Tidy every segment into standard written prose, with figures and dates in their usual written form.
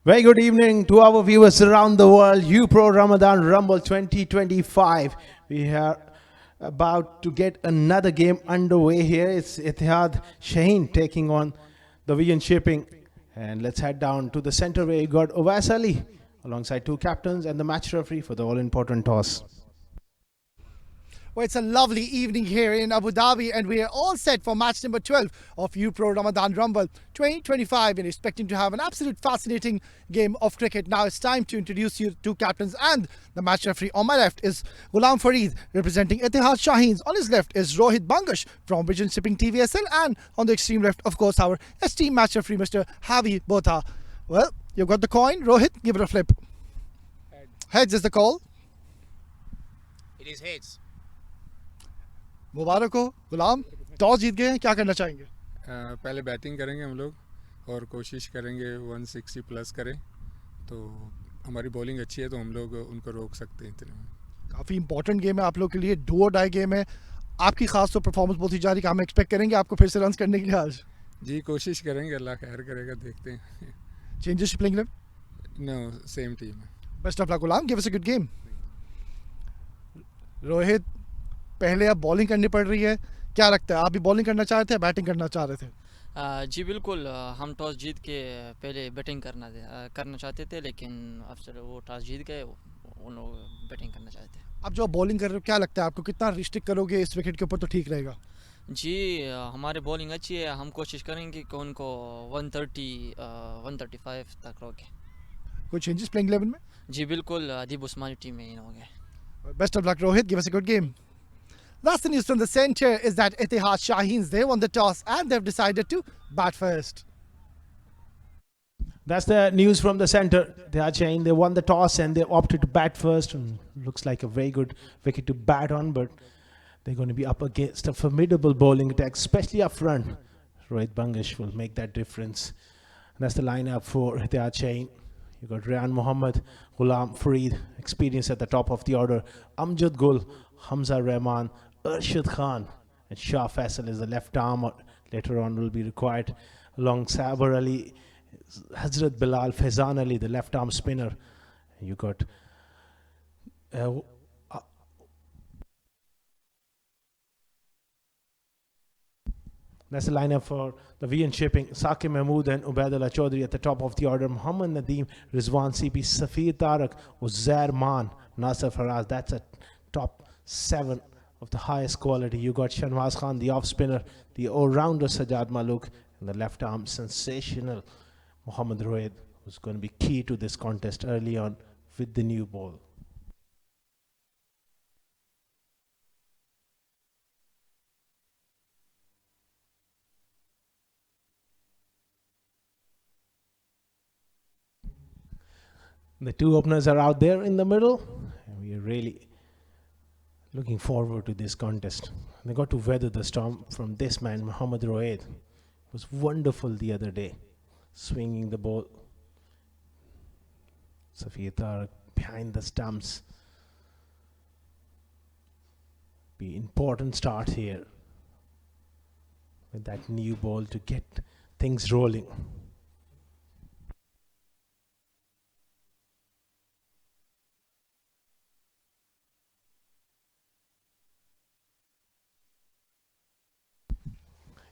Very good evening to our viewers around the world. UPro Ramadan Rumble 2025. We are about to get another game underway here. It's Etihad Shaheen taking on the VN Shipping. And let's head down to the center where you got Ovais Ali alongside two captains and the match referee for the all-important toss. Well, it's a lovely evening here in Abu Dhabi, and we are all set for match number 12 of UPro Ramadan Rumble 2025, and expecting to have an absolute fascinating game of cricket. Now it's time to introduce you two captains, and the match referee. On my left is Ghulam Fareed representing Etihad Shaheens. On his left is Rohit Bangash from Vision Shipping TVSL, and on the extreme left, of course, our esteemed match referee, Mr. Javi Botha. Well, you've got the coin. Rohit, give it a flip. Heads is the call. It is heads. मुबारक हो गुलाम, toss जीत गए हैं, क्या करना चाहेंगे? पहले batting करेंगे हम लोग और कोशिश करेंगे 160 प्लस करें, तो हमारी बॉलिंग अच्छी है तो हम लोग उनको रोक सकते हैं इतने में। काफ़ी इंपॉर्टेंट गेम है आप लोग के लिए, डू और डाई गेम है। आपकी खास तो परफॉर्मेंस बहुत ही जा रही है, हम एक्सपेक्ट करेंगे आपको फिर से रन करने के लिए आज। जी कोशिश करेंगे, अल्लाह खैर करेगा, देखते हैं। Changes playing eleven? No, same team है। Best of luck Ghulam, give us a good game. Rohit, पहले अब बॉलिंग करनी पड़ रही है, क्या लगता है आप भी बॉलिंग करना चाह रहे थे, बैटिंग करना चाह रहे थे? जी बिल्कुल, हम टॉस जीत के पहले बैटिंग करना चाहते थे, लेकिन अफसर वो टॉस जीत गए, उन लोग बैटिंग करना चाहते थे। अब जो बॉलिंग कर रहे हो, क्या लगता है आपको कितना रिस्ट्रिक्ट करोगे इस विकेट के ऊपर तो ठीक रहेगा? जी हमारे बॉलिंग अच्छी है, हम कोशिश करेंगे कि उनको 130 135 तक रोकें। कोई चेंजेस प्लेइंग इलेवन में? जी बिल्कुल, अदीब उस्मानी टीम में इन हो गए। Best of luck Rohit, give us a good game. That's the news from the center is that Etihad Shaheens, they won the toss and they've decided to bat first. That's the news from the center. Etihad Shaheen, they won the toss and they opted to bat first. And looks like a very good wicket to bat on, but they're going to be up against a formidable bowling attack, especially up front. Rohit Bangash will make that difference. And that's the lineup for Etihad Shaheen. You got Ryan Mohammed, Ghulam Fareed, experience at the top of the order. Amjad Gul, Hamza Rahman, Arshad Khan, and Shah Faisal is the left arm. Later on will be required along Sabar Ali, Hazrat Bilal, Faizan Ali, the left arm spinner. You got that's the lineup for the VN Shipping. Saqib Mahmood and Ubaidullah Chaudhary at the top of the order. Muhammad Nadeem, Rizwan CP, Safir Tariq, Uzair Maan, Nasser Faraz. That's a top 7 of the highest quality. You got Shanwaz Khan, the off spinner, the all-rounder Sajjad Malook, and the left arm sensational Mohammad Rohid, who's going to be key to this contest early on with the new ball. The two openers are out there in the middle, and we are really looking forward to this contest. They got to weather the storm from this man, Mohammad Rohid. Was wonderful the other day, swinging the ball. Safir Tariq behind the stumps. Be important start here with that new ball to get things rolling.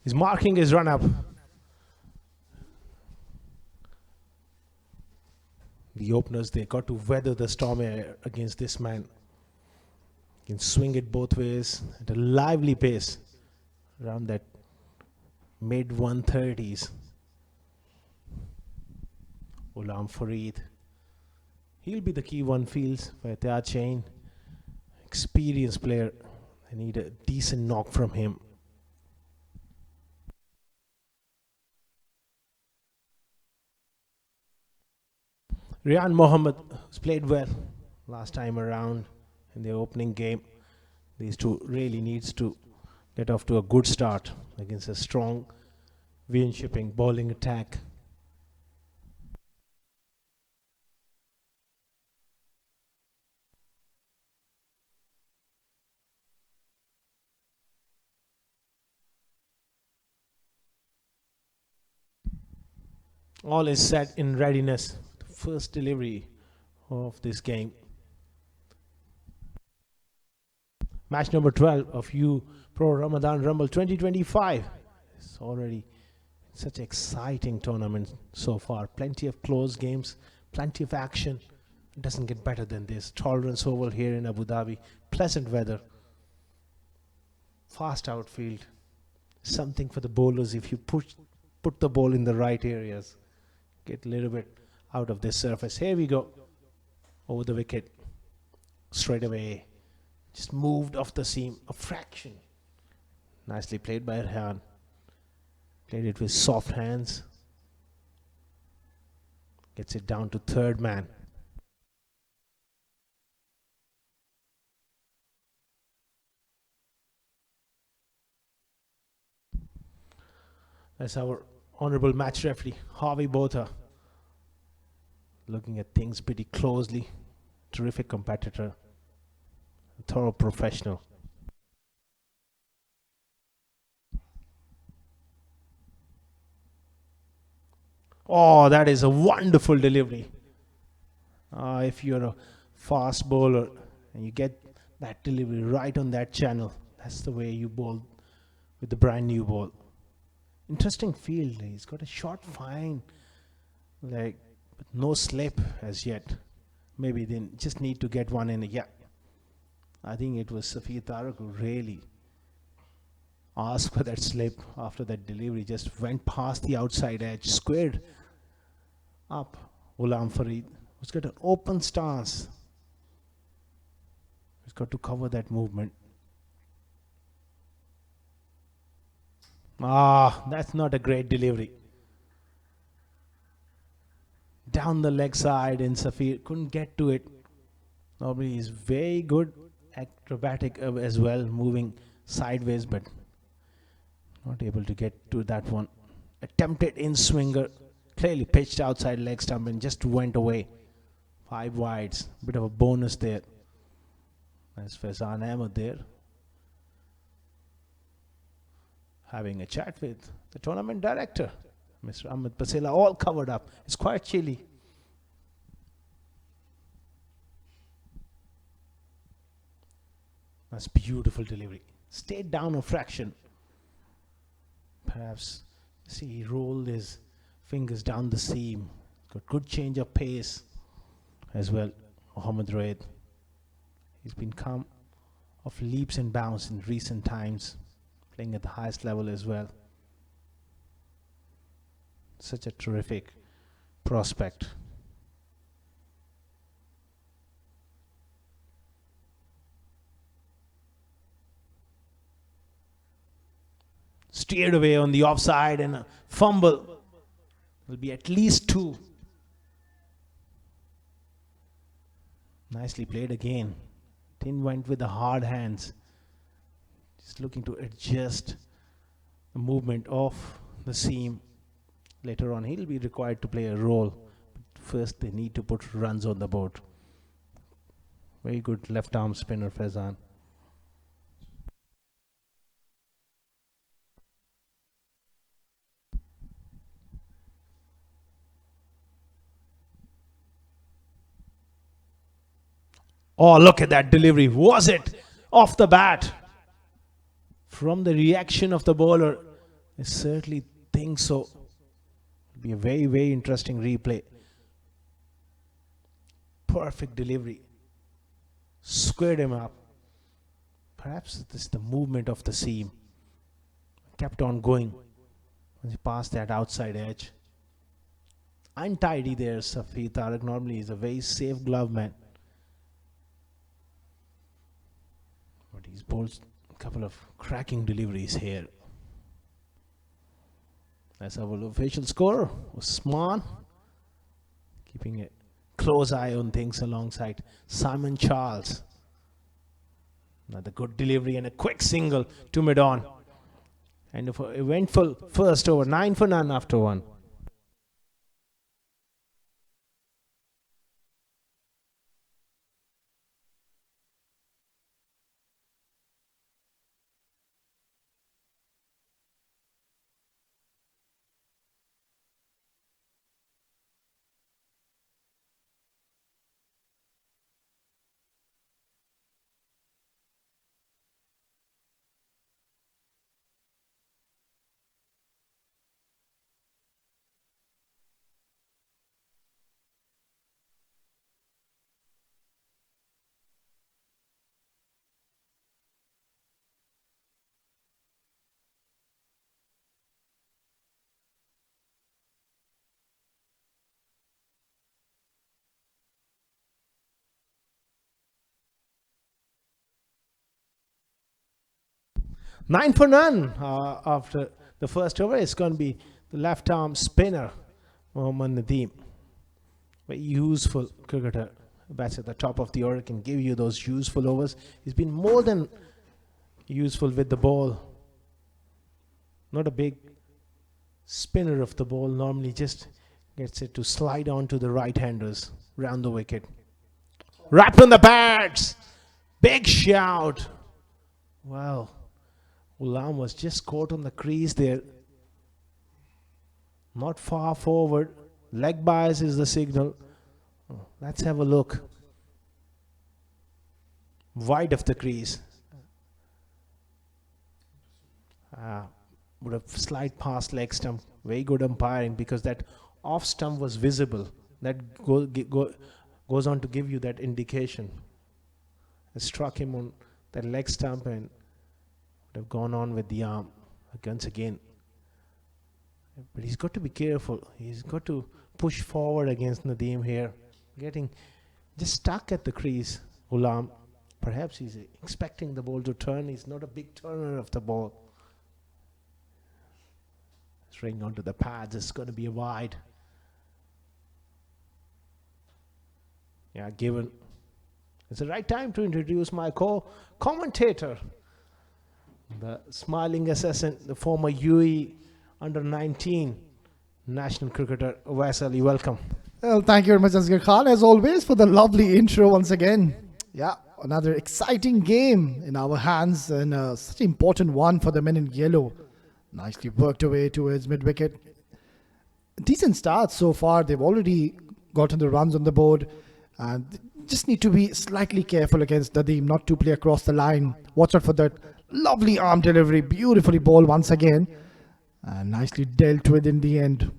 He's marking his run up. The openers, they got to weather the storm against this man. He can swing it both ways at a lively pace around that mid 130s. Ghulam Fareed. He'll be the key one feels for Etihad Shaheen. Experienced player. They need a decent knock from him. Ryan Mohammed has played well last time around in the opening game. These two really needs to get off to a good start against a strong VN Shipping bowling attack. All is set in readiness first delivery of this game. Match number 12 of UPro Ramadan Rumble 2025. It's already such an exciting tournament so far. Plenty of close games, plenty of action. It doesn't get better than this. Tolerance Oval here in Abu Dhabi. Pleasant weather. Fast outfield. Something for the bowlers if you put the ball in the right areas. Get a little bit out of this surface. Here we go. Over the wicket. Straight away. Just moved off the seam. A fraction. Nicely played by Rehan. Played it with soft hands. Gets it down to third man. That's our honorable match referee, Harvey Botha. Looking at things pretty closely. Terrific competitor. A thorough professional. Oh, that is a wonderful delivery. If you're a fast bowler and you get that delivery right on that channel, that's the way you bowl with the brand new ball. Interesting field. He's got a short, fine leg, but no slip as yet. Maybe they just need to get one in. Yeah, I think it was Safi Tarak who really asked for that slip after that delivery. Just went past the outside edge, squared up Ghulam Farid, who's got an open stance. He's got to cover that movement. That's not a great delivery. Down the leg side, and Safir couldn't get to it. Normally he's very good, acrobatic as well, moving sideways, but not able to get to that one. Attempted in swinger, clearly pitched outside leg stump and just went away. 5 wides, bit of a bonus there. There's Faizan Ahmed there, having a chat with the tournament director, Mr. Ahmed Pasela, all covered up. It's quite chilly. That's beautiful delivery. Stayed down a fraction. Perhaps, see, he rolled his fingers down the seam. Got good change of pace as well. Mohammad Raid. He's been calm of leaps and bounds in recent times, playing at the highest level as well. Such a terrific prospect. Steered away on the offside and a fumble. Will be at least 2. Nicely played again. Tin went with the hard hands. Just looking to adjust the movement of the seam. Later on, he'll be required to play a role. But first, they need to put runs on the board. Very good left arm spinner, Faizan. Oh, look at that delivery. Was it off the bat? From the reaction of the bowler, I certainly think so. It'll be a very, very interesting replay. Perfect delivery. Squared him up. Perhaps this is the movement of the seam. Kept on going as he passed that outside edge. Untidy there, Safi Tarak. Normally he's a very safe glove man. But he's bowled a couple of cracking deliveries here. That's our official score. Usman keeping a close eye on things alongside Simon Charles. Another good delivery and a quick single to mid-on. And an eventful first over, 9 for none after 1. 9 for none after the first over. It's going to be the left arm spinner, Mohammad Nadeem. Very useful cricketer. Bats at the top of the order, can give you those useful overs. He's been more than useful with the ball. Not a big spinner of the ball. Normally just gets it to slide on to the right-handers round the wicket. Wrapped on the pads. Big shout. Wow. Ghulam was just caught on the crease there. Not far forward. Leg bias is the signal. Let's have a look. Wide of the crease. Would have slide past leg stump. Very good umpiring, because that off stump was visible. That goes on to give you that indication. It struck him on that leg stump and would have gone on with the arm once again. But he's got to be careful. He's got to push forward against Nadeem here. Getting just stuck at the crease, Ghulam. Perhaps he's expecting the ball to turn. He's not a big turner of the ball. String onto the pads. It's going to be a wide. Yeah, given. It's the right time to introduce my co-commentator, the smiling assassin, the former UAE under-19 national cricketer, Awais Ali. Welcome. Well, thank you very much, Asghar Khan, as always, for the lovely intro once again. Yeah, another exciting game in our hands, and such an important one for the men in yellow. Nicely worked away towards mid-wicket. Decent start so far. They've already gotten the runs on the board, and just need to be slightly careful against Nadeem, not to play across the line. Watch out for that lovely arm delivery. Beautifully ball once again, and nicely dealt with in the end.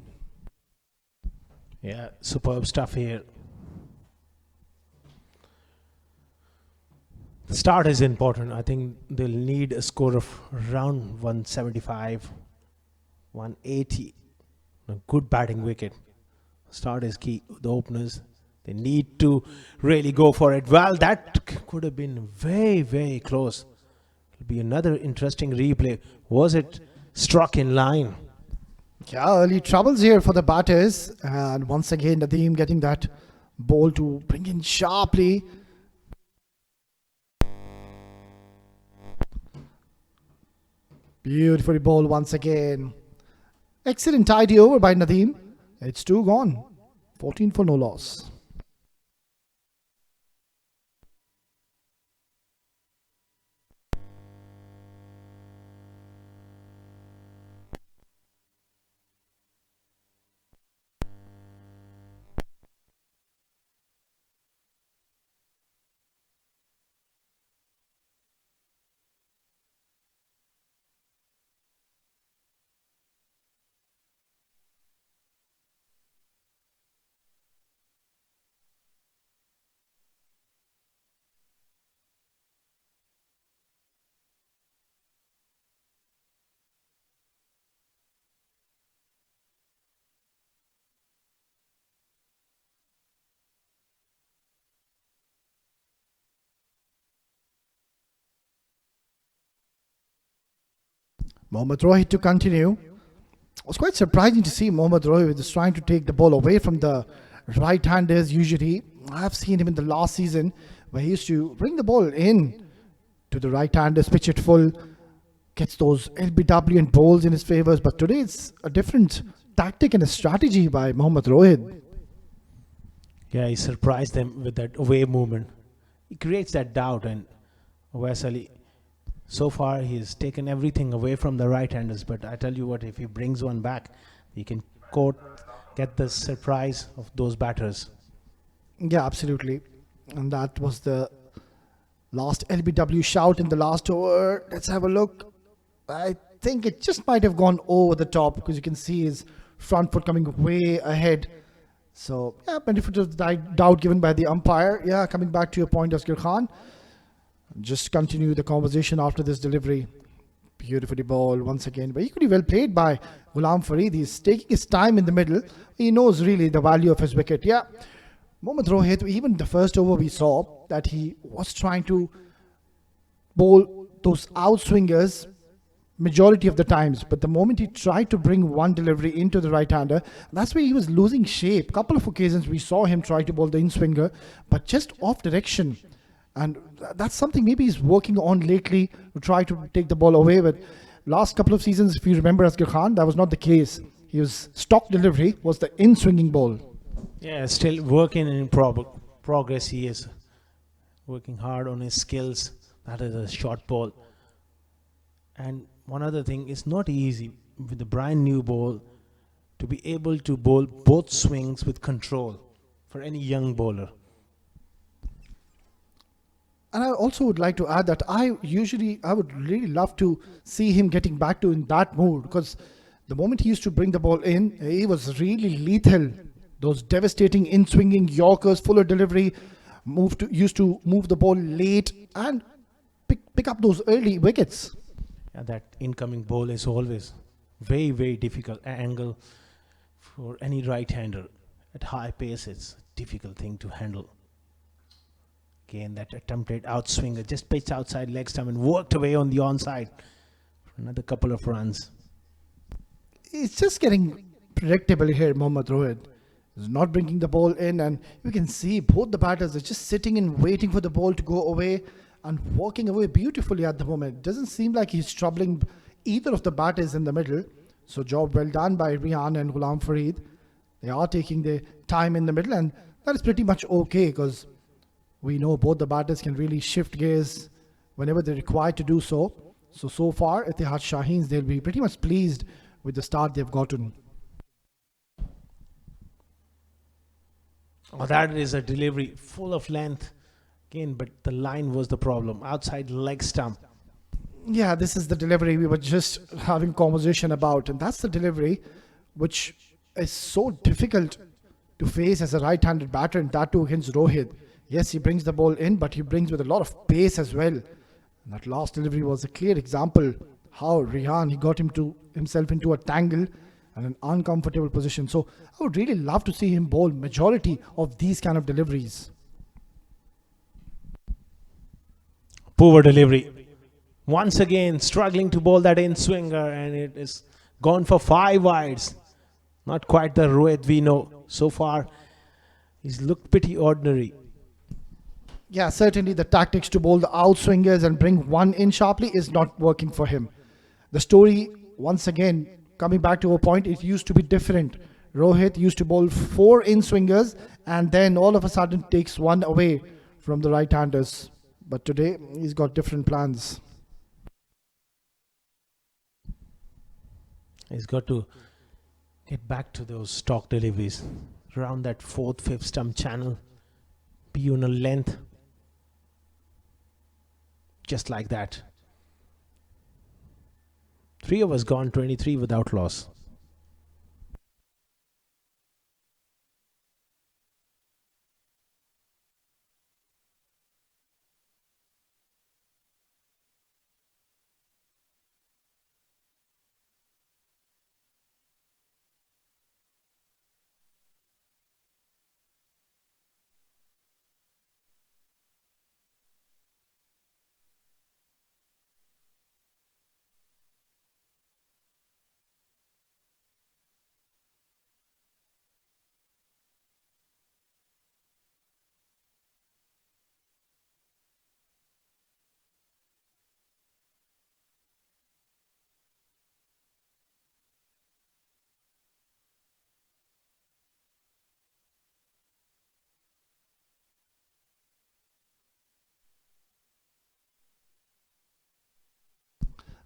Yeah, superb stuff here. The start is important. I think they'll need a score of around 175, 180. A good batting wicket. Start is key. The openers, they need to really go for it. Well, that could have been very, very close. It'll be another interesting replay. Was it struck in line? Yeah, early troubles here for the batters, and once again Nadeem getting that ball to bring in sharply. Beautifully ball once again. Excellent tidy over by Nadeem. It's 2 gone. 14 for no loss. Mohammad Rohit to continue. It was quite surprising to see Mohammad Rohit is trying to take the ball away from the right-handers usually. I've seen him in the last season where he used to bring the ball in to the right-handers, pitch it full, gets those LBW and bowls in his favors. But today it's a different tactic and a strategy by Mohammad Rohit. Yeah, he surprised them with that away movement. He creates that doubt, and Awais Ali, so far he's taken everything away from the right-handers, but I tell you what, if he brings one back, he can get the surprise of those batters. Yeah, absolutely. And that was the last LBW shout in the last over. Let's have a look. I think it just might have gone over the top, because you can see his front foot coming way ahead. So, yeah, benefit of the doubt given by the umpire. Yeah, coming back to your point, Asghar Khan. Just continue the conversation after this delivery. Beautifully ball once again. But equally well played by Ghulam Farid. He's taking his time in the middle. He knows really the value of his wicket. Yeah. Mohammad Rohit, even the first over we saw that he was trying to bowl those outswingers majority of the times. But the moment he tried to bring one delivery into the right-hander, that's where he was losing shape. Couple of occasions we saw him try to bowl the in-swinger, but just off direction. And that's something maybe he's working on lately to try to take the ball away. But last couple of seasons, if you remember Asghar Khan, that was not the case. His stock delivery was the in-swinging ball. Yeah, still working in progress. He is working hard on his skills. That is a short ball. And one other thing, it's not easy with the brand new ball to be able to bowl both swings with control for any young bowler. And I also would like to add that I would really love to see him getting back to in that mood, because the moment he used to bring the ball in, he was really lethal. Those devastating in-swinging Yorkers, fuller delivery, used to move the ball late and pick up those early wickets. And that incoming ball is always very, very difficult angle for any right-hander. At high pace, it's a difficult thing to handle. Again, that attempted outswinger just pitched outside leg stump and worked away on the onside for another couple of runs. It's just getting predictable here, Mohammad Rohit. He's not bringing the ball in, and you can see both the batters are just sitting and waiting for the ball to go away and walking away beautifully at the moment. It doesn't seem like he's troubling either of the batters in the middle. So job well done by Rian and Ghulam Fareed. They are taking their time in the middle, and that is pretty much okay, because we know both the batters can really shift gears whenever they're required to do so. So far, Etihad Shaheens, they'll be pretty much pleased with the start they've gotten. Oh, that is a delivery full of length. Again, but the line was the problem. Outside leg stump. Yeah, this is the delivery we were just having conversation about, and that's the delivery which is so difficult to face as a right-handed batter, and that too against Rohit. Yes, he brings the ball in, but he brings with a lot of pace as well. And that last delivery was a clear example how Rihan, he got himself into a tangle and an uncomfortable position. So I would really love to see him bowl majority of these kind of deliveries. Poor delivery. Once again, struggling to bowl that in-swinger, and it is gone for 5 wides. Not quite the Rohit we know. So far, he's looked pretty ordinary. Yeah, certainly the tactics to bowl the outswingers and bring one in sharply is not working for him. The story, once again, coming back to a point, it used to be different. Rohit used to bowl 4 in-swingers and then all of a sudden takes one away from the right-handers. But today, he's got different plans. He's got to get back to those stock deliveries. Around that 4th, 5th stump channel. Be on a length. Just like that. 3 overs gone, 23 without loss.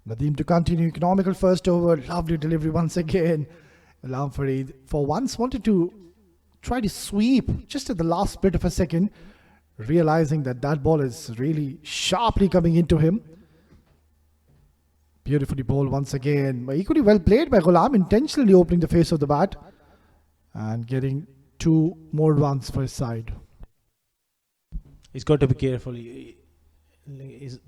Nadeem to continue, economical first over, lovely delivery once again. Ghulam Fareed for once wanted to try to sweep just at the last bit of a second, realizing that that ball is really sharply coming into him. Beautifully bowled once again. Equally well played by Ghulam, intentionally opening the face of the bat and getting 2 more runs for his side. He's got to be careful. The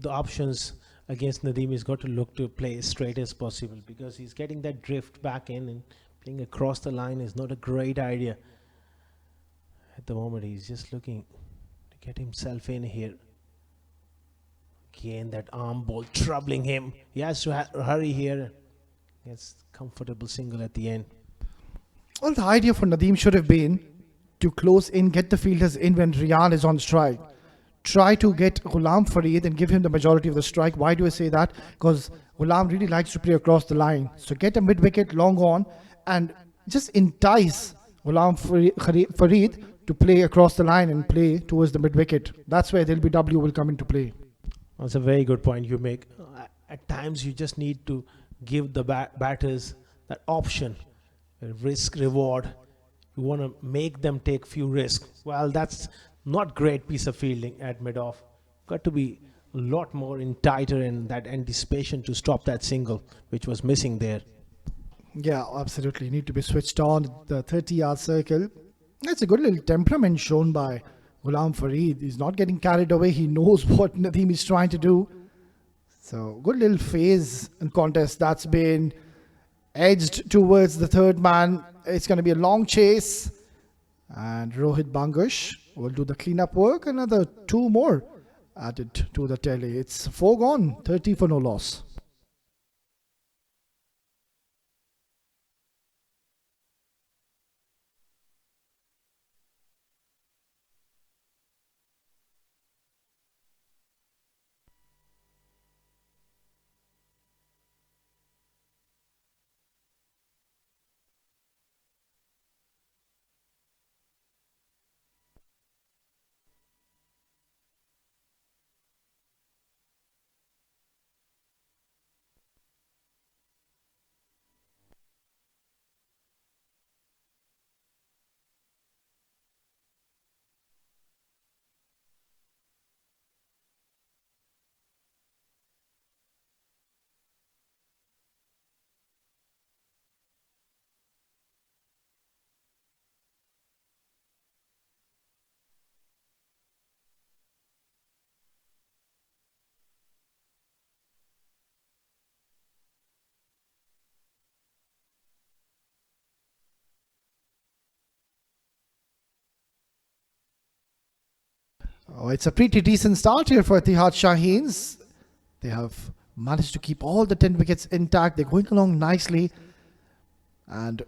options against Nadeem, he's got to look to play as straight as possible, because he's getting that drift back in, and playing across the line is not a great idea. At the moment, he's just looking to get himself in here. Again, that arm ball troubling him. He has to hurry here. Gets comfortable single at the end. Well, the idea for Nadeem should have been to close in, get the fielders in when Rian is on strike. Try to get Ghulam Fareed and give him the majority of the strike. Why do I say that? Because Ghulam really likes to play across the line. So get a mid-wicket long on and just entice Ghulam Fareed to play across the line and play towards the mid-wicket. That's where the LBW will come into play. That's a very good point you make. At times, you just need to give the batters that option, risk reward. You want to make them take few risks. Well, that's not great piece of fielding at mid-off. Got to be a lot more in tighter in that anticipation to stop that single, which was missing there. Yeah, absolutely. Need to be switched on the 30-yard circle. That's a good little temperament shown by Ghulam Fareed. He's not getting carried away. He knows what Nadeem is trying to do. So, good little phase and contest that's been edged towards the third man. It's going to be a long chase. And Rohit Bangush will do the cleanup work. Another 2 more added to the tally. It's 4 gone, 30 for no loss. Oh, it's a pretty decent start here for Etihad Shaheens. They have managed to keep all the 10 wickets intact. They're going along nicely. And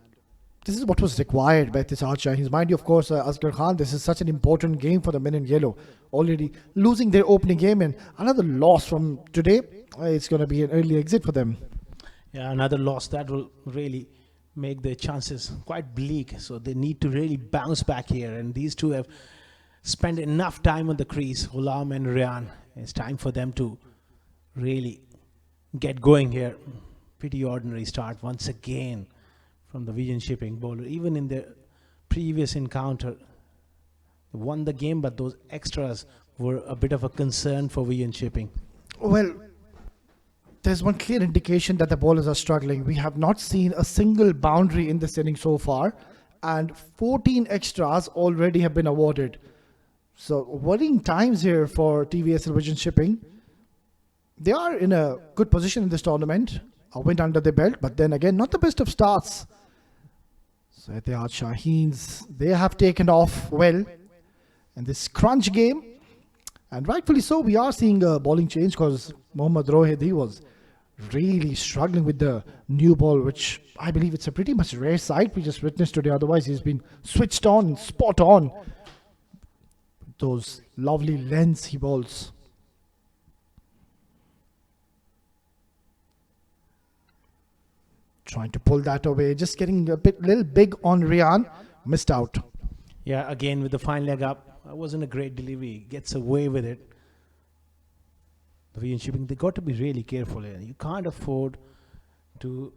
this is what was required by Etihad Shaheens. Mind you, of course, Asghar Khan, this is such an important game for the men in yellow. Already losing their opening game and another loss from today. It's going to be an early exit for them. Yeah, another loss that will really make their chances quite bleak. So they need to really bounce back here. And these two have spent enough time on the crease, Ghulam and Rian. It's time for them to really get going here. Pretty ordinary start once again from the Vision Shipping bowler. Even in their previous encounter, they won the game, but those extras were a bit of a concern for Vision Shipping. Well, there's one clear indication that the bowlers are struggling. We have not seen a single boundary in this inning so far, and 14 extras already have been awarded. So worrying times here for TVSL Vision Shipping. They are in a good position in this tournament. A win under their belt, but then again, not the best of starts. So Etihad Shaheens, they have taken off well in this crunch game. And rightfully so, we are seeing a bowling change because Mohammad Rohid, he was really struggling with the new ball, which I believe it's a pretty much rare sight we just witnessed today. Otherwise, he's been switched on, spot on. Those lovely lengths he bowls. Trying to pull that away, just getting a little big on Rian, missed out. Yeah, again with the fine leg up, that wasn't a great delivery. Gets away with it. The Vision Shipping, they got to be really careful here. You can't afford to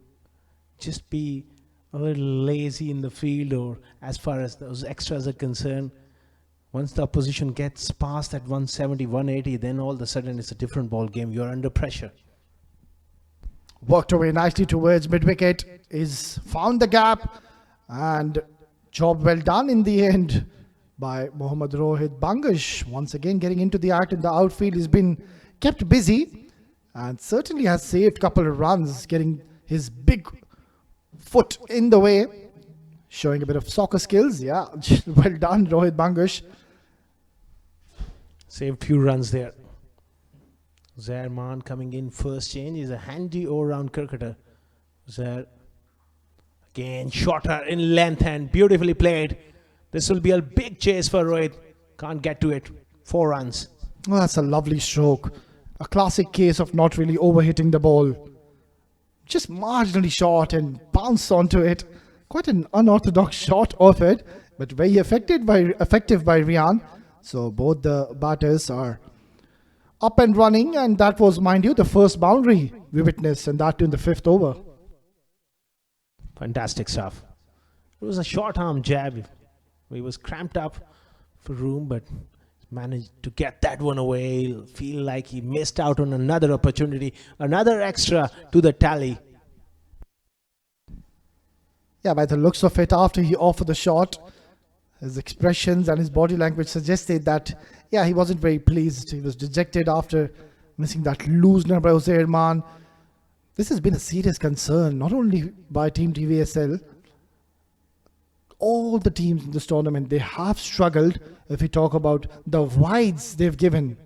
just be a little lazy in the field or as far as those extras are concerned. Once the opposition gets past that 170, 180, then all of a sudden it's a different ball game. You're under pressure. Worked away nicely towards mid-wicket. He's found the gap and job well done in the end by Mohammad Rohit Bangush. Once again getting into the act in the outfield. He's been kept busy and certainly has saved a couple of runs, getting his big foot in the way. Showing a bit of soccer skills. Yeah, well done Rohit Bangush. Saved few runs there. Zairman coming in first change is a handy all-round cricketer. Zair again shorter in length and beautifully played. This will be a big chase for Rohit. Can't get to it. 4 runs. Oh, that's a lovely stroke. A classic case of not really overhitting the ball. Just marginally short and bounced onto it. Quite an unorthodox shot of it, but very effective by Rian. So both the batters are up and running, and that was, mind you, the first boundary we witnessed, and that in the 5th over. Fantastic stuff. It was a short arm jab. He was cramped up for room, but managed to get that one away. Feel like he missed out on another opportunity, another extra to the tally. Yeah, by the looks of it, after he offered the shot, his expressions and his body language suggested that, yeah, he wasn't very pleased. He was dejected after missing that loosener by Zairman. This has been a serious concern, not only by Team TVSL. All the teams in this tournament, they have struggled if we talk about the wides they've given.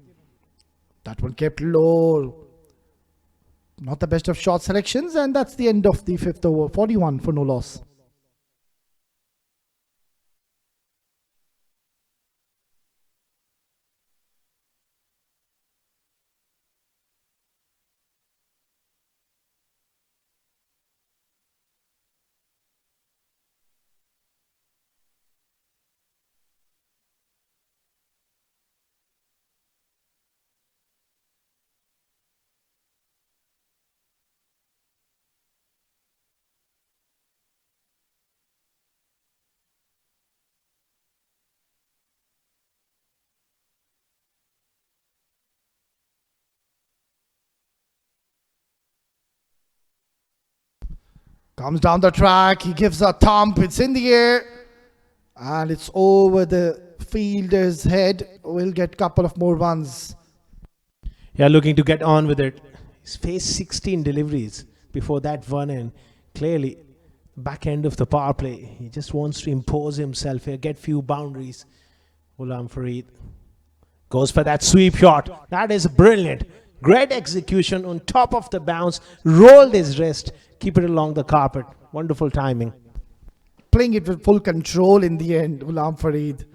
That one kept low. Not the best of shot selections, and that's the end of the 5th over. 41 for no loss. Comes down the track, he gives a thump, it's in the air, and it's over the fielder's head. We'll get a couple of more runs. Yeah, looking to get on with it. He's faced 16 deliveries before that one, and clearly back end of the power play. He just wants to impose himself here, get few boundaries. Ghulam Fareed goes for that sweep shot. That is brilliant. Great execution on top of the bounce. Rolled his wrist. Keep it along the carpet. Wonderful timing. Playing it with full control in the end, Ghulam Fareed.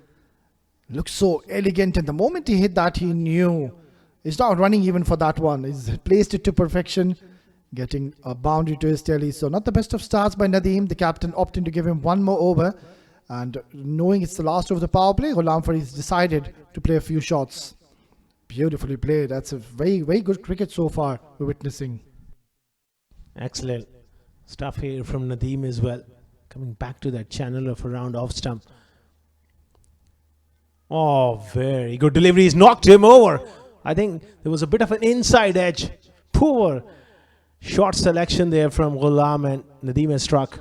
Looks so elegant, and the moment he hit that, he knew. He's not running even for that one. He's placed it to perfection, getting a boundary to his telly. So not the best of starts by Nadeem, the captain opting to give him one more over. And knowing it's the last over the power play, Ghulam Fareed decided to play a few shots. Beautifully played. That's a very, very good cricket so far we're witnessing. Excellent stuff here from Nadeem as well. Coming back to that channel of around off stump. Oh, very good delivery. He's knocked him over. I think there was a bit of an inside edge. Poor short selection there from Ghulam, and Nadeem has struck.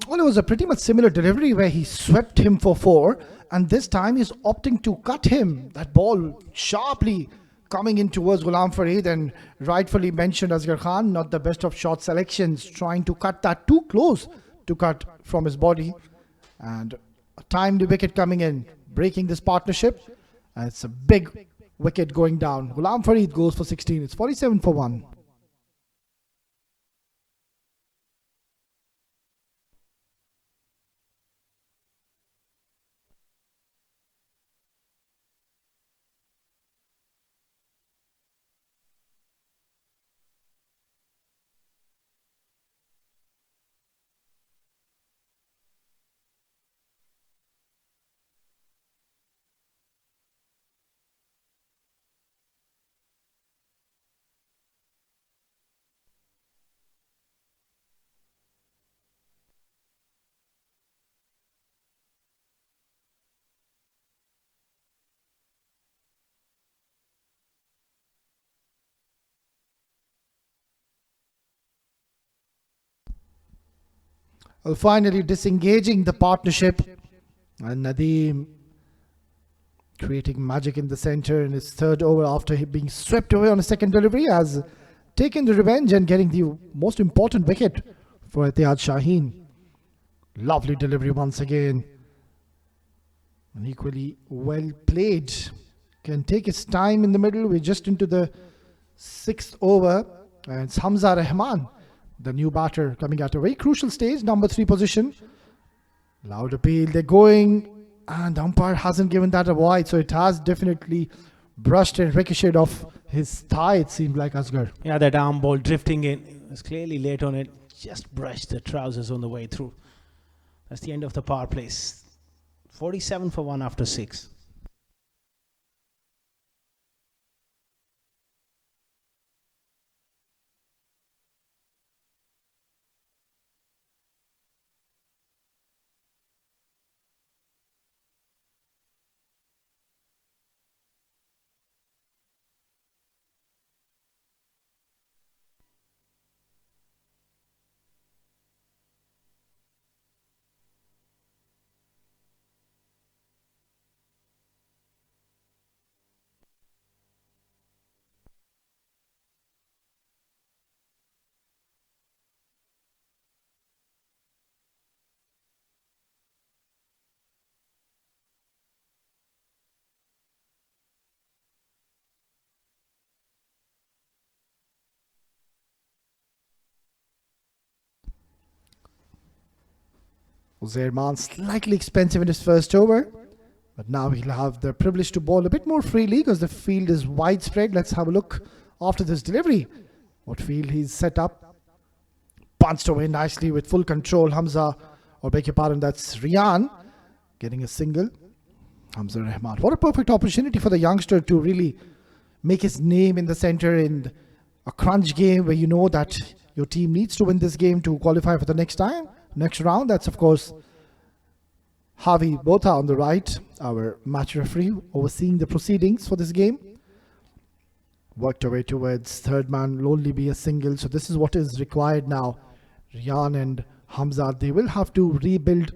Well, it was a pretty much similar delivery where he swept him for 4, and this time he's opting to cut him. That ball sharply coming in towards Ghulam Fareed, and rightfully mentioned Asghar Khan, not the best of shot selections, trying to cut that too close to cut from his body. And a timed wicket coming in, breaking this partnership. And it's a big wicket going down. Ghulam Fareed goes for 16. It's 47 for 1. Well, finally disengaging the partnership, and Nadeem creating magic in the center in his 3rd over after he being swept away on a second delivery, has taken the revenge and getting the most important wicket for Etihad Shaheen. Lovely delivery once again, and equally well played. Can take his time in the middle. We're just into the sixth over. And it's Hamza Rahman, the new batter, coming at a very crucial stage, number 3 position. Loud appeal, they're going, and the umpire hasn't given that a wide, so it has definitely brushed and ricocheted off his thigh, it seemed like, Asghar. Yeah, that arm ball drifting in. It was clearly late on it. Just brushed the trousers on the way through. That's the end of the power plays. 47 for 1 after 6. Uzair Khan slightly expensive in his first over, but now he'll have the privilege to bowl a bit more freely because the field is widespread. Let's have a look after this delivery. What field he's set up. Punched away nicely with full control. Hamza, or beg your pardon, that's Rian, getting a single. Hamza Rahman. What a perfect opportunity for the youngster to really make his name in the center in a crunch game where you know that your team needs to win this game to qualify for the next round. That's of course Javi Botha on the right, our match referee, overseeing the proceedings for this game. Worked away towards third man, will only be a single. So this is what is required now. Rian and Hamza, they will have to rebuild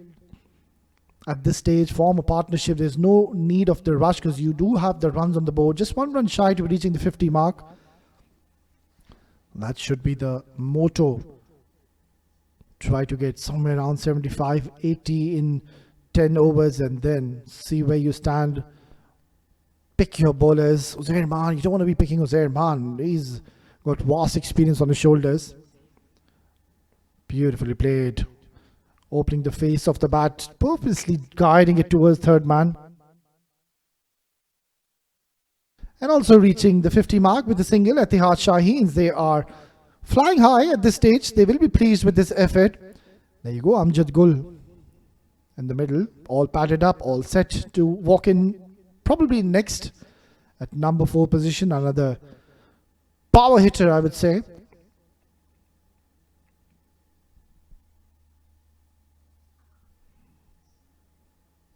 at this stage, form a partnership. There's no need of the rush because you do have the runs on the board. Just 1 run shy to reaching the 50 mark. That should be the motto. Try to get somewhere around 75, 80 in 10 overs and then see where you stand. Pick your bowlers. Uzair Khan, you don't want to be picking Uzair Khan. He's got vast experience on his shoulders. Beautifully played. Opening the face of the bat, purposely guiding it towards third man. And also reaching the 50 mark with the single. Etihad Shaheens, they are flying high at this stage. They will be pleased with this effort. There you go, Amjad Gul in the middle, all padded up, all set to walk in probably next at number 4 position. Another power hitter, I would say.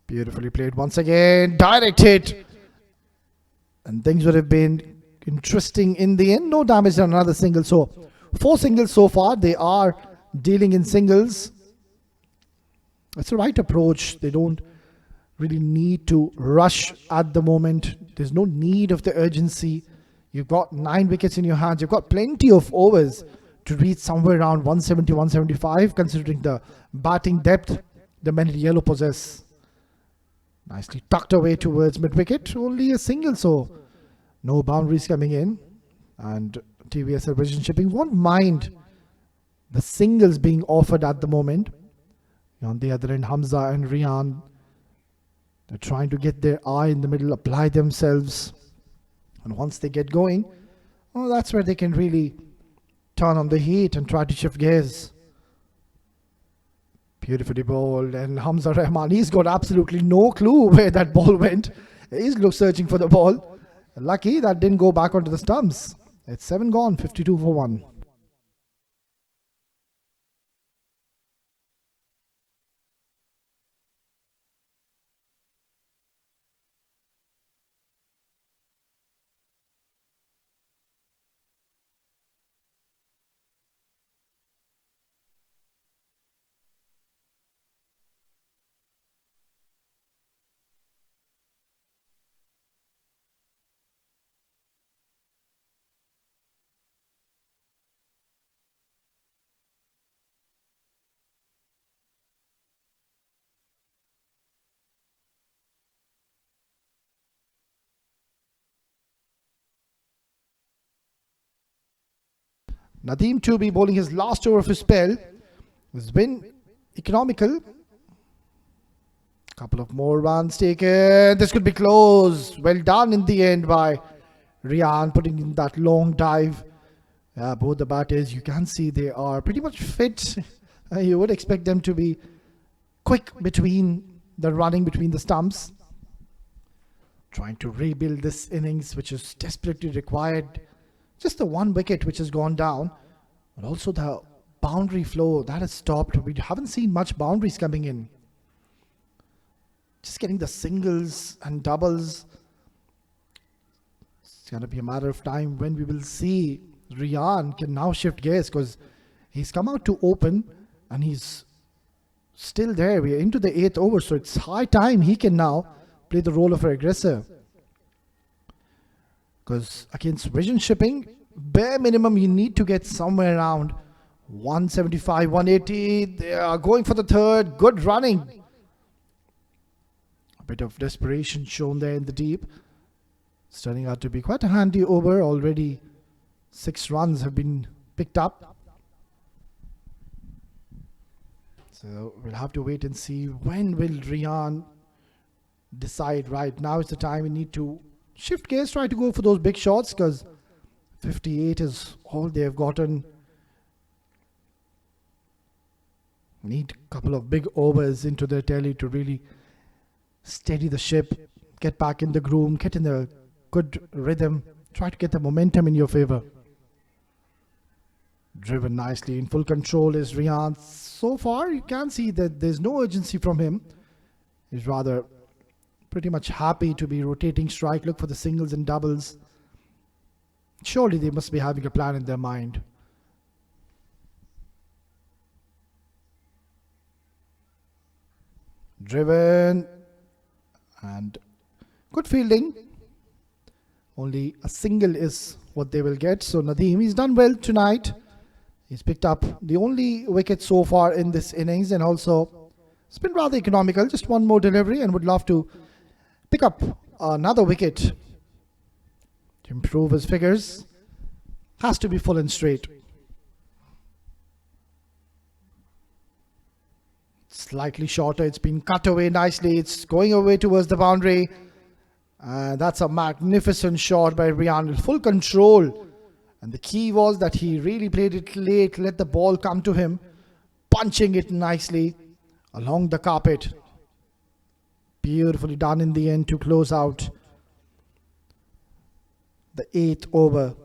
Beautifully played once again. Direct hit. And things would have been interesting in the end. No damage on another single. So 4 singles so far. They are dealing in singles. That's the right approach. They don't really need to rush at the moment. There's no need of the urgency. You've got 9 wickets in your hands. You've got plenty of overs to reach somewhere around 170, 175, considering the batting depth the men in yellow possess. Nicely tucked away towards mid-wicket. Only a single, so no boundaries coming in. And TVS Vision Shipping won't mind the singles being offered at the moment. On the other end, Hamza and Rian, they're trying to get their eye in the middle, apply themselves. And once they get going, well, that's where they can really turn on the heat and try to shift gears. Beautifully bowled, and Hamza Rahman, he's got absolutely no clue where that ball went. He's searching for the ball. Lucky that didn't go back onto the stumps. It's 7 gone, 52 for 1. Nadeem to be bowling his last over of his spell. Has been economical. Couple of more runs taken. This could be close. Well done in the end by Rian, putting in that long dive. Both the batters, you can see they are pretty much fit. You would expect them to be quick between the running between the stumps. Trying to rebuild this innings, which is desperately required. Just the one wicket which has gone down, but also the boundary flow that has stopped. We haven't seen much boundaries coming in. Just getting the singles and doubles. It's going to be a matter of time when we will see Rian can now shift gears, because he's come out to open and he's still there. We're into the 8th over, so it's high time he can now play the role of an aggressor. Because against vision shipping, bare minimum you need to get somewhere around 175, 180. They are going for the third. Good running. A bit of desperation shown there in the deep. It's turning out to be quite a handy over. Already 6 runs have been picked up. So we'll have to wait and see when will Rian decide. Right now is the time we need to shift gears, try to go for those big shots, because 58 is all they have gotten. Need a couple of big overs into their telly to really steady the ship, get back in the groove, get in the good rhythm, try to get the momentum in your favor. Driven nicely, in full control is Rian. So far you can see that there's no urgency from him. He's rather pretty much happy to be rotating strike, look for the singles and doubles. Surely they must be having a plan in their mind. Driven and good fielding. Only a single is what they will get. So Nadeem, he's done well tonight. He's picked up the only wicket so far in this innings, and also it's been rather economical. Just one more delivery and would love to pick up another wicket to improve his figures. Has to be full and straight. Slightly shorter. It's been cut away nicely. It's going away towards the boundary. That's a magnificent shot by Rian with full control. And the key was that he really played it late, let the ball come to him, punching it nicely along the carpet. Beautifully done in the end to close out the 8th over.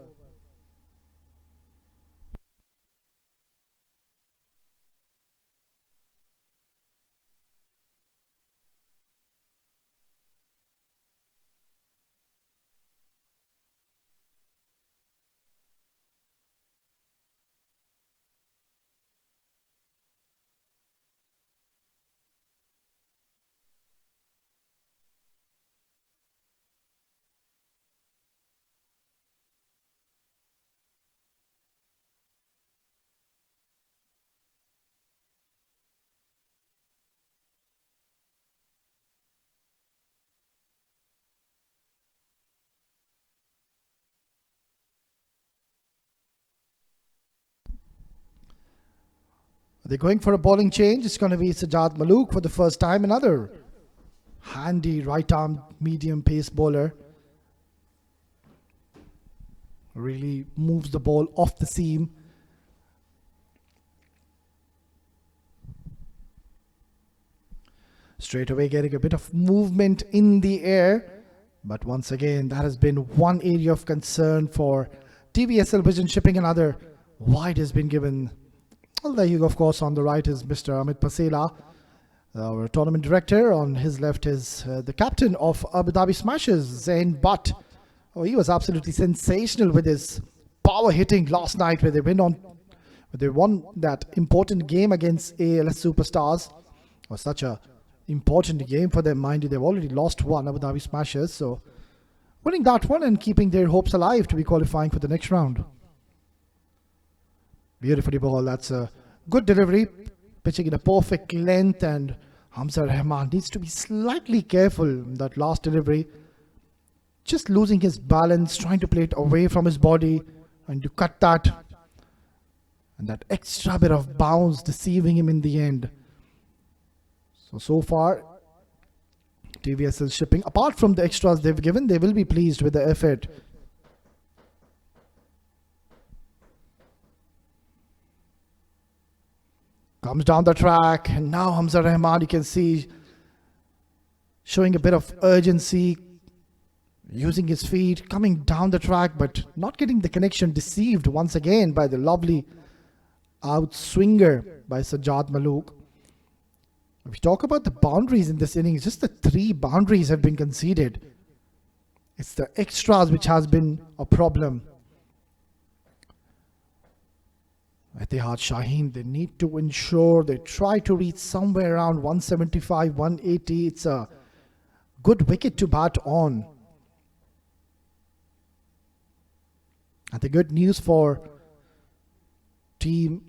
They're going for a bowling change. It's going to be Sajjad Malook for the first time. Another handy right-arm medium pace bowler. Really moves the ball off the seam. Straight away getting a bit of movement in the air. But once again, that has been one area of concern for TVSL Vision Shipping. Another wide has been given. Well, there you go, of course, on the right is Mr. Amit Pasela, our tournament director. On his left is the captain of Abu Dhabi Smashers, Zain Butt. Oh, he was absolutely sensational with his power hitting last night where they won that important game against ALS Superstars. It was such a important game for them, mind you. They've already lost one, Abu Dhabi Smashers, so winning that one and keeping their hopes alive to be qualifying for the next round. Beautifully ball. That's a good delivery, pitching in a perfect length, and Hamza Rahman needs to be slightly careful in that last delivery. Just losing his balance, trying to play it away from his body and to cut that. And that extra bit of bounce deceiving him in the end. So far, TVS is shipping. Apart from the extras they've given, they will be pleased with the effort. Comes down the track, and now Hamza Rahman, you can see, showing a bit of urgency, using his feet, coming down the track, but not getting the connection, deceived once again by the lovely outswinger by Sajjad Malook. If we talk about the boundaries in this innings, just the 3 boundaries have been conceded. It's the extras which has been a problem. Etihad Shaheen, they need to ensure they try to reach somewhere around 175, 180. It's a good wicket to bat on. And the good news for team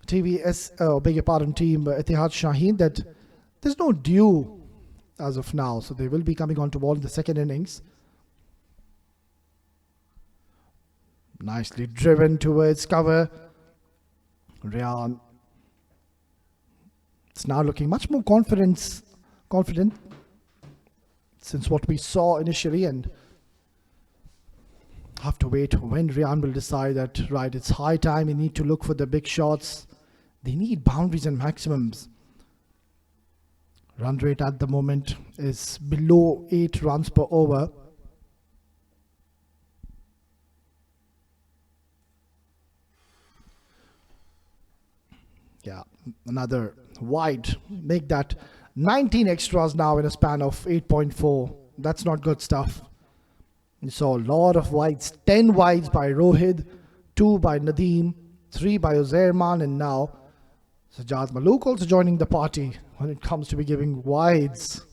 TVS, beg your pardon, team Etihad Shaheen, that there's no due as of now. So they will be coming on to ball in the second innings. Nicely driven towards cover. Ryan. It's now looking much more confident since what we saw initially, and have to wait when Ryan will decide that, right, it's high time, we need to look for the big shots. They need boundaries and maximums. Run rate at the moment is below 8 runs per over. Yeah, another wide. Make that 19 extras now in a span of 8.4. That's not good stuff. You saw a lot of wides. 10 wides by Rohit, 2 by Nadeem, 3 by Uzairman, and now Sajjad Malook also joining the party when it comes to be giving wides.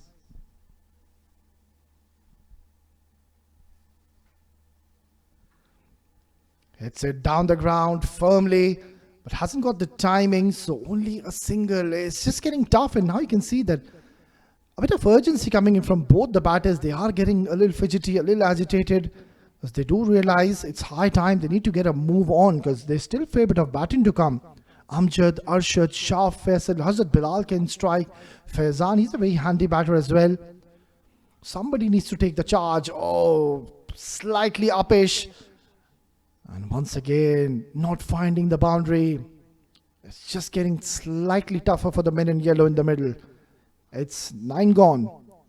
Hits it down the ground firmly, but hasn't got the timing, so only a single. It's just getting tough, and now you can see that a bit of urgency coming in from both the batters. They are getting a little fidgety, a little agitated, because they do realize it's high time. They need to get a move on, because there's still a fair bit of batting to come. Amjad, Arshad, Shah, Faisal, Hazrat Bilal can strike. Faizan, he's a very handy batter as well. Somebody needs to take the charge. Oh, slightly uppish. And once again, not finding the boundary. It's just getting slightly tougher for the men in yellow in the middle. It's 9 gone.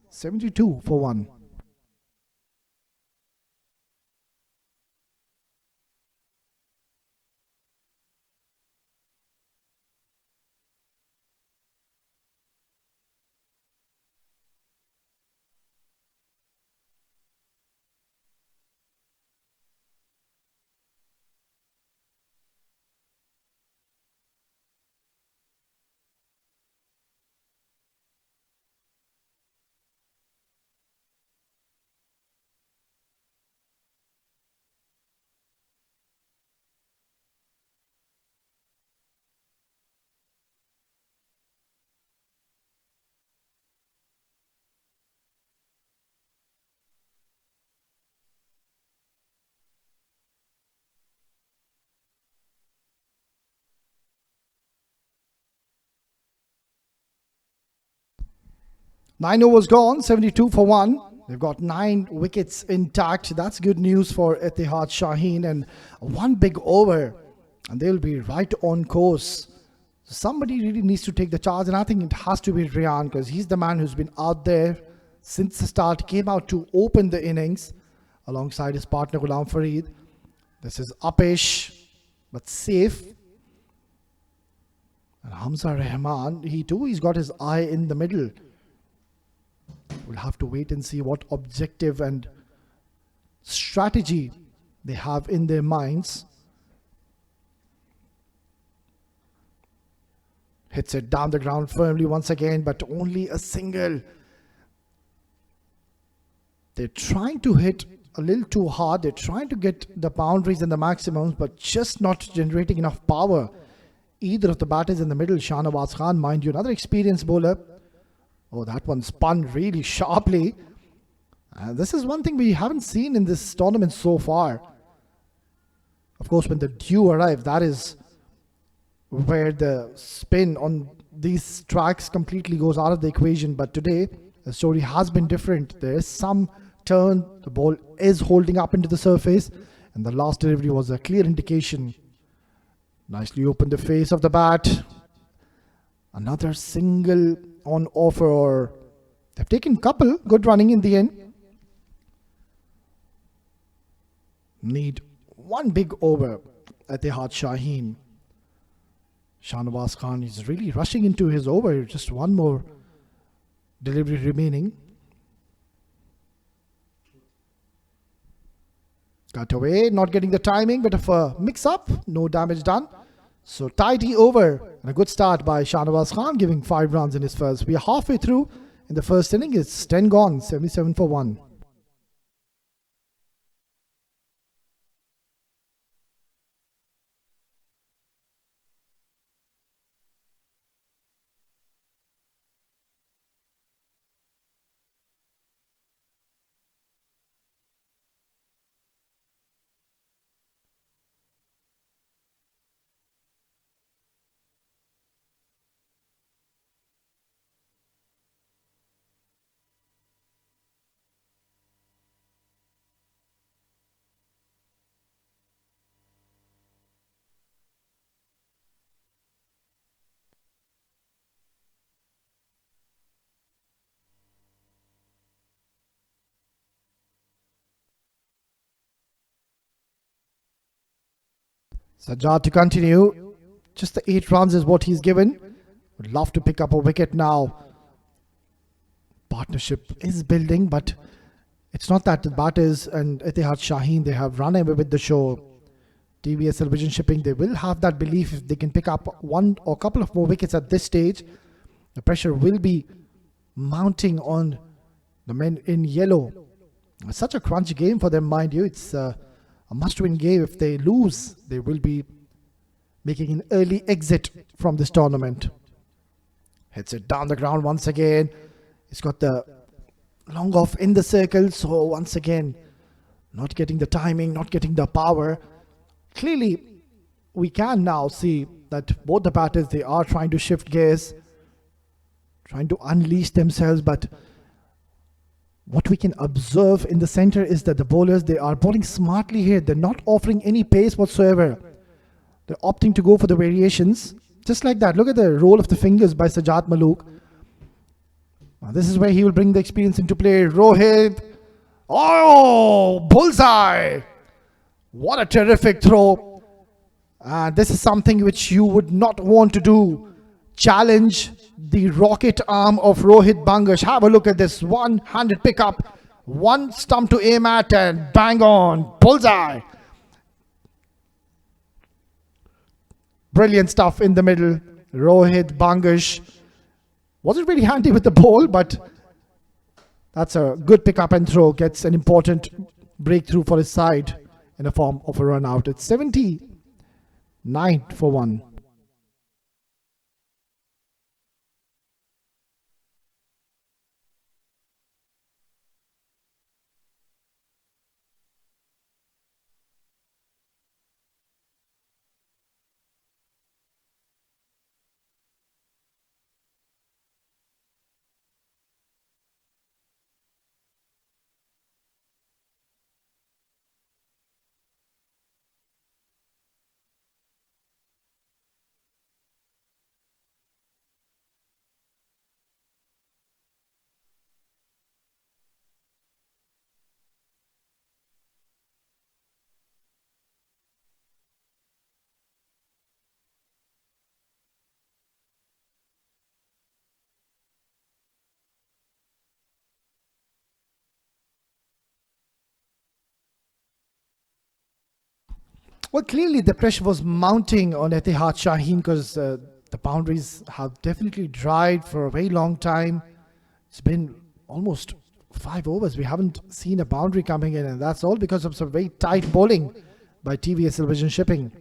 72 for 1. Nine overs gone, 72 for 1. They've got 9 wickets intact. That's good news for Etihad Shaheen, and 1 big over, and they'll be right on course. So somebody really needs to take the charge, and I think it has to be Ryan, because he's the man who's been out there since the start. Came out to open the innings alongside his partner Ghulam Fareed. This is uppish, but safe. And Hamza Rahman, he's got his eye in the middle. We'll have to wait and see what objective and strategy they have in their minds. Hits it down the ground firmly once again, but only a single. They're trying to hit a little too hard. They're trying to get the boundaries and the maximums, but just not generating enough power. Either of the batters in the middle, Shahnawaz Khan, mind you, another experienced bowler. Oh, that one spun really sharply. And this is one thing we haven't seen in this tournament so far. Of course, when the dew arrives, that is where the spin on these tracks completely goes out of the equation. But today, the story has been different. There is some turn, the ball is holding up into the surface, and the last delivery was a clear indication. Nicely opened the face of the bat. Another single on offer, or they've taken couple. Good running in the end. Need one big over at Etihad Shaheen. Shahnawaz Khan is really rushing into his over. Just one more delivery remaining. Cut away, not getting the timing, bit of a mix-up, no damage done. So tidy over and a good start by Shahnawaz Khan, giving 5 runs in his first. We are halfway through in the first inning. It's 10 gone, 77 for 1. Sajjad to continue. Just the 8 runs is what he's given. Would love to pick up a wicket now. Partnership is building, but it's not that the batters and Etihad Shaheen, they have run away with the show. TVSL Vision Shipping, they will have that belief if they can pick up one or couple of more wickets at this stage. The pressure will be mounting on the men in yellow. It's such a crunch game for them, mind you. It's a must-win game. If they lose, they will be making an early exit from this tournament. Hits it down the ground once again. He's got the long off in the circle, so once again, not getting the timing, not getting the power. Clearly, we can now see that both the batters, they are trying to shift gears, trying to unleash themselves, but what we can observe in the center is that the bowlers, they are bowling smartly here. They're not offering any pace whatsoever. They're opting to go for the variations. Just like that. Look at the roll of the fingers by Sajjad Malook. Now this is where he will bring the experience into play. Rohit. Oh, bullseye. What a terrific throw. This is something which you would not want to do. Challenge the rocket arm of Rohit Bangash. Have a look at this one-handed pickup, one stump to aim at, and bang on, bullseye. Brilliant stuff in the middle. Rohit Bangash wasn't really handy with the ball, but that's a good pickup and throw. Gets an important breakthrough for his side in the form of a run out. It's 79 for 1. Well, clearly the pressure was mounting on Etihad Shaheen because the boundaries have definitely dried for a very long time. It's been almost 5 overs. We haven't seen a boundary coming in, and that's all because of some very tight bowling by TVSL Vision Shipping.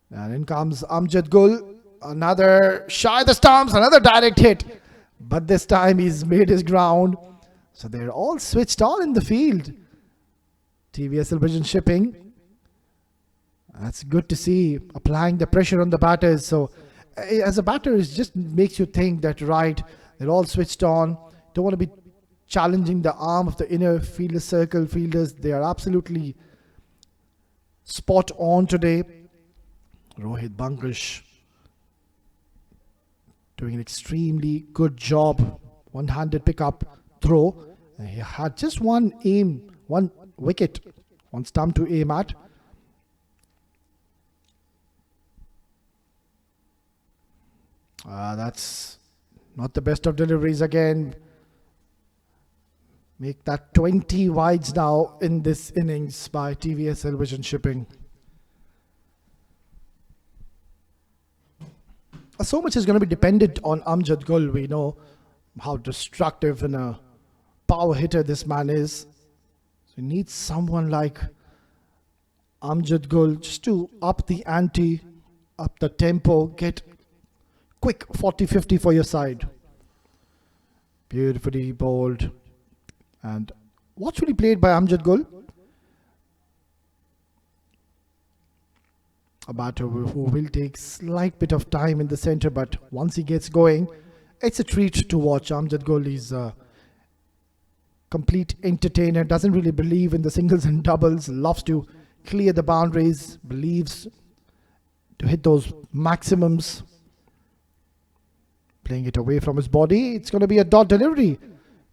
And in comes Amjad Gul. Another shy of the stumps, another direct hit. But this time he's made his ground. So they're all switched on in the field. TVSL Vision Shipping. That's good to see, applying the pressure on the batters. So, as a batter, it just makes you think that, right, they're all switched on. Don't want to be challenging the arm of the inner fielder circle fielders. They are absolutely spot on today. Rohit Bankash doing an extremely good job. One-handed pickup throw. He had just one aim, one wicket, one stump to aim at. That's not the best of deliveries again. Make that 20 wides now in this innings by TVSL Vision Shipping. So much is going to be dependent on Amjad Gul. We know how destructive and a power hitter this man is. So we need someone like Amjad Gul just to up the ante, up the tempo, get quick 40-50 for your side. Beautifully bowled and watchfully played by Amjad Gul. A batter who will take slight bit of time in the center, but once he gets going, it's a treat to watch. Amjad Gul is a complete entertainer, doesn't really believe in the singles and doubles, loves to clear the boundaries, believes to hit those maximums. Playing it away from his body, it's going to be a dot delivery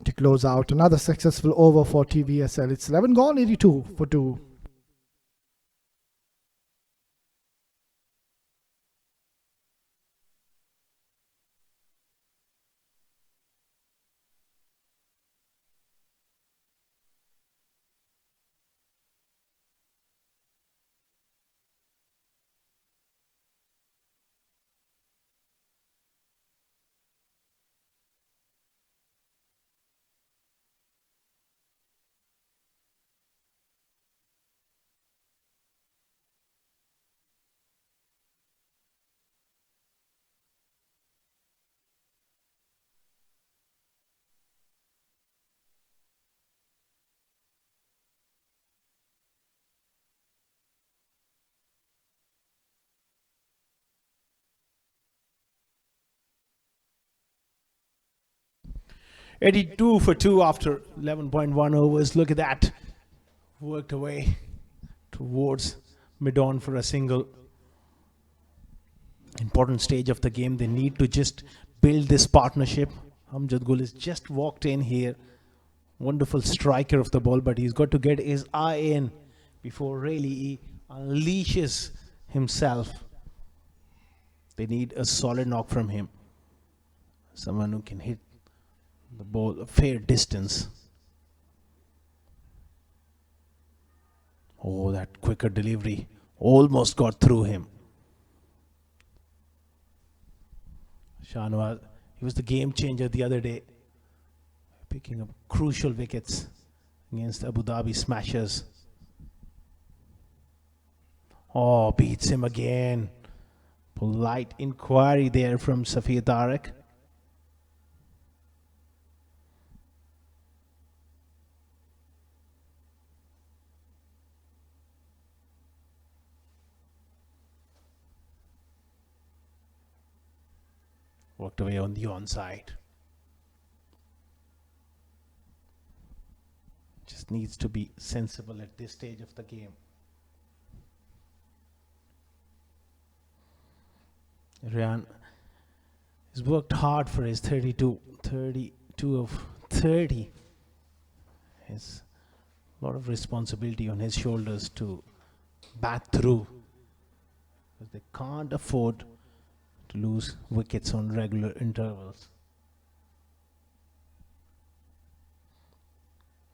to close out another successful over for TVSL. It's 11 gone, 82 for 2. $82 for 2 after 11.1 overs. Look at that. Worked away towards mid-on for a single. Important stage of the game. They need to just build this partnership. Amjad Gul has just walked in here. Wonderful striker of the ball, but he's got to get his eye in before really he unleashes himself. They need a solid knock from him. Someone who can hit the ball a fair distance. Oh, that quicker delivery almost got through him. Shanwaz, he was the game changer the other day, picking up crucial wickets against Abu Dhabi Smashers. Oh, beats him again. Polite inquiry there from Safiya Tariq. Worked away on the onside. Just needs to be sensible at this stage of the game. Ryan has worked hard for his 32 of 30. Has a lot of responsibility on his shoulders to bat through. Because they can't afford to lose wickets on regular intervals.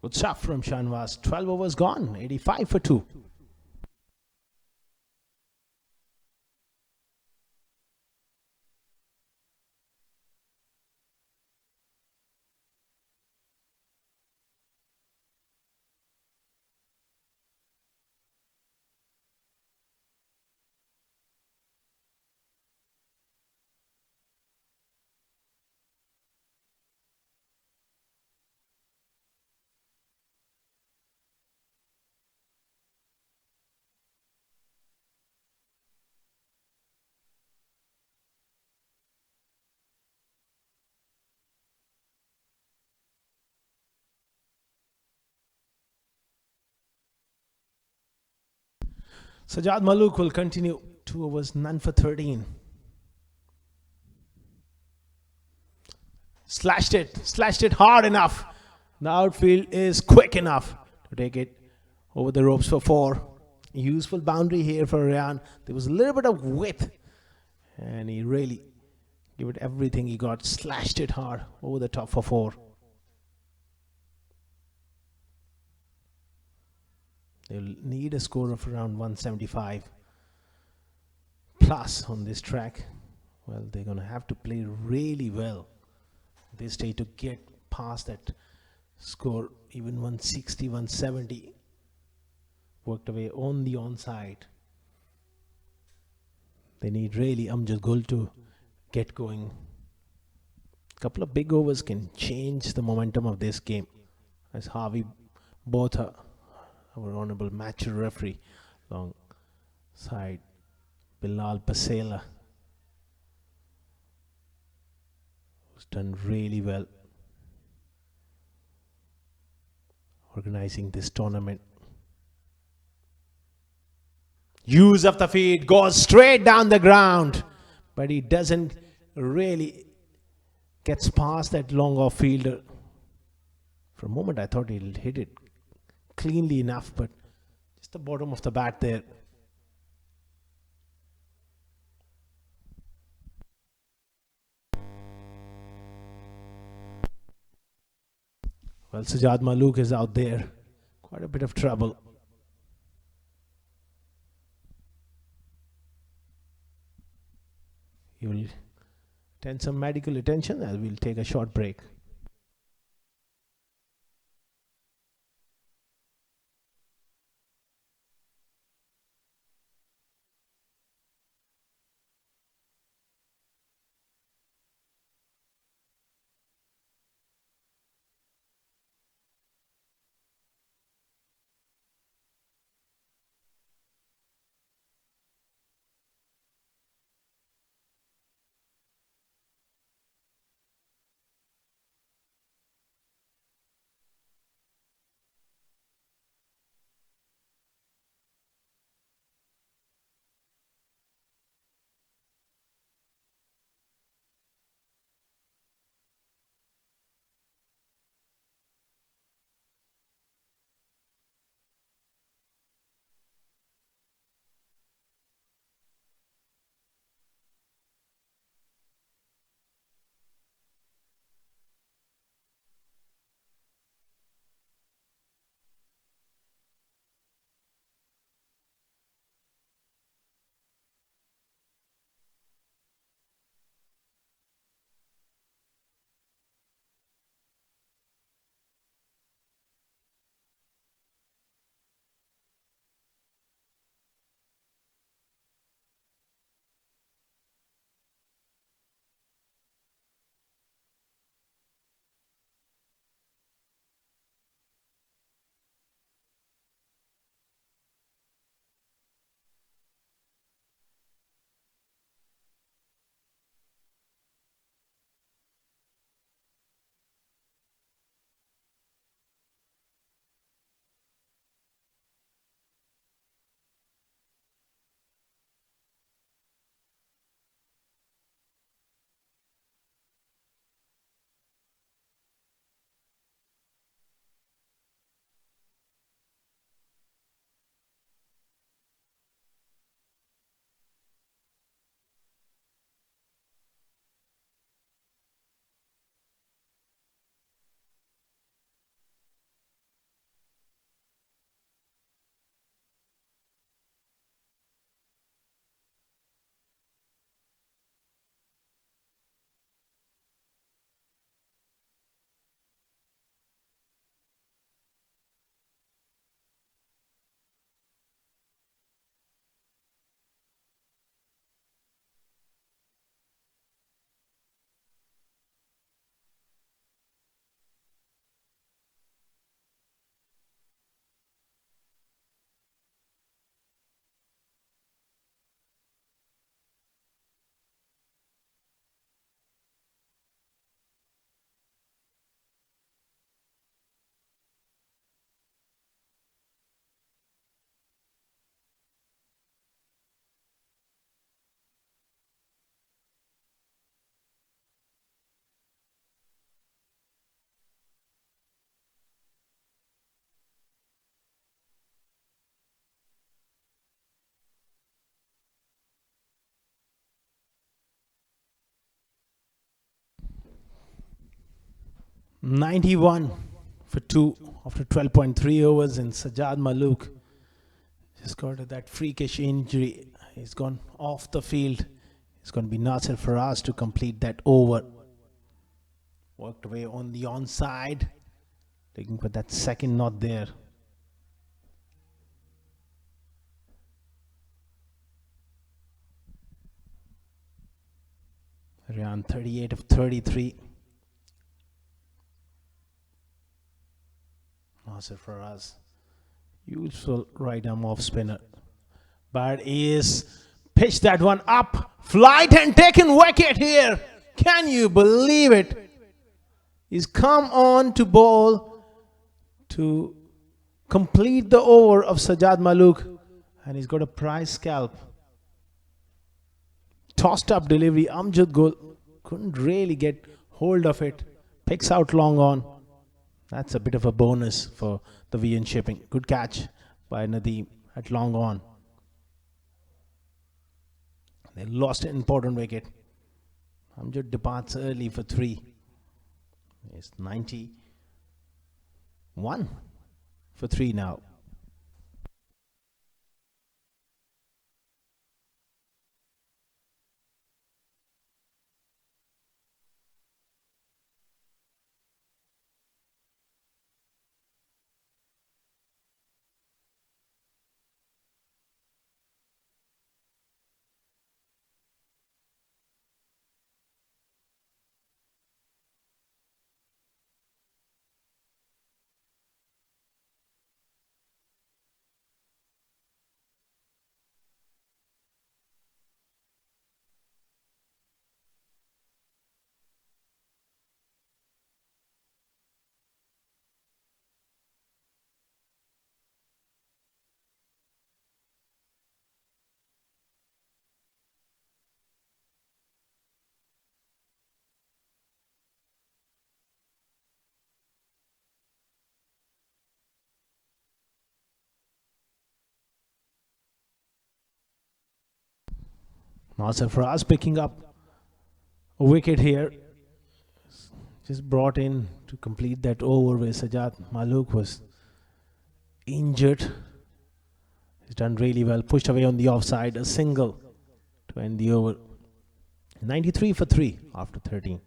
Good stuff from Shanwaz. 12 overs gone. 85 for 2. Sajad Maluk will continue 2 overs, none for 13. Slashed it hard enough. The outfield is quick enough to take it over the ropes for 4. Useful boundary here for Ryan. There was a little bit of width, and he really gave it everything he got. Slashed it hard over the top for 4. They'll need a score of around 175 plus on this track. Well, they're going to have to play really well this day to get past that score. Even 160, 170 worked away on the onside. They need really Amjad Gul to get going. A couple of big overs can change the momentum of this game. As Harvey Botha, our honorable match referee, alongside Bilal Pasela, who's done really well organizing this tournament. Use of the feet, goes straight down the ground, but he doesn't really gets past that long off fielder. For a moment I thought he'll hit it cleanly enough, but just the bottom of the bat there. Well, Sajad Maluk is out there. Quite a bit of trouble. He will attend some medical attention and we'll take a short break. 91 for 2 after 12.3 overs, and Sajjad Malook just got that freakish injury. He's gone off the field. It's going to be Nasser Faraz to complete that over. Worked away on the onside, looking for that second, not there. Around 38 of 33. Nasser Faraz, useful right arm off spinner, but is pitched that one up, flight and taken wicket here. Can you believe it? He's come on to bowl to complete the over of Sajjad Malook, and he's got a prize scalp. Tossed up delivery, Amjad Gul couldn't really get hold of it, picks out long on. That's a bit of a bonus for the VN Shipping. Good catch by Nadeem at long on. They lost an important wicket. Amjad departs early for 3. It's 91 for 3 now. Nasser Faraz picking up a wicket here. Just brought in to complete that over where Sajjad Malook was injured. He's done really well. Pushed away on the offside. A single to end the over. 93 for 3 after 13.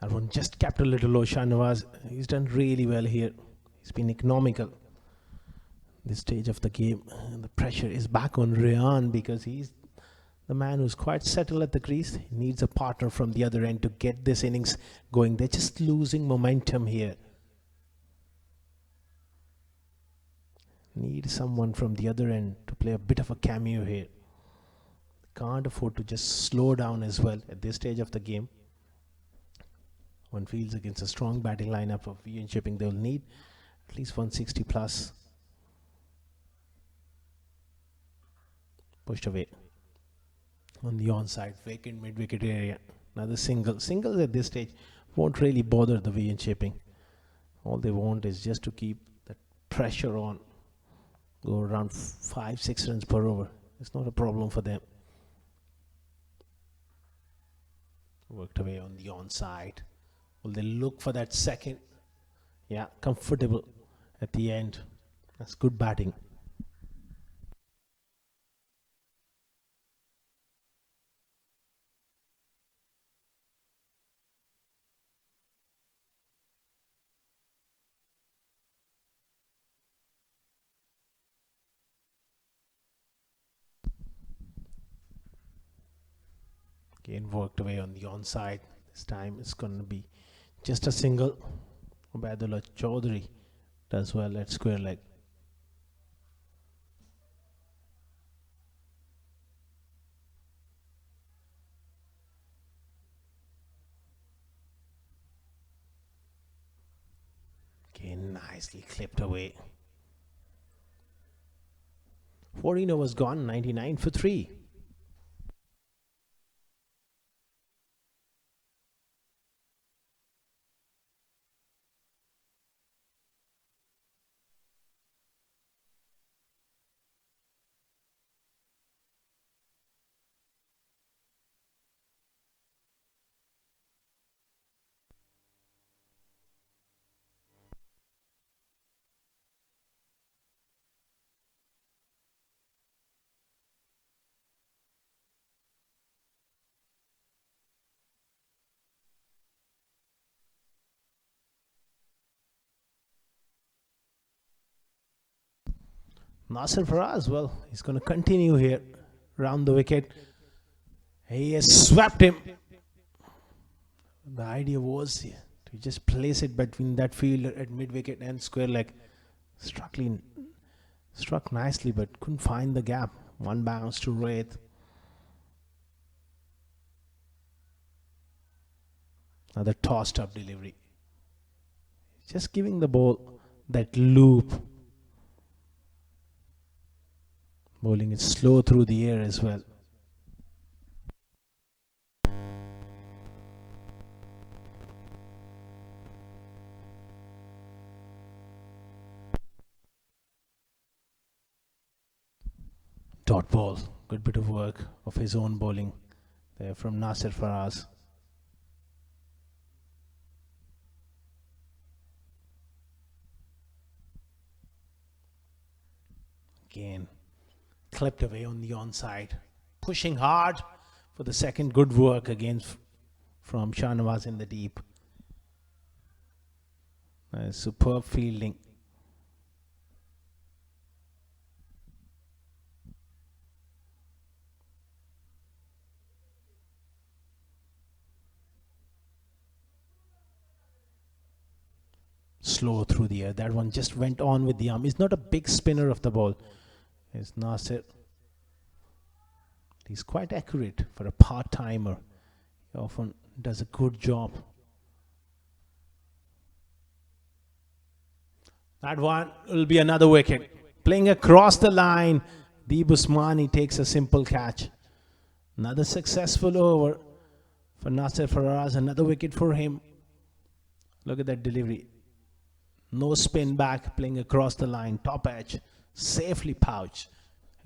That one just kept a little low. Shahnawaz, he's done really well here. He's been economical. This stage of the game, and the pressure is back on Rehan because he's the man who's quite settled at the crease. He needs a partner from the other end to get this innings going. They're just losing momentum here. Need someone from the other end to play a bit of a cameo here. Can't afford to just slow down as well at this stage of the game. One feels against a strong batting lineup of VN Shipping, they will need at least 160 plus. Pushed away on the onside, vacant mid-wicket area. Another single. Singles at this stage won't really bother the VN Shipping. All they want is just to keep that pressure on. Go around 5-6 runs per over. It's not a problem for them. Worked away on the onside. Will they look for that second? Yeah, comfortable at the end. That's good batting. Again worked away on the onside. This time it's going to be Just a single. Ubaidullah Chaudhary does well at square leg. Okay, nicely clipped away. 14 overs gone, 99 for 3. Nasser Faraz, well, he's going to continue here round the wicket. He has swept him. The idea was to just place it between that fielder at mid wicket and square leg. Struck nicely, but couldn't find the gap. One bounce to Wraith. Another tossed up delivery. Just giving the ball that loop. Bowling it slow through the air as well. Dot ball. Good bit of work of his own bowling there from Nasir Faraz. Again, clipped away on the onside. Pushing hard for the second. Good work again from Shahnawaz in the deep. Superb fielding. Slow through the air. That one just went on with the arm. He's not a big spinner of the ball. It's Nasir. He's quite accurate for a part-timer. He often does a good job. That one will be another wicket. Playing across the line. Deep Usmani takes a simple catch. Another successful over for Nasir Faraz. Another wicket for him. Look at that delivery. No spin back, playing across the line, top edge, safely pouched.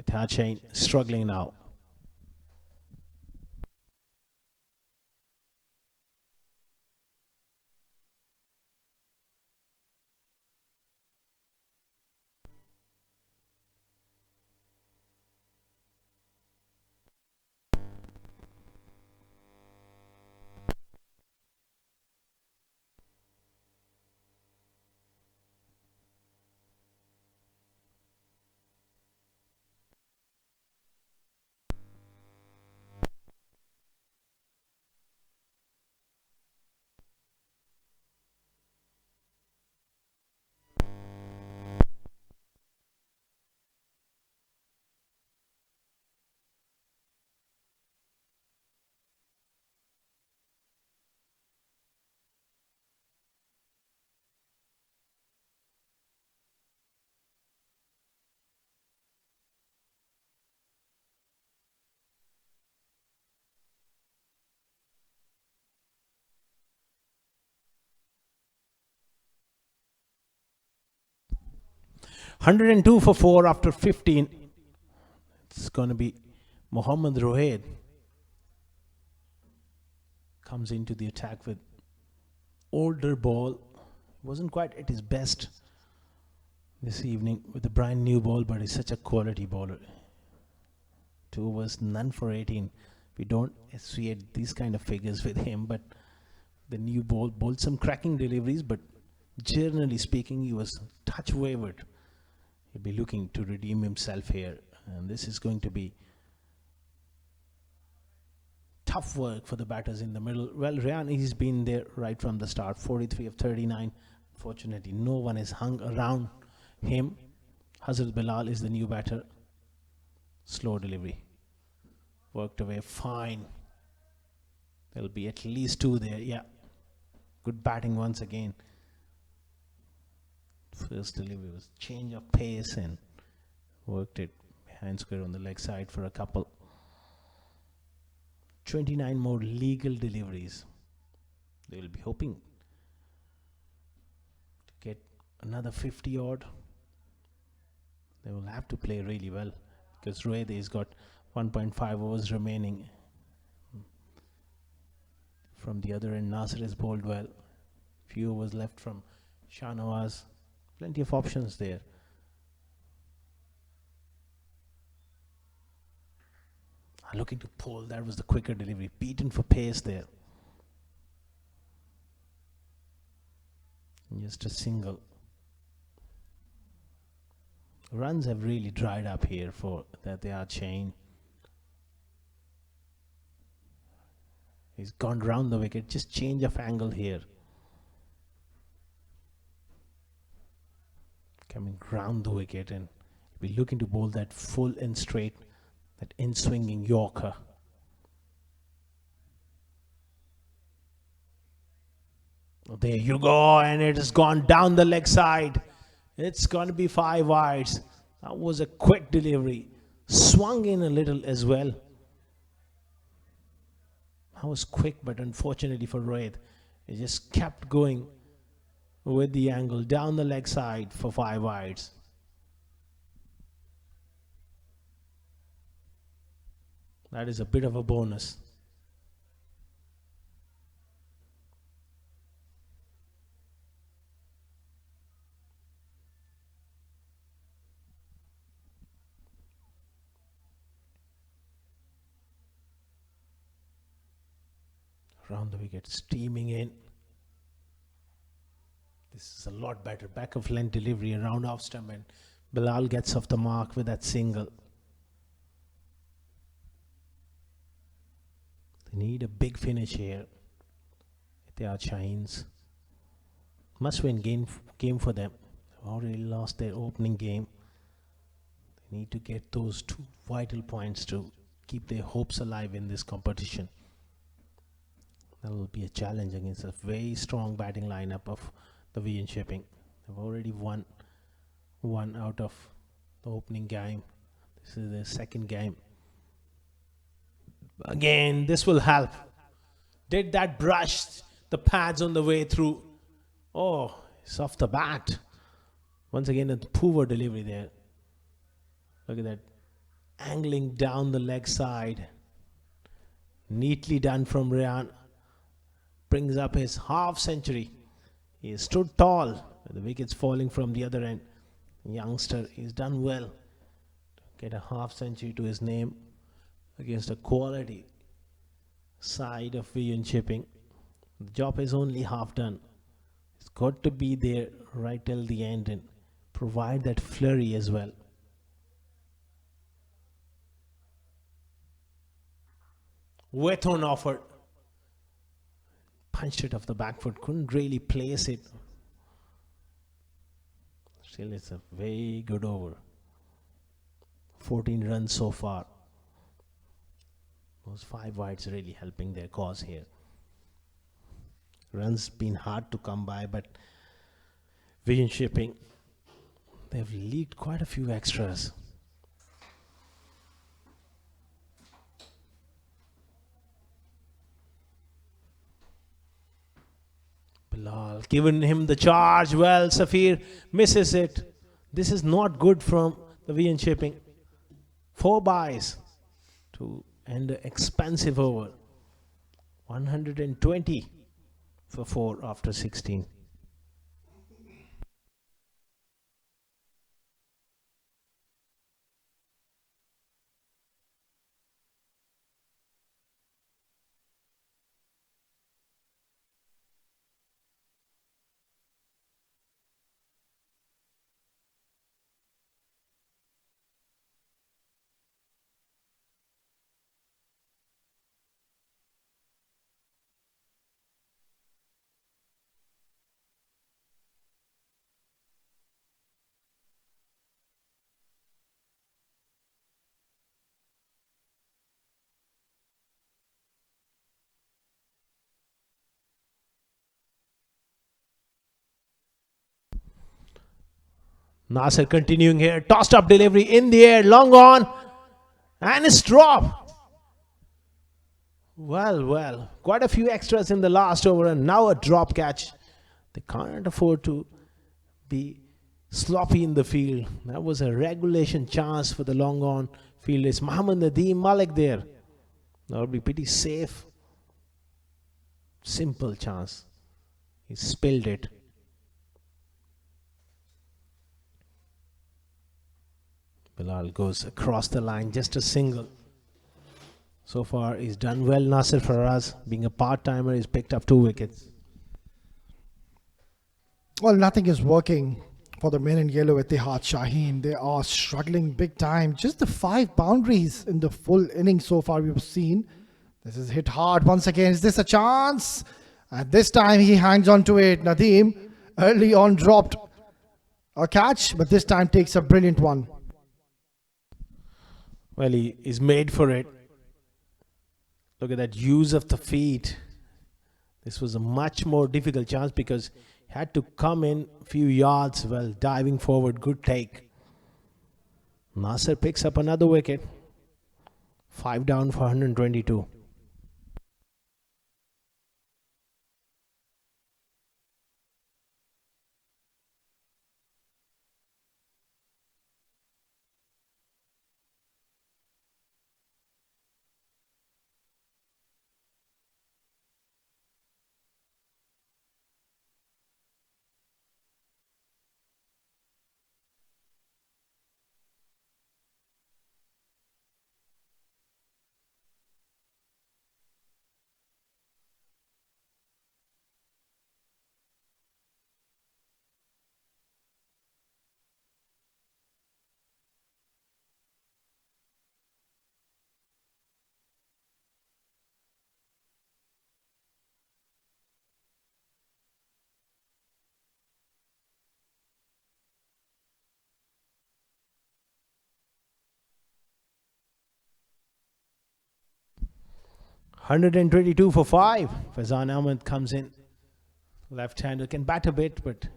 Etihad Shaheen struggling now. $102 for 4 after 15. It's going to be Mohammad Rohaid. Comes into the attack with older ball. Wasn't quite at his best this evening with the brand new ball, but he's such a quality bowler. 2 overs, none for 18. We don't associate these kind of figures with him, but the new ball bowled some cracking deliveries, but generally speaking, he was touch wavered. He'll be looking to redeem himself here, and this is going to be Tough work for the batters in the middle. Well, Ryan, he's been there right from the start. 43 of 39. Fortunately, no one is hung around him. Hazrat Bilal is the new batter. Slow delivery. Worked away fine. There'll be at least two there. Yeah. Good batting once again. First delivery was change of pace and worked it behind square on the leg side for a couple. 29 more legal deliveries. They will be hoping to get another 50 odd. They will have to play really well because Rohit has got 1.5 overs remaining. From the other end, Nasser is bowled well. Few overs left from Shahnawaz. Plenty of options there. Looking to pull. That was the quicker delivery. Beaten for pace there. Just a single. Runs have really dried up here for that Etihad Shaheen. He's gone round the wicket. Just change of angle here. Coming round the wicket and be looking to bowl that full and straight, that in-swinging Yorker. There you go, and it has gone down the leg side. It's going to be 5 wides. That was a quick delivery. Swung in a little as well. That was quick, but unfortunately for Rohit, it just kept going with the angle down the leg side for 5 wides. That is a bit of a bonus. Round the wicket, steaming in. This is a lot better. Back of length delivery around off stump, and Bilal gets off the mark with that single. They need a big finish here. Etihad Shaheens. Must win game for them. They've already lost their opening game. They need to get those 2 vital points to keep their hopes alive in this competition. That will be a challenge against a very strong batting lineup of the VN Shipping. They've already won 1 out of the opening game. This is their second game. Again, this will help. Did that brush the pads on the way through? Oh, it's off the bat. Once again, a poor delivery there. Look at that. Angling down the leg side. Neatly done from Ryan. Brings up his half century. He stood tall. The wickets falling from the other end. Youngster, he's done well to get a half century to his name against a quality side of VN Shipping. The job is only half done. It's got to be there right till the end and provide that flurry as well. Wethon offered. Punched it off the back foot. Couldn't really place it. Still, it's a very good over. 14 runs so far. Those 5 wides really helping their cause here. Runs been hard to come by, but VN Shipping, they've leaked quite a few extras. Bilal given him the charge. Well, Safir misses it. This is not good from the VN Shipping. 4 buys to end an expensive over. 120 for 4 after 16. Nasser continuing here. Tossed up delivery in the air. Long on. And it's drop. Well. Quite a few extras in the last over and now a drop catch. They can't afford to be sloppy in the field. That was a regulation chance for the long on field. It's Mohammad Nadeem Malik there. That would be pretty safe. Simple chance. He spilled it. Bilal goes across the line, just a single. So far, he's done well. Nasser Faraz, being a part-timer, he's picked up 2 wickets. Well, nothing is working for the men in yellow Etihad Shaheen. They are struggling big time. Just the 5 boundaries in the full inning so far we've seen. This is hit hard once again. Is this a chance? And this time he hangs on to it. Nadeem early on dropped a catch, but this time takes a brilliant one. Well, he is made for it. Look at that use of the feet. This was a much more difficult chance because he had to come in a few yards while diving forward. Good take. Nasser picks up another wicket. 5 down for 122. $122 for 5. Faizan Ahmed comes in. Left-hander can bat a bit, but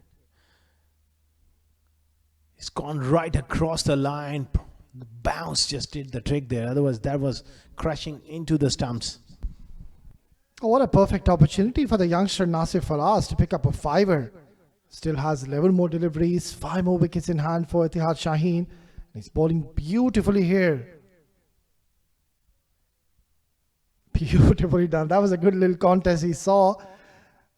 he's gone right across the line. The bounce just did the trick there. Otherwise, that was crashing into the stumps. Oh, what a perfect opportunity for the youngster Nasir Faraz to pick up a 5er. Still has 11 more deliveries, 5 more wickets in hand for Etihad Shaheen. He's bowling beautifully here. Beautifully done. That was a good little contest. He saw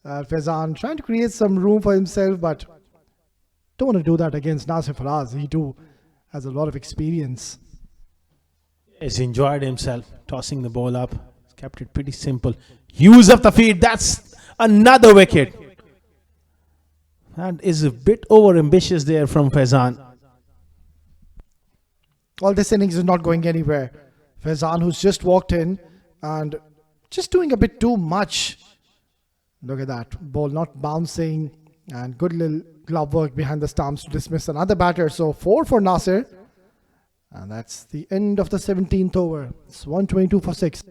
Faizan trying to create some room for himself, but don't want to do that against Nasir Faraz. He too has a lot of experience. He's enjoyed himself tossing the ball up. He's kept it pretty simple. Use of the feet. That's another wicket. That is a bit over ambitious there from Faizan. Well, this innings is not going anywhere. Faizan, who's just walked in and just doing a bit too much. Look at that. Ball not bouncing and good little glove work behind the stumps to dismiss another batter. So 4 for Nasir. And that's the end of the 17th over. It's 122 for 6.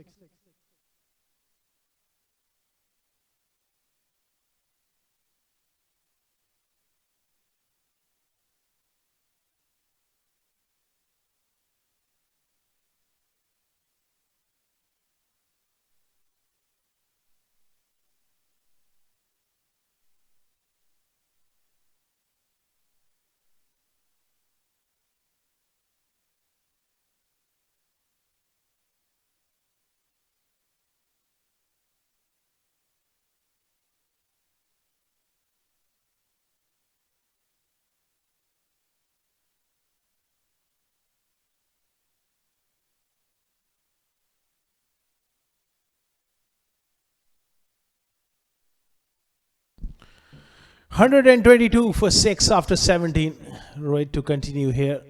$122 for 6 after 17. Rohit to continue here.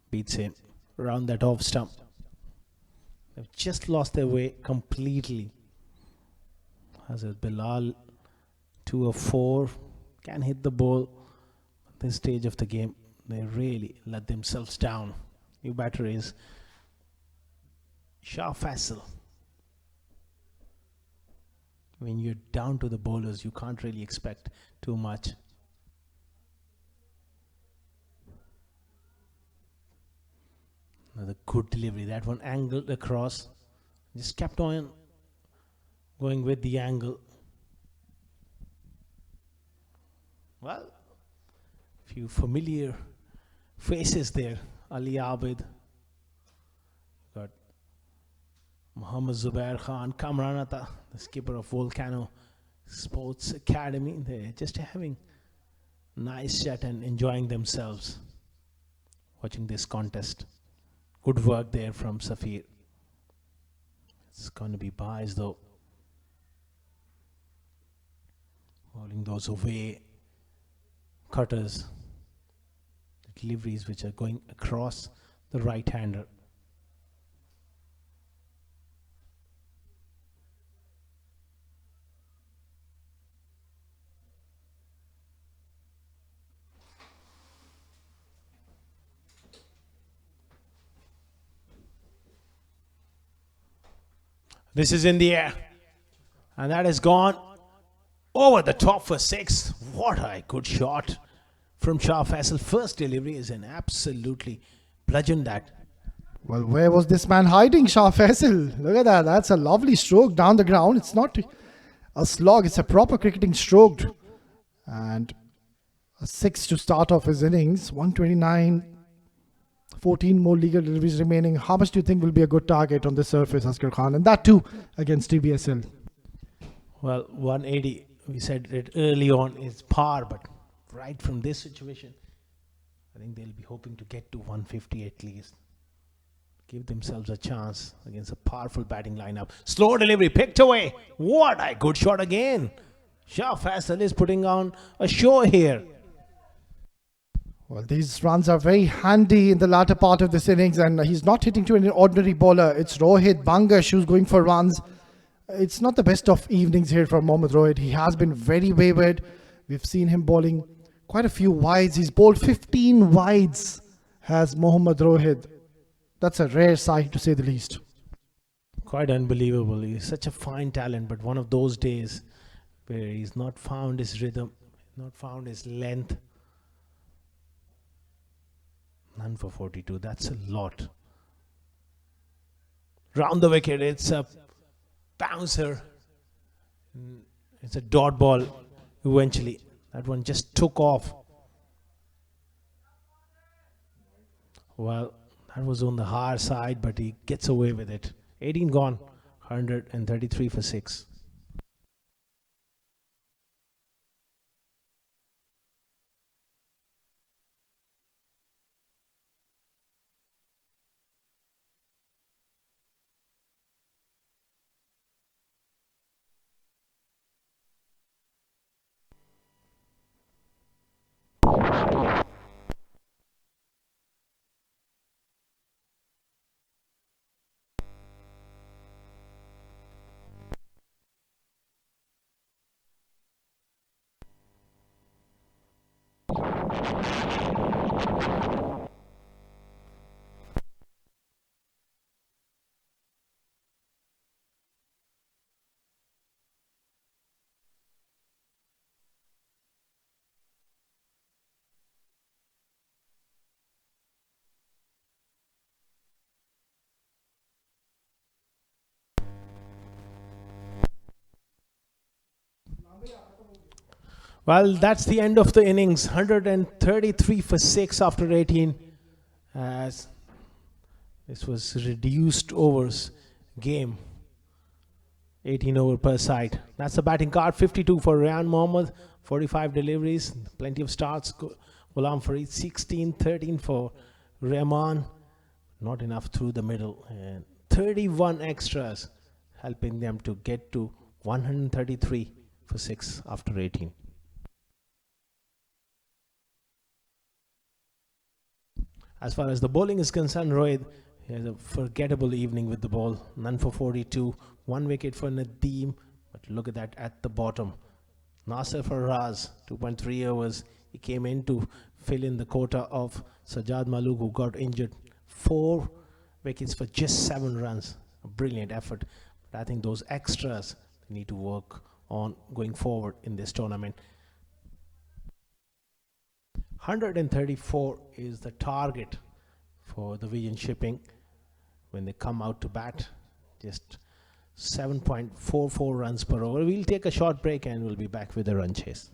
Beats him around that off stump. They've just lost their way completely. Hazrat Bilal 2 of 4 can hit the ball at this stage of the game. They really let themselves down. New batter is Shah Faisal. When you're down to the bowlers, you can't really expect too much. Another good delivery. That one angled across. Just kept on going with the angle. Well, few familiar faces there. Ali Abid. Got Muhammad Zubair Khan, Kamranata, the skipper of Volcano Sports Academy. They're just having a nice chat and enjoying themselves watching this contest. Good work there from Safir. It's going to be buys though. Bowling those away cutters, the deliveries which are going across the right hander. This is in the air, and that has gone over the top for 6. What a good shot from Shah Faisal. First delivery is an absolutely bludgeoned that. Well, where was this man hiding, Shah Faisal? Look at that. That's a lovely stroke down the ground. It's not a slog. It's a proper cricketing stroke. And a 6 to start off his innings. 129. 14 more legal deliveries remaining. How much do you think will be a good target on the surface, Asghar Khan? And that too against TBSL. Well, 180, we said it early on, is par, but right from this situation, I think they'll be hoping to get to 150 at least. Give themselves a chance against a powerful batting lineup. Slow delivery, picked away. What a good shot again. Shah Faisal is putting on a show here. Well, these runs are very handy in the latter part of this innings, and he's not hitting to an ordinary bowler. It's Rohit Bangash who's going for runs. It's not the best of evenings here for Mohammad Rohit. He has been very wayward. We've seen him bowling quite a few wides. He's bowled 15 wides, has Mohammad Rohit. That's a rare sight, to say the least. Quite unbelievable. He's such a fine talent, but one of those days where he's not found his rhythm, not found his length. None for 42. That's a lot. Round the wicket, it's a bouncer. It's a dot ball eventually. That one just took off. Well, that was on the hard side, but he gets away with it. 18 gone, 133 for 6. Well, that's the end of the innings. 133 for 6 after 18. As this was reduced overs game. 18 over per side. That's the batting card. 52 for Ryan Mohammed. 45 deliveries. Plenty of starts. Ghulam Farid 16. 13 for Rahman. Not enough through the middle. And 31 extras, helping them to get to 133 for 6 after 18. As far as the bowling is concerned, Rohit, he has a forgettable evening with the ball. None for 42. 1 wicket for Nadeem. But look at that at the bottom. Nasser Faraz, 2.3 overs. He came in to fill in the quota of Sajjad Malook, who got injured. 4 wickets for just 7 runs. A brilliant effort. But I think those extras they need to work on going forward in this tournament. 134 is the target for the Vision Shipping when they come out to bat. Just 7.44 runs per over. We'll take a short break and we'll be back with the run chase.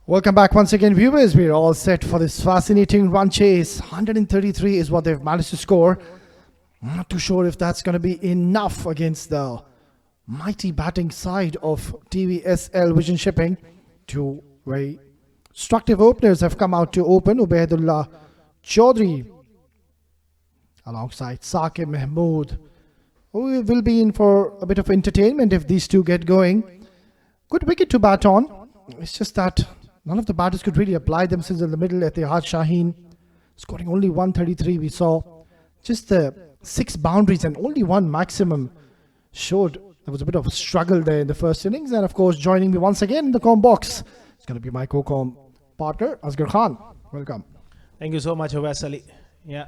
Welcome back once again, viewers. We're all set for this fascinating run chase. 133 is what they've managed to score. I'm not too sure if that's going to be enough against the mighty batting side of TVSL Vision Shipping. Two very destructive openers have come out to open. Ubaidullah Chaudhry alongside Saqib Mahmood, who will be in for a bit of entertainment if these two get going. Good wicket to bat on. It's just that none of the batters could really apply themselves in the middle. Etihad Shaheen scoring only 133. We saw just the 6 boundaries and only 1 maximum. Showed there was a bit of a struggle there in the first innings. And of course, joining me once again in the comm box, it's going to be my co-comm partner, Asghar Khan. Welcome. Thank you so much, Awais Ali. Yeah,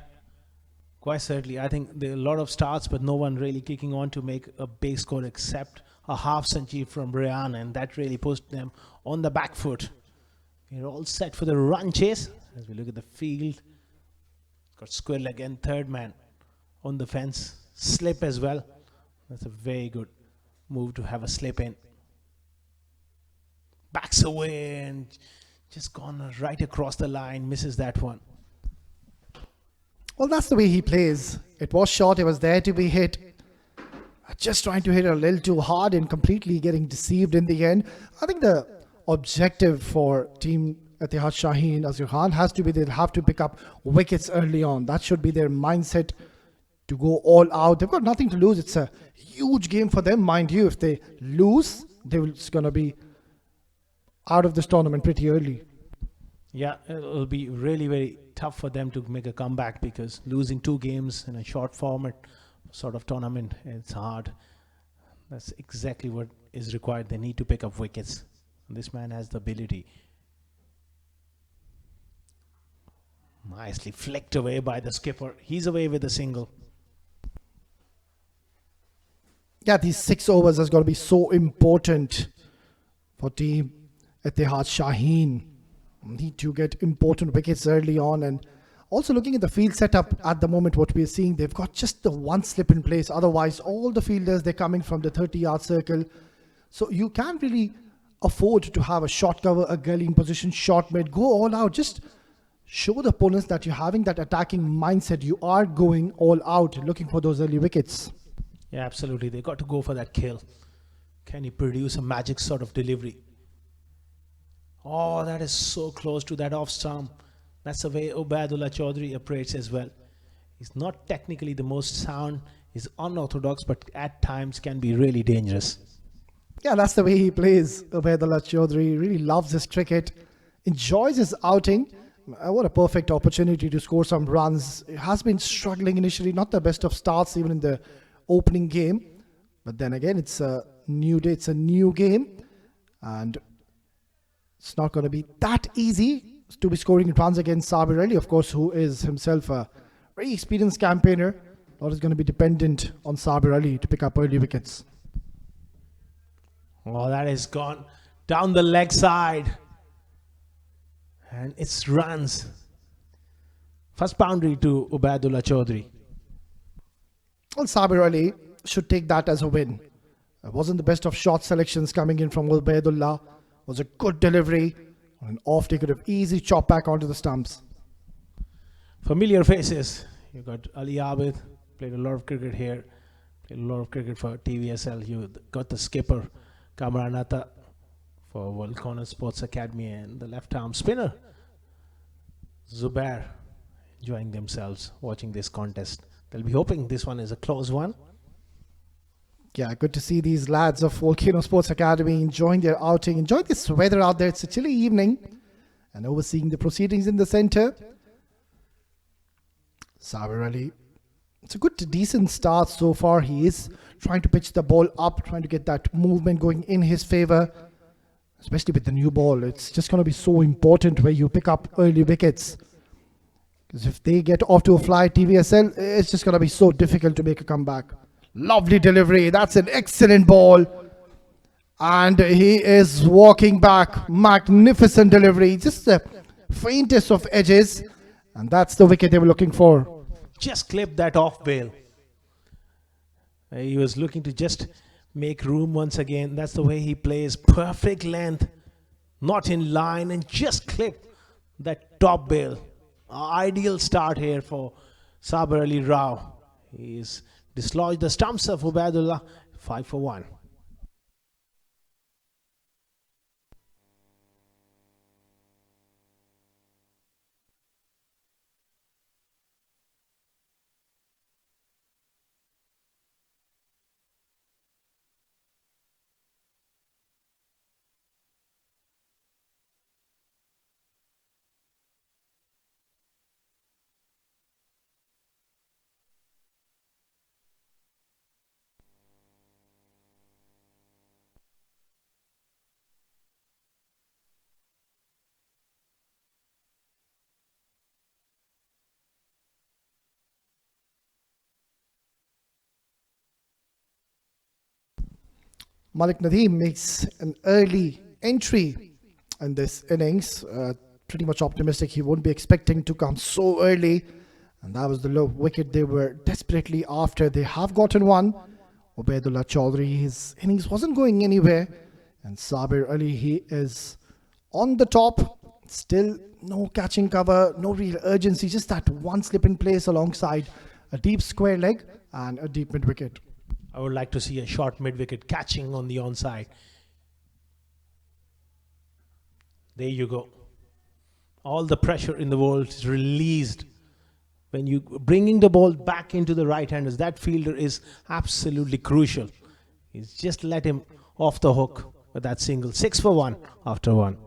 quite certainly. I think there are a lot of starts, but no one really kicking on to make a big score except a half century from Rayan, and that really pushed them on the back foot. We're all set for the run chase. As we look at the field, got Squill again, third man on the fence. Slip as well. That's a very good move to have a slip in. Backs away and just gone right across the line. Misses that one. Well, that's the way he plays. It was short. It was there to be hit. Just trying to hit it a little too hard and completely getting deceived in the end. I think the objective for team Etihad Shaheen, Asghar Khan, has to be they'll have to pick up wickets early on. That should be their mindset, to go all out. They've got nothing to lose. It's a huge game for them, mind you. If they lose, it's going to be out of this tournament pretty early. Yeah, it'll be really very tough for them to make a comeback, because losing 2 games in a short format sort of tournament, it's hard. That's exactly what is required. They need to pick up wickets. This man has the ability. Nicely flicked away by the skipper. He's away with a single. Yeah, these 6 overs is going to be so important for team Etihad Shaheen. Need to get important wickets early on. And also looking at the field setup at the moment, what we're seeing, they've got just the 1 slip in place. Otherwise, all the fielders, they're coming from the 30-yard circle. So you can't really afford to have a short cover, a gully in position, short mid, go all out. Just show the opponents that you're having that attacking mindset. You are going all out, looking for those early wickets. Yeah, absolutely. They got to go for that kill. Can he produce a magic sort of delivery? Oh, that is so close to that off stump. That's the way Ubaidullah Chaudhry operates as well. He's not technically the most sound. He's unorthodox, but at times can be really dangerous. Yeah, that's the way he plays. Ubaidullah Chaudhry really loves his cricket, enjoys his outing. What a perfect opportunity to score some runs. He has been struggling initially, not the best of starts even in the opening game. But then again, it's a new day, it's a new game. And it's not going to be that easy to be scoring runs against Sabir Ali, of course, who is himself a very experienced campaigner. Or is going to be dependent on Sabir Ali to pick up early wickets. Oh, that is gone down the leg side. And it's runs. First boundary to Ubaidullah Chaudhry. Well, Sabir Ali should take that as a win. It wasn't the best of shot selections coming in from Ubaidullah. Was a good delivery. On an off, they could have easily chopped back onto the stumps. Familiar faces. You got Ali Abid, played a lot of cricket here. Played a lot of cricket for TVSL. You got the skipper, Kamran Atta, for World Corner Sports Academy, and the left arm spinner, Zubair, enjoying themselves watching this contest. They'll be hoping this one is a close one. Yeah, good to see these lads of Volcano Sports Academy enjoying their outing, enjoying this weather out there. It's a chilly evening, and overseeing the proceedings in the center. Sabir Ali, it's a good, decent start so far. He is trying to pitch the ball up, trying to get that movement going in his favor, especially with the new ball. It's just going to be so important where you pick up early wickets. Because if they get off to a fly at TVSL, it's just going to be so difficult to make a comeback. Lovely delivery. That's an excellent ball. And he is walking back. Magnificent delivery. Just the faintest of edges. And that's the wicket they were looking for. Just clipped that off bail. He was looking to just make room once again. That's the way he plays. Perfect length. not in line and just clip that top bail. Ideal start here for Saber Ali Rao. He's dislodged the stumps of Ubaidullah, 5 for 1. Malik Nadeem makes an early entry in this innings. Pretty much optimistic. He won't be expecting to come so early. And that was the low wicket they were desperately after. They have gotten one. Ubaidullah Chaudhry, his innings wasn't going anywhere. And Sabir Ali, he is on the top. Still no catching cover, no real urgency. Just that one slip in place alongside a deep square leg and a deep mid wicket. I would like to see a short mid-wicket catching on the onside. There you go. All the pressure in the world is released when you bringing the ball back into the right-handers. That fielder is absolutely crucial. He's just let him off the hook with that single. 6 for 1 after 1.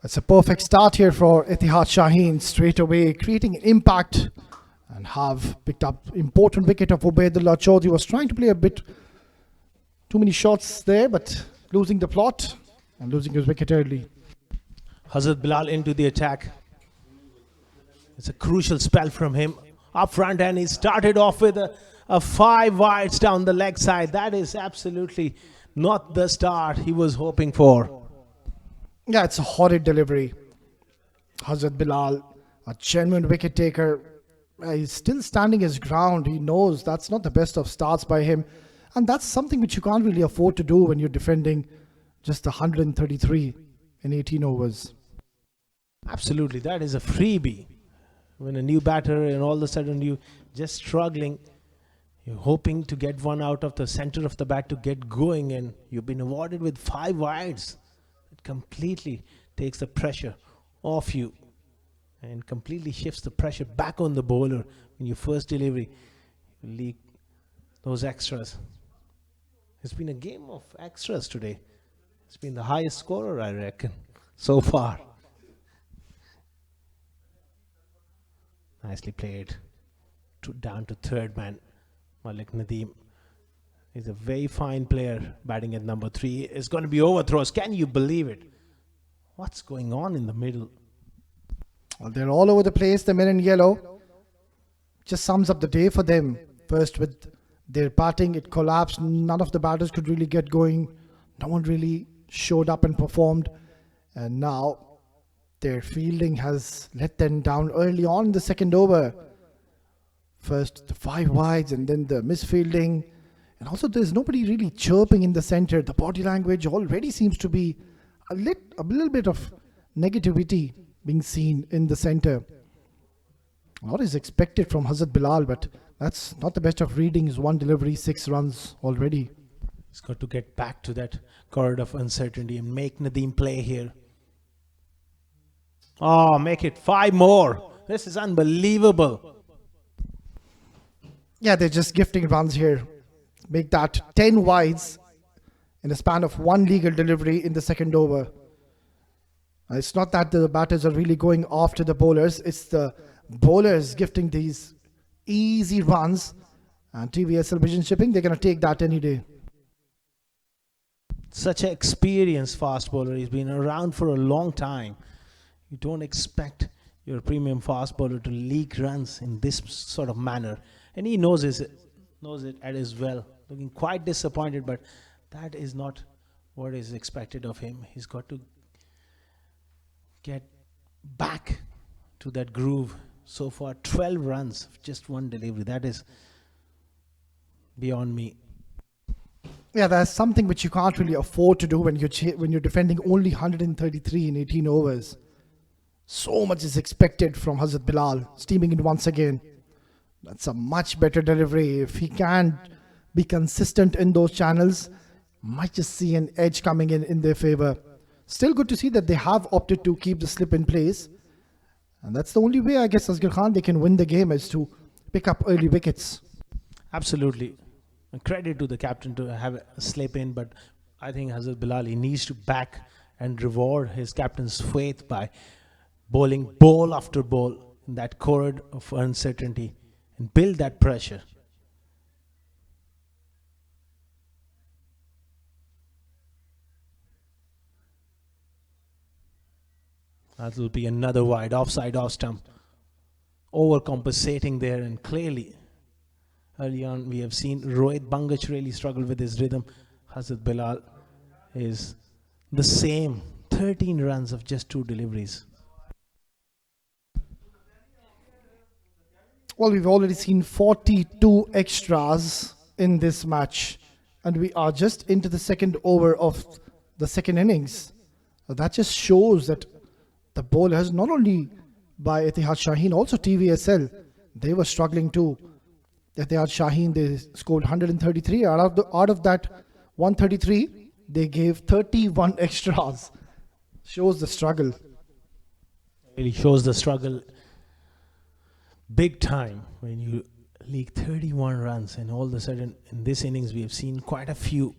It's a perfect start here for Etihad Shaheen, straight away creating an impact and have picked up important wicket of Ubaidullah Chaudhry. Was trying to play a bit too many shots there, but losing the plot and losing his wicket early. Hazrat Bilal into the attack. It's a crucial spell from him up front, and he started off with a 5 wides down the leg side. That is absolutely not the start he was hoping for. Yeah, it's a horrid delivery. Hazrat Bilal, a genuine wicket taker, he's still standing his ground. He knows that's not the best of starts by him. And that's something which you can't really afford to do when you're defending just 133 in 18 overs. Absolutely, that is a freebie. When a new batter and all of a sudden you just struggling, you're hoping to get one out of the center of the bat to get going, and you've been awarded with 5 wides. It completely takes the pressure off you and completely shifts the pressure back on the bowler. When you first delivery, you leak those extras. It's been a game of extras today. It's been the highest scorer, I reckon, so far. Nicely played. Down to third man. Malik Nadeem is a very fine player batting at number 3. It's going to be overthrows. Can you believe it? What's going on in the middle? Well, they're all over the place. The men in yellow just sums up the day for them. First with their batting, it collapsed. None of the batters could really get going. No one really showed up and performed. And now their fielding has let them down early on in the second over. First the 5 wides and then the misfielding. And also there's nobody really chirping in the center. The body language already seems to be a little bit of negativity being seen in the center. What is expected from Hazrat Bilal, but that's not the best of readings. 1 delivery, 6 runs already. He's got to get back to that corridor of uncertainty and make Nadeem play here. Oh, make it 5 more. This is unbelievable. Yeah, they're just gifting runs here. Make that 10 wides in a span of one legal delivery in the second over. It's not that the batters are really going after the bowlers, it's the bowlers gifting these easy runs. And TVSL Vision Shipping, they're going to take that any day. Such an experienced fast bowler. He's been around for a long time. You don't expect your premium fast bowler to leak runs in this sort of manner. And he knows it as well. Looking quite disappointed, but that is not what is expected of him. He's got to get back to that groove. So far, 12 runs, just one delivery. That is beyond me. Yeah, that's something which you can't really afford to do when you're defending only 133 in 18 overs. So much is expected from Hazrat Bilal, steaming in once again. That's a much better delivery. If he can be consistent in those channels, might just see an edge coming in their favor. Still good to see that they have opted to keep the slip in place. And that's the only way, I guess, Asghar Khan, they can win the game, is to pick up early wickets. Absolutely. And credit to the captain to have a slip in, but I think Hazrat Bilal, he needs to back and reward his captain's faith by bowling ball after ball in that corridor of uncertainty and build that pressure. That will be another wide, offside, off stump. Overcompensating there, and clearly early on we have seen Rohit Bangach really struggle with his rhythm. Hazrat Bilal is the same, 13 runs of just 2 deliveries. Well, we've already seen 42 extras in this match, and we are just into the second over of the second innings. That just shows that the bowlers, not only by Etihad Shaheen, also TVSL, they were struggling too. Etihad Shaheen, they scored 133. Out of that 133, they gave 31 extras. Shows the struggle. Really shows the struggle big time when you leak 31 runs, and all of a sudden in this innings we have seen quite a few.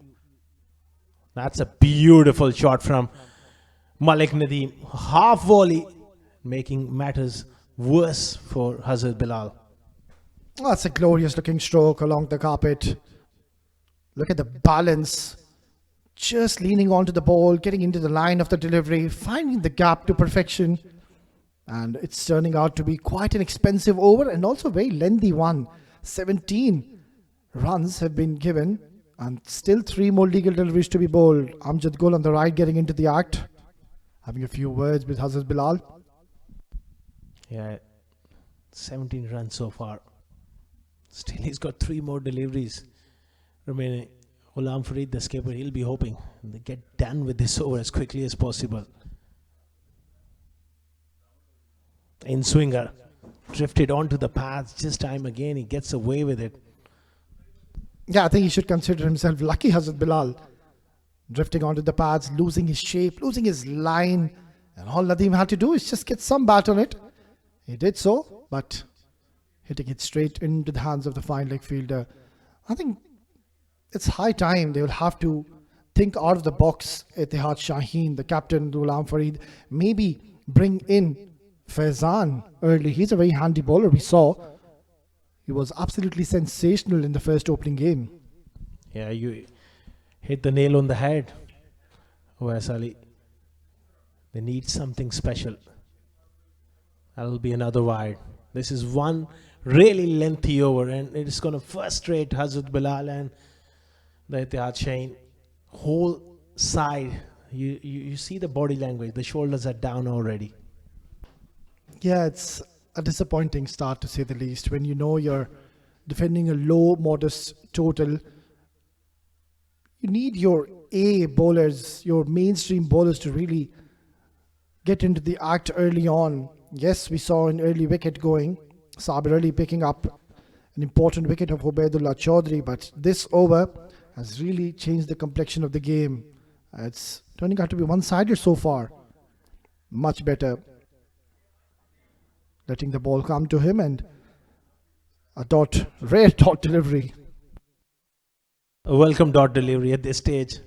That's a beautiful shot from Malik Nadeem. Half volley, making matters worse for Hazrat Bilal. That's a glorious looking stroke along the carpet. Look at the balance. Just leaning onto the ball, getting into the line of the delivery, finding the gap to perfection. And it's turning out to be quite an expensive over and also a very lengthy one. 17 runs have been given and still 3 more legal deliveries to be bowled. Amjad Gul on the right getting into the act, having a few words with Hazrat Bilal. Yeah, 17 runs so far. Still he's got 3 more deliveries remaining. Ghulam Farid, the skipper, he'll be hoping they get done with this over as quickly as possible. In swinger, drifted onto the path. Just time again, he gets away with it. Yeah, I think he should consider himself lucky, Hazrat Bilal. Drifting onto the paths, losing his shape, losing his line. And all Nadeem had to do is just get some bat on it. He did so, but hitting it straight into the hands of the fine leg fielder. I think it's high time they will have to think out of the box. Etihad Shaheen, the captain, Ghulam Farid, maybe bring in Faizan early. He's a very handy bowler. We saw he was absolutely sensational in the first opening game. Yeah, you hit the nail on the head, Wes Ali. They need something special. That'll be another wide. This is one really lengthy over, and it is going to frustrate Hazrat Bilal and the Etihad Shaheen. Whole side, you see the body language. The shoulders are down already. Yeah, it's a disappointing start to say the least. When you know you're defending a low, modest total, you need your A bowlers, your mainstream bowlers to really get into the act early on. Yes, we saw an early wicket going. Sabir Ali picking up an important wicket of Ubaidullah Chaudhry, but this over has really changed the complexion of the game. It's turning out to be one-sided so far. Much better letting the ball come to him, and a rare dot delivery. A welcome dot delivery at this stage.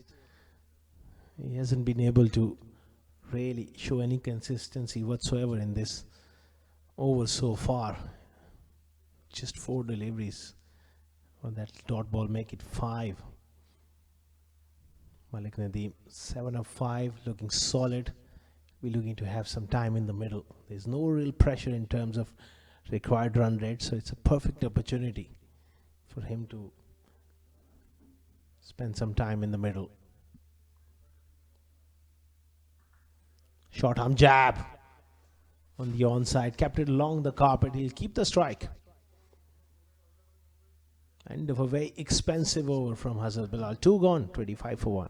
He hasn't been able to really show any consistency whatsoever in this over so far. Just 4 deliveries on that dot ball, make it 5. Malik Nadeem 7 of 5, looking solid. We're looking to have some time in the middle. There's no real pressure in terms of required run rate, so it's a perfect opportunity for him to spend some time in the middle. Short arm jab on the onside, kept it along the carpet. He'll keep the strike. End of a very expensive over from Hazrat Bilal. 2 gone, 25 for 1.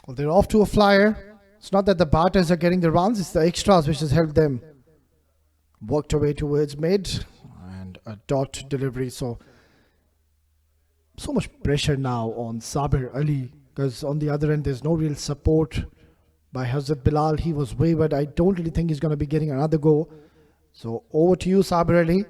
Well, they're off to a flyer. It's not that the batters are getting the runs, it's the extras which has helped them. Worked away towards mid and a dot delivery. So much pressure now on Sabir Ali, because on the other end there's no real support by Hazrat Bilal. He was wayward. I don't really think he's going to be getting another go. So over to you, Sabir Ali.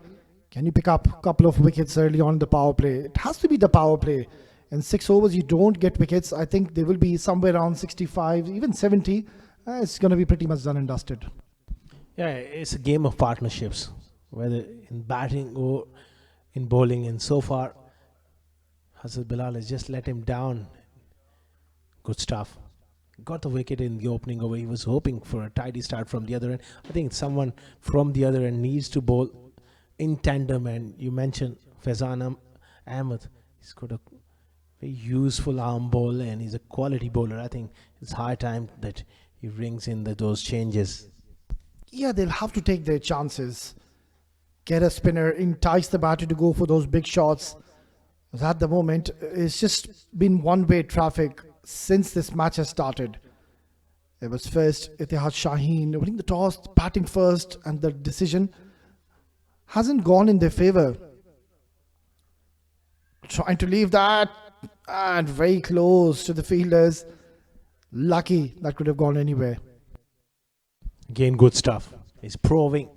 Can you pick up a couple of wickets early on the power play? It has to be the power play. In 6 overs, you don't get wickets. I think they will be somewhere around 65, even 70. It's going to be pretty much done and dusted. Yeah, it's a game of partnerships, whether in batting or in bowling. And so far, Hazrat Bilal has just let him down. Good stuff. Got the wicket in the opening over. He was hoping for a tidy start from the other end. I think someone from the other end needs to bowl in tandem. And you mentioned Faizan Ahmed. He's got a very useful arm bowler and he's a quality bowler. I think it's high time that he brings in those changes. Yeah, they'll have to take their chances. Get a spinner, entice the batter to go for those big shots. Because at the moment, it's just been one-way traffic since this match has started. It was first Etihad Shaheen winning the toss, batting first, and the decision hasn't gone in their favour. Trying to leave that, and very close to the fielders. Lucky that could have gone anywhere. Again, good stuff. He's probing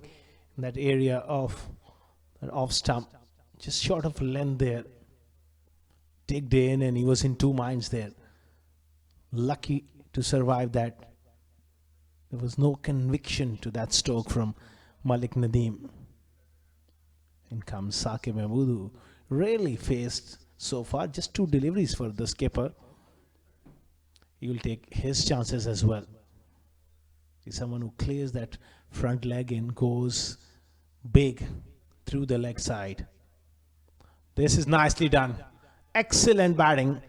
in that area of that off stump, just short of length there. Digged in and he was in 2 minds there. Lucky to survive that. There was no conviction to that stroke from Malik Nadeem. In comes Saqib Mahmood, who rarely faced so far, just 2 deliveries for the skipper. He will take his chances as well. He's someone who clears that front leg and goes big through the leg side. This is nicely done. Excellent batting.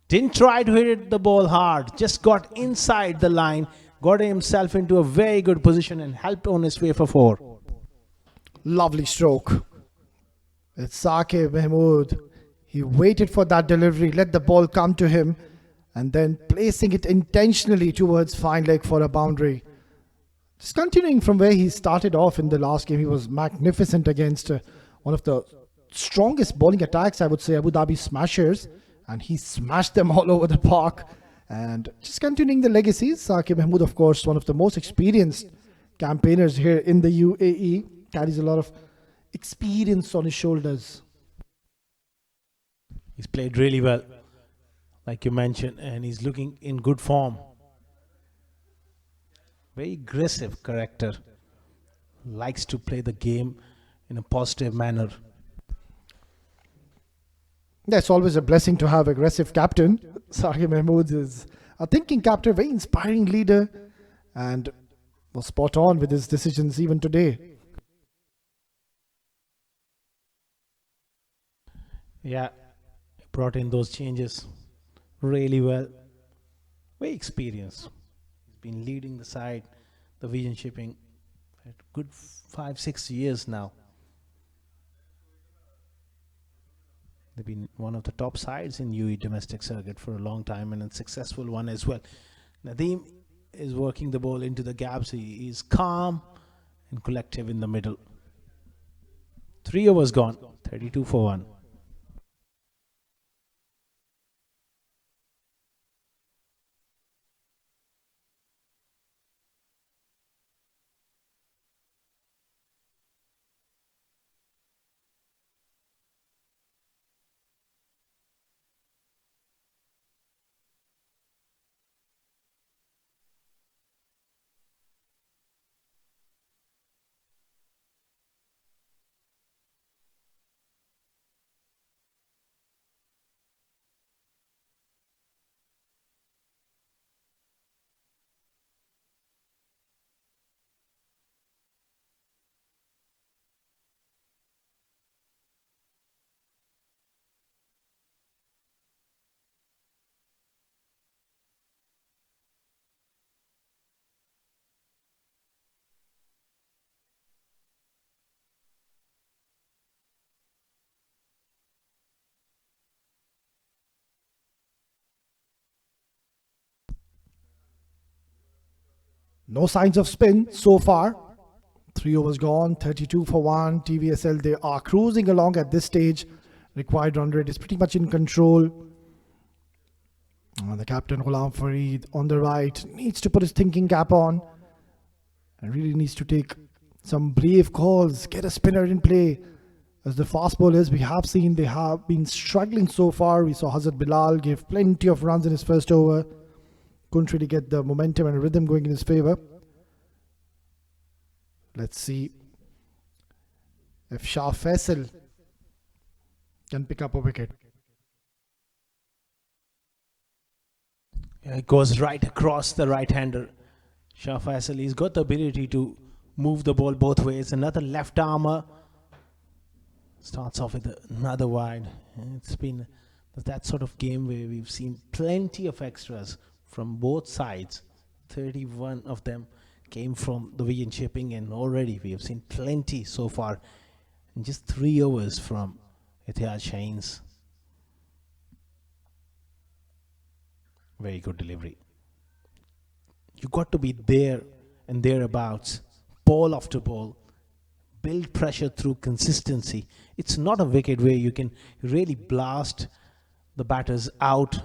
Didn't try to hit the ball hard, just got inside the line, got himself into a very good position and helped on his way for 4. Lovely stroke. It's Saqib Mahmood. He waited for that delivery, let the ball come to him, and then placing it intentionally towards fine leg for a boundary. Just continuing from where he started off in the last game, he was magnificent against one of the strongest bowling attacks, I would say, Abu Dhabi Smashers, and he smashed them all over the park. And just continuing the legacies, Saqib Mahmood, of course, one of the most experienced campaigners here in the UAE, carries a lot of experience on his shoulders. He's played really well, like you mentioned, and he's looking in good form. Very aggressive character. Likes to play the game in a positive manner. That's always a blessing to have aggressive captain. Saqib Mahmood is A thinking captain, very inspiring leader, and was spot on with his decisions even today. Yeah, brought in those changes really well. Very experienced. He's been leading the side, the vision shipping, for a good 5 6 years now. They've been one of the top sides in UE domestic circuit for a long time and a successful one as well. Nadeem is working the ball into the gaps. He is calm and collective in the middle. 3 overs gone, 32 for 1. No signs of spin so far. 3 overs gone, 32 for 1. TVSL, they are cruising along at this stage. Required run rate is pretty much in control. The captain Ghulam Farid on the right needs to put his thinking cap on and really needs to take some brave calls, get a spinner in play. As the fast bowlers we have seen, they have been struggling so far. We saw Hazrat Bilal give plenty of runs in his first over. Couldn't really get the momentum and rhythm going in his favour. Let's see if Shah Faisal can pick up a wicket. Yeah, it goes right across the right-hander. Shah Faisal, he's got the ability to move the ball both ways. Another left armer. Starts off with another wide. It's been that sort of game where we've seen plenty of extras from both sides. 31 of them came from the VN shipping, and already we have seen plenty so far in just 3 overs from Etihad Shaheen's. Very good delivery. You got to be there and thereabouts, ball after ball, build pressure through consistency. It's not a wicket where you can really blast the batters out.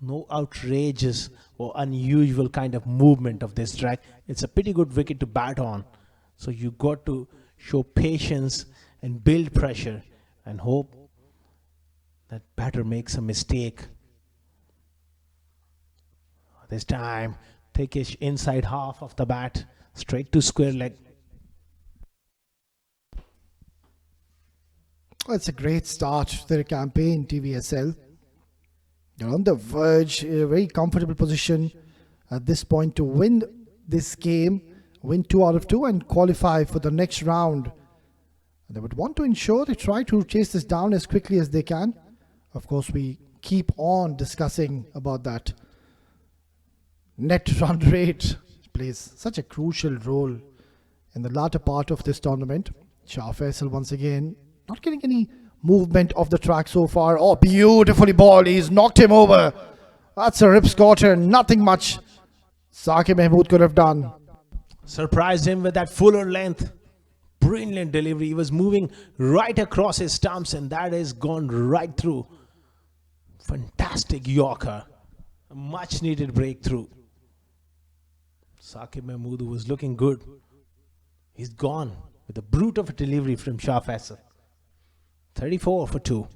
No outrageous or unusual kind of movement of this track. It's a pretty good wicket to bat on. So you got to show patience and build pressure and hope that batter makes a mistake. This time, take his inside half of the bat, straight to square leg. Well, it's a great start to their campaign, TVSL. They're on the verge, a very comfortable position at this point to win this game, win 2 out of 2 and qualify for the next round. They would want to ensure they try to chase this down as quickly as they can. Of course, we keep on discussing about that. Net run rate plays such a crucial role in the latter part of this tournament. Shah Faisal once again not getting any movement of the track so far. Oh, beautifully ball. He's knocked him over. That's a rip scorcher. Nothing much Saqib Mahmood could have done. Surprised him with that fuller length. Brilliant delivery. He was moving right across his stumps, and that has gone right through. Fantastic Yorker. A much needed breakthrough. Saqib Mahmood was looking good. He's gone with a brute of a delivery from Shah Faisal. 34 for 2.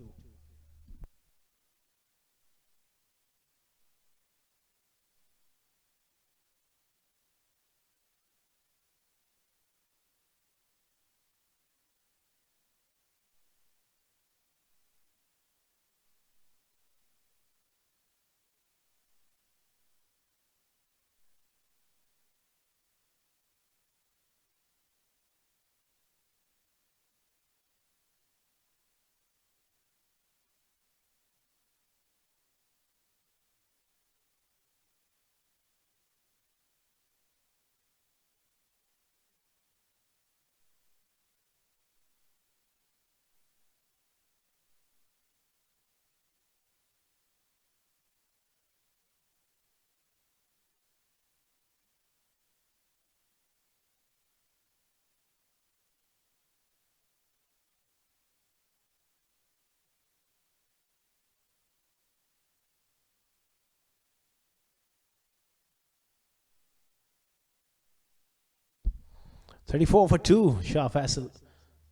34 for 2, Shah Faisal.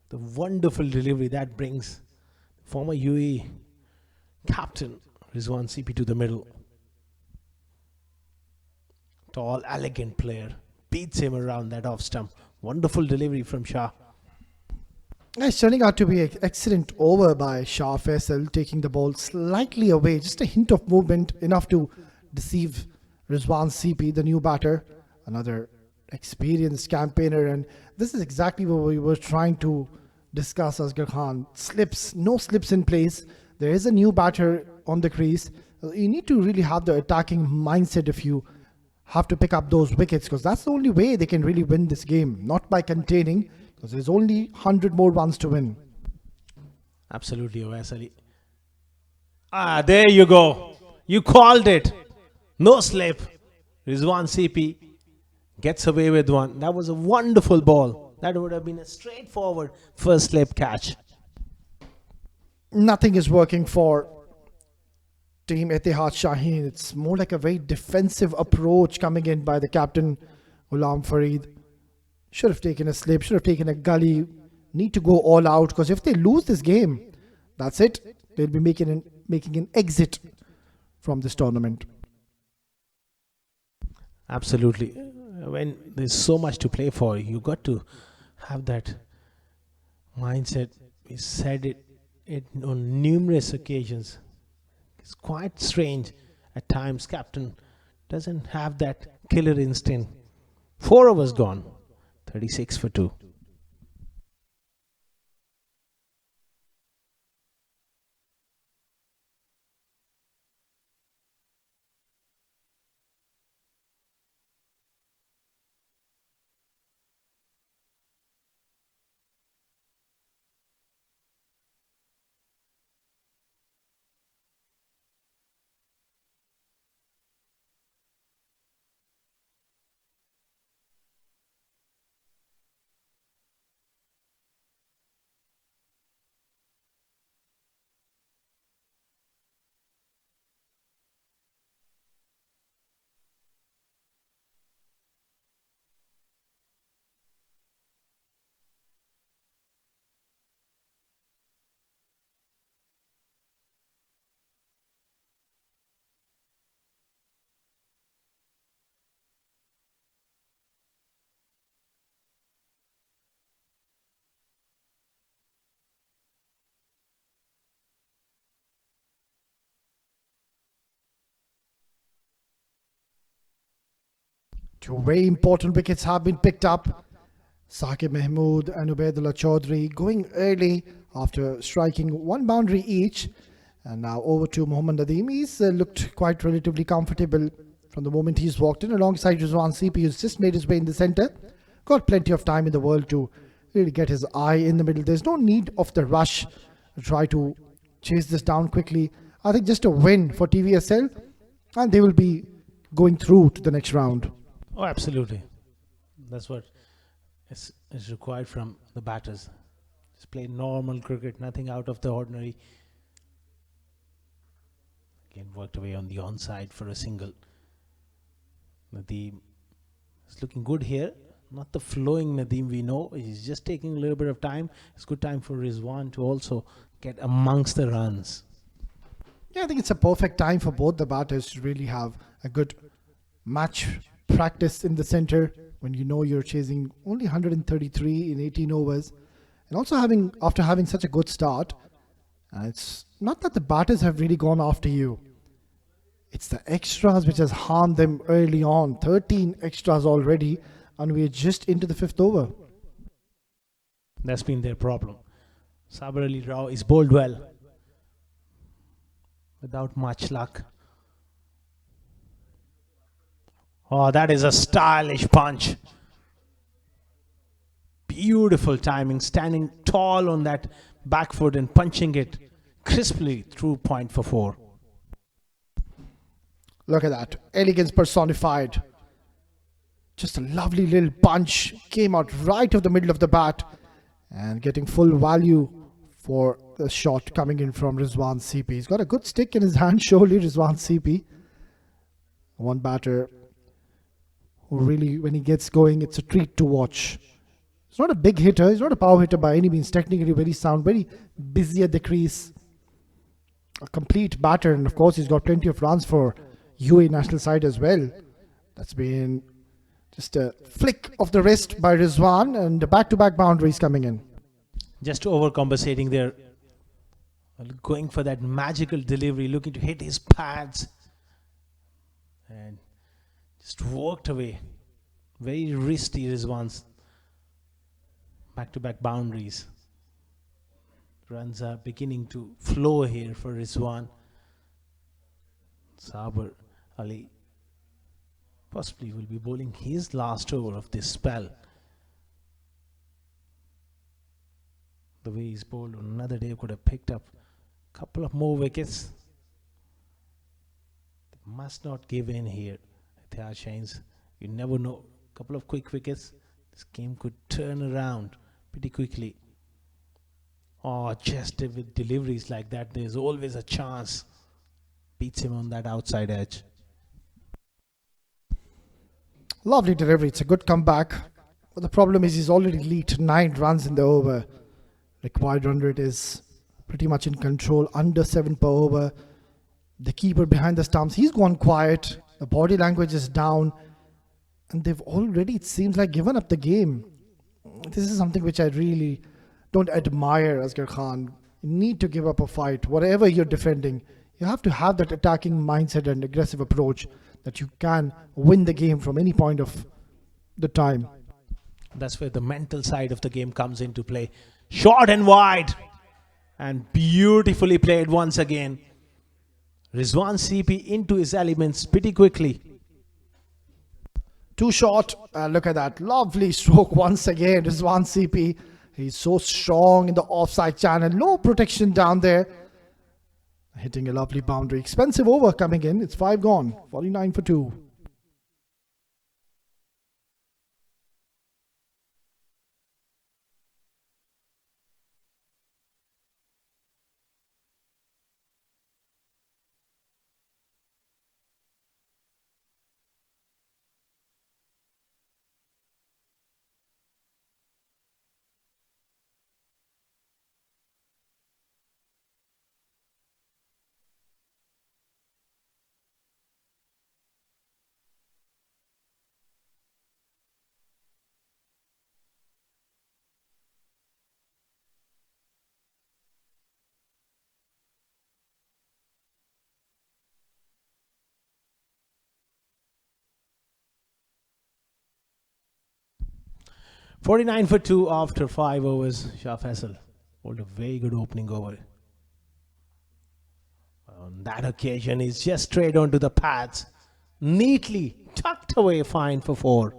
The wonderful delivery that brings former UAE captain Rizwan CP to the middle. Tall, elegant player. Beats him around that off stump. Wonderful delivery from Shah. It's turning out to be an excellent over by Shah Faisal, taking the ball slightly away. Just a hint of movement, enough to deceive Rizwan CP, the new batter. Another experienced campaigner, and this is exactly what we were trying to discuss, Asghar Khan. Slips, no slips in place. There is a new batter on the crease. You need to really have the attacking mindset if you have to pick up those wickets, because that's the only way they can really win this game, not by containing, because there's only 100 more runs to win. Absolutely, Awais Ali. There you go. You called it. No slip. Rizwan CP gets away with one. That was a wonderful ball. That would have been a straightforward first slip catch. Nothing is working for team Etihad Shaheen. It's more like a very defensive approach coming in by the captain, Ghulam Fareed. Should have taken a slip, should have taken a gully. Need to go all out, because if they lose this game, that's it. They'll be making an exit from this tournament. Absolutely. When there's so much to play for, you got to have that mindset. We said it on numerous occasions. It's quite strange at times. Captain doesn't have that killer instinct. 4 overs gone. 36 for 2. Two very important wickets have been picked up. Saqib Mahmood and Ubaidullah Chaudhary going early after striking one boundary each. And now over to Mohammad Nadeem. He's looked quite relatively comfortable from the moment he's walked in, alongside Rizwan CP, who's just made his way in the centre. Got plenty of time in the world to really get his eye in the middle. There's no need of the rush to try to chase this down quickly. I think just a win for TVSL, and they will be going through to the next round. Oh, absolutely. That's what is required from the batters. Just play normal cricket, nothing out of the ordinary. Again, worked away on the onside for a single. Nadeem is looking good here. Not the flowing Nadeem we know. He's just taking a little bit of time. It's good time for Rizwan to also get amongst the runs. Yeah, I think it's a perfect time for both the batters to really have a good match practice in the center when you know you're chasing only 133 in 18 overs. And also after having such a good start, it's not that the batters have really gone after you. It's the extras which has harmed them early on. 13 extras already, and we're just into the 5th over. That's been their problem. Sabar Ali Rao is bowled well, without much luck. Oh, that is a stylish punch. Beautiful timing, standing tall on that back foot and punching it crisply through point for 4. Look at that. Elegance personified. Just a lovely little punch. Came out right of the middle of the bat, and getting full value for the shot coming in from Rizwan CP. He's got a good stick in his hand, surely, Rizwan CP. One batter who really, when he gets going, it's a treat to watch. He's not a big hitter. He's not a power hitter by any means. Technically very sound, very busy at the crease. A complete batter, and of course he's got plenty of runs for UAE national side as well. That's been just a flick of the wrist by Rizwan, and back-to-back boundaries coming in. Just overcompensating there. Going for that magical delivery, looking to hit his pads. And just walked away. Very risky Rizwan's back-to-back boundaries. Runs are beginning to flow here for Rizwan. Sabar Ali possibly will be bowling his last over of this spell. The way he's bowled on another day could have picked up a couple of more wickets. They must not give in here. Etihad Shaheen, you never know. A couple of quick wickets, this game could turn around pretty quickly. Oh, just with deliveries like that, there's always a chance. Beats him on that outside edge. Lovely delivery. It's a good comeback. But the problem is he's already leaked 9 runs in the over. Required run rate is pretty much in control, under 7 per over. The keeper behind the stumps, he's gone quiet. The body language is down. And they've already, it seems like, given up the game. This is something which I really don't admire, Asghar Khan. You need to give up a fight. Whatever you're defending, you have to have that attacking mindset and aggressive approach that you can win the game from any point of the time. That's where the mental side of the game comes into play. Short and wide. And beautifully played once again. Rizwan CP into his elements pretty quickly. Too short. Look at that. Lovely stroke once again. Rizwan CP. He's so strong in the offside channel. No protection down there. Hitting a lovely boundary. Expensive over coming in. It's 5 gone. 49 for 2. .49 for 2 after 5 overs. Shah Faisal hold a very good opening over. On that occasion, he's just straight onto the pads. Neatly tucked away, fine for 4.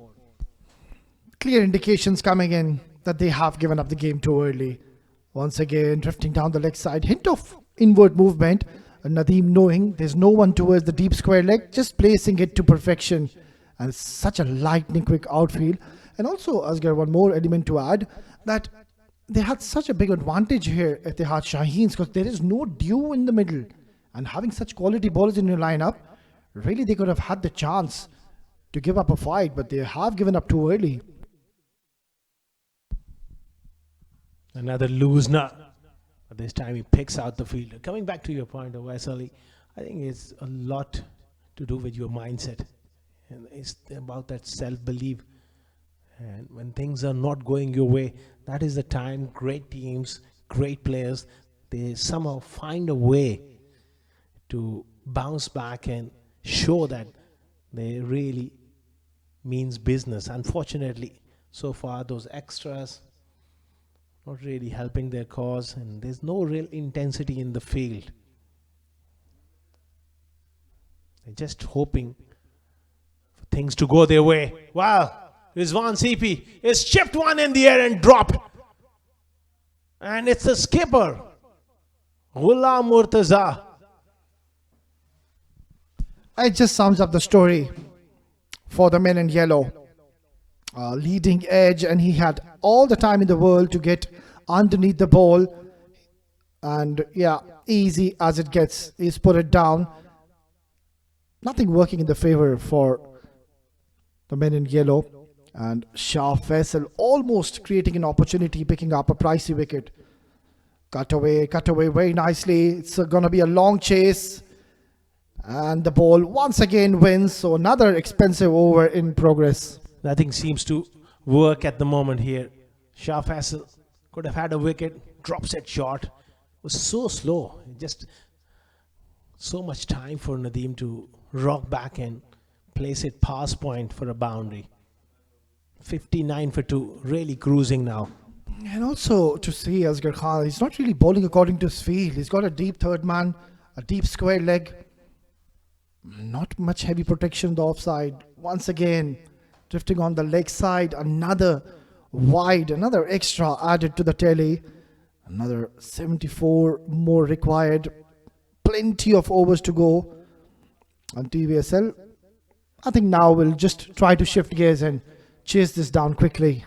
Clear indications coming in that they have given up the game too early. Once again, drifting down the leg side. Hint of inward movement. And Nadeem knowing there's no one towards the deep square leg, just placing it to perfection. And such a lightning quick outfield. And also, Asghar, one more element to add, that they had such a big advantage here at Etihad Shaheen because there is no dew in the middle. And having such quality bowlers in your lineup, really they could have had the chance to give up a fight, but they have given up too early. Another loser. But this time he picks out the fielder. Coming back to your point of Waisali, I think it's a lot to do with your mindset. And it's about that self-belief. And when things are not going your way, that is the time great teams, great players, they somehow find a way to bounce back and show that they really means business. Unfortunately, so far those extras not really helping their cause, and there's no real intensity in the field. They're just hoping for things to go their way. Wow! Rizwan CP is chipped one in the air and dropped. And it's the skipper, Ghulam Murtaza. It just sums up the story for the men in yellow. Leading edge, and he had all the time in the world to get underneath the ball. And yeah, easy as it gets. He's put it down. Nothing working in the favor for the men in yellow. And Shah Faisal almost creating an opportunity, picking up a pricey wicket. Cut away very nicely. It's going to be a long chase. And the ball once again wins. So another expensive over in progress. Nothing seems to work at the moment here. Shah Faisal could have had a wicket. Drop set shot was so slow. Just so much time for Nadeem to rock back and place it past point for a boundary. 59 for 2. Really cruising now. And also to see Asghar Khan, he's not really bowling according to his feel. He's got a deep third man, a deep square leg. Not much heavy protection on the offside. Once again, drifting on the leg side. Another wide, another extra added to the tally. Another 74 more required. Plenty of overs to go on TVSL. I think now we'll just try to shift gears and chase this down quickly.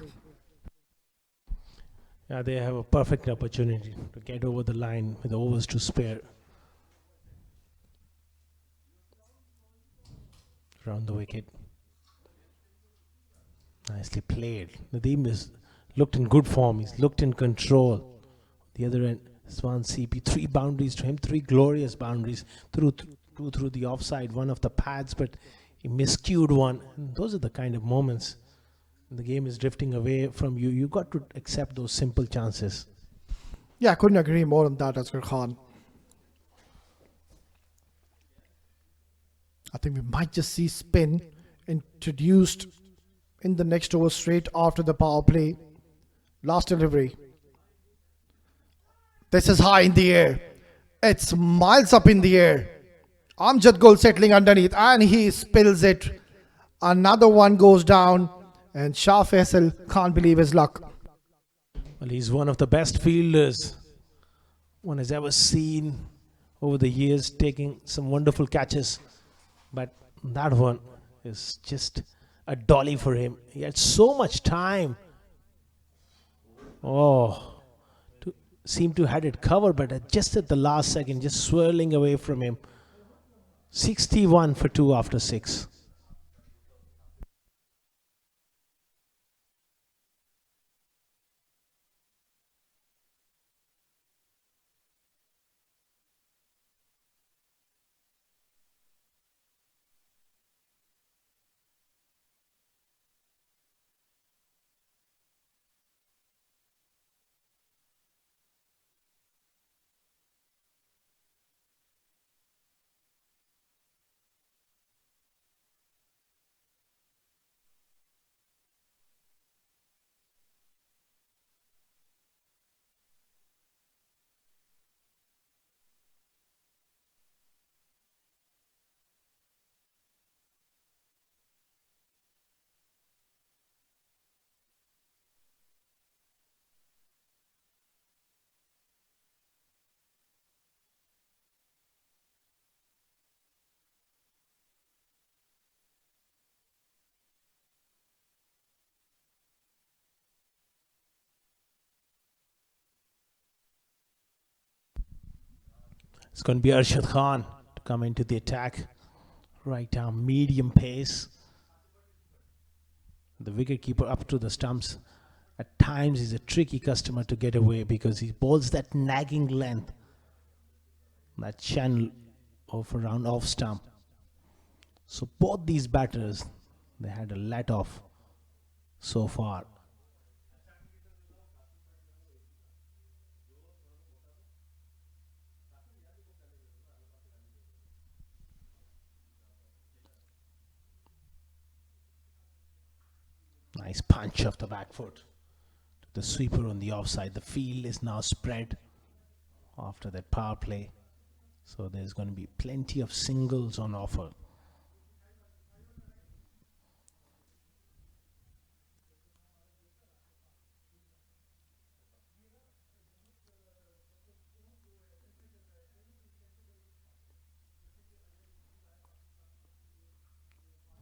Yeah, they have a perfect opportunity to get over the line with overs to spare. Round the wicket. Nicely played. Nadeem is looked in good form. He's looked in control. The other end, Swan CP, 3 boundaries to him, 3 glorious boundaries through the offside, one of the pads, but he miscued one. And those are the kind of moments the game is drifting away from you. You got to accept those simple chances. Yeah, I couldn't agree more on that, Asghar Khan. I think we might just see spin introduced in the next over straight after the power play. Last delivery. This is high in the air. It's miles up in the air. Amjad Gul settling underneath and he spills it. Another one goes down and Shah Faisal can't believe his luck. Well, he's one of the best fielders one has ever seen over the years, taking some wonderful catches. But that one is just a dolly for him. He had so much time. Seemed to had it covered, but just at the last second, just swirling away from him. 61 for 2 after 6. It's going to be Arshad Khan to come into the attack. Right arm, medium pace. The wicketkeeper up to the stumps. At times he's a tricky customer to get away because he bowls that nagging length, that channel of around off stump. So both these batters, they had a let off so far. Nice punch off the back foot to the sweeper on the offside. The field is now spread after that power play. So there's going to be plenty of singles on offer.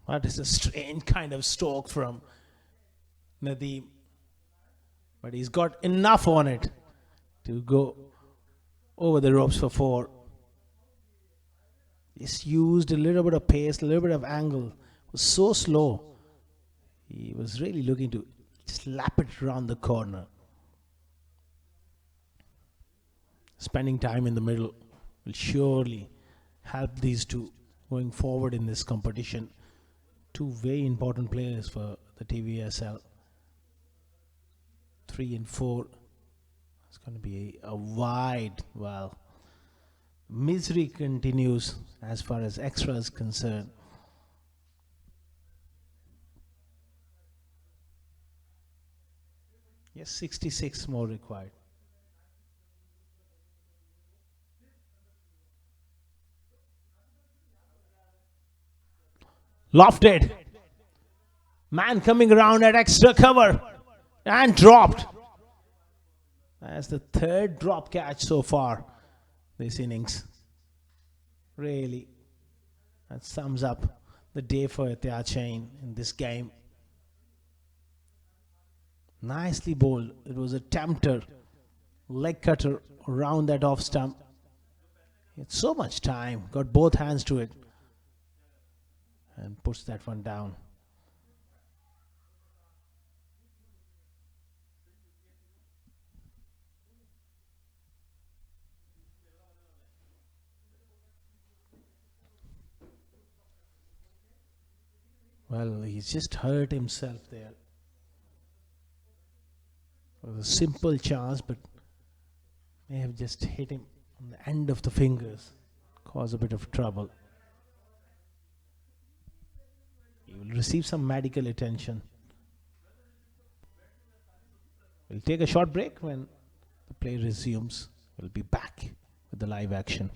That is a strange kind of stroke from Nadeem, but he's got enough on it to go over the ropes for 4. He's used a little bit of pace, a little bit of angle. It was so slow. He was really looking to slap it around the corner. Spending time in the middle will surely help these two going forward in this competition. Two very important players for the TVSL. 3 and 4. It's going to be a wide, well, misery continues as far as extra is concerned. Yes, 66 more required. Lofted. Man coming around at extra cover and dropped. That's the third drop catch so far this innings. Really, that sums up the day for Etihad Shaheen in this game. Nicely bowled. It was a tempter, leg cutter around that off stump. He had so much time, got both hands to it, and puts that one down. Well, he's just hurt himself there. It was a simple chance, but may have just hit him on the end of the fingers, cause a bit of trouble. He will receive some medical attention. We'll take a short break. When the play resumes, we'll be back with the live action.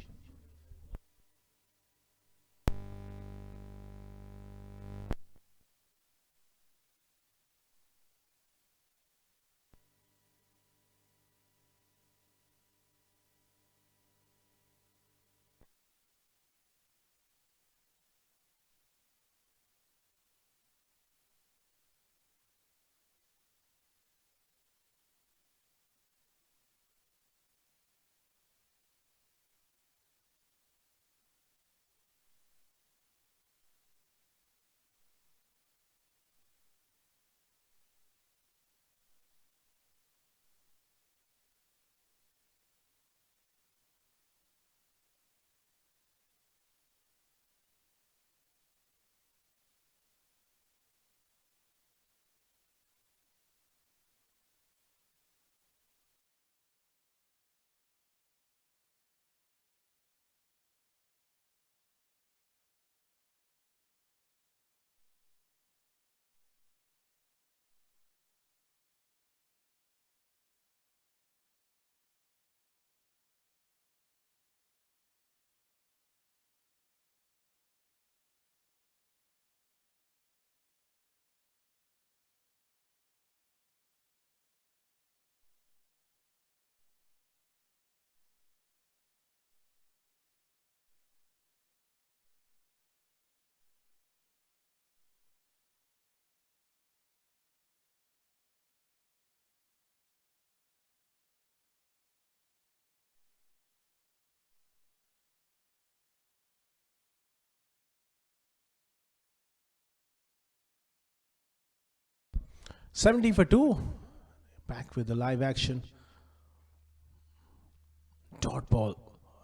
'70 for 2. Back with the live action. Dot ball.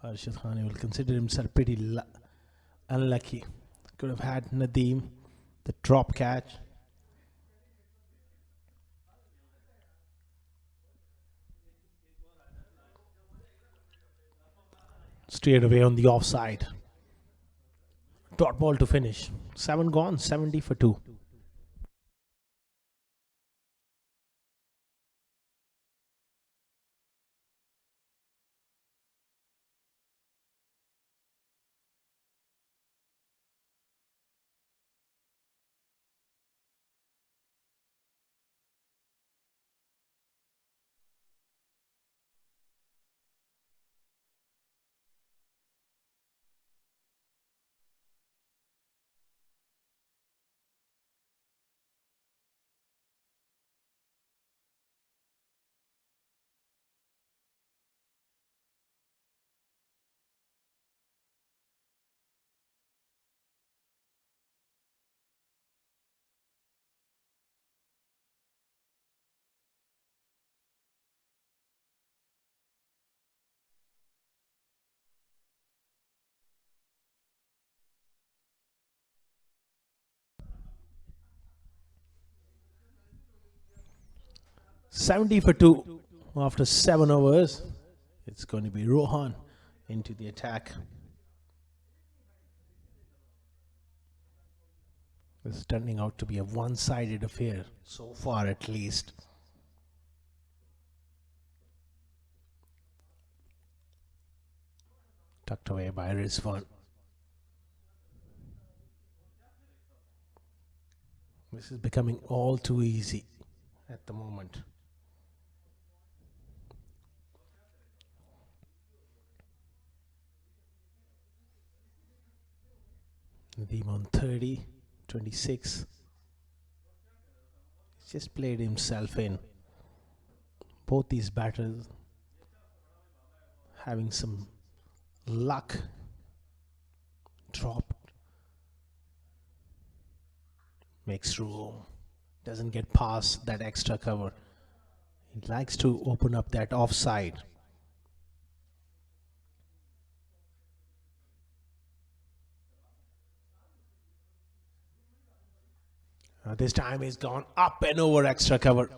Arshad Khan will consider himself pretty unlucky. Could have had Nadeem, the drop catch. Straight away on the offside. Dot ball to finish. 7 gone, 70 for 2. 70 for 2 after 7 overs. It's going to be Rohan into the attack. It's turning out to be a one-sided affair, so far at least. Tucked away by Rizwan. This is becoming all too easy at the moment. Nadeem on 30, 26. He's just played himself in. Both these batters having some luck. Dropped. Makes room. Doesn't get past that extra cover. He likes to open up that offside. This time he's gone up and over extra cover.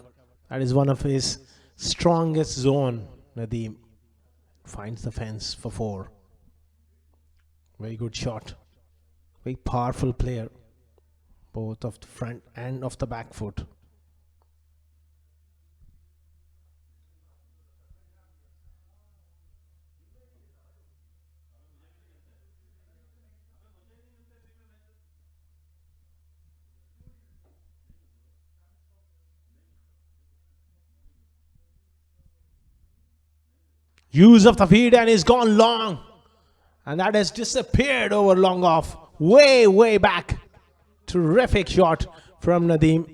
That is one of his strongest zone. Nadeem finds the fence for 4. Very good shot. Very powerful player. Both of the front and of the back foot. Use of the feed and he's gone long. And that has disappeared over long off. Way back. Terrific shot from Nadeem.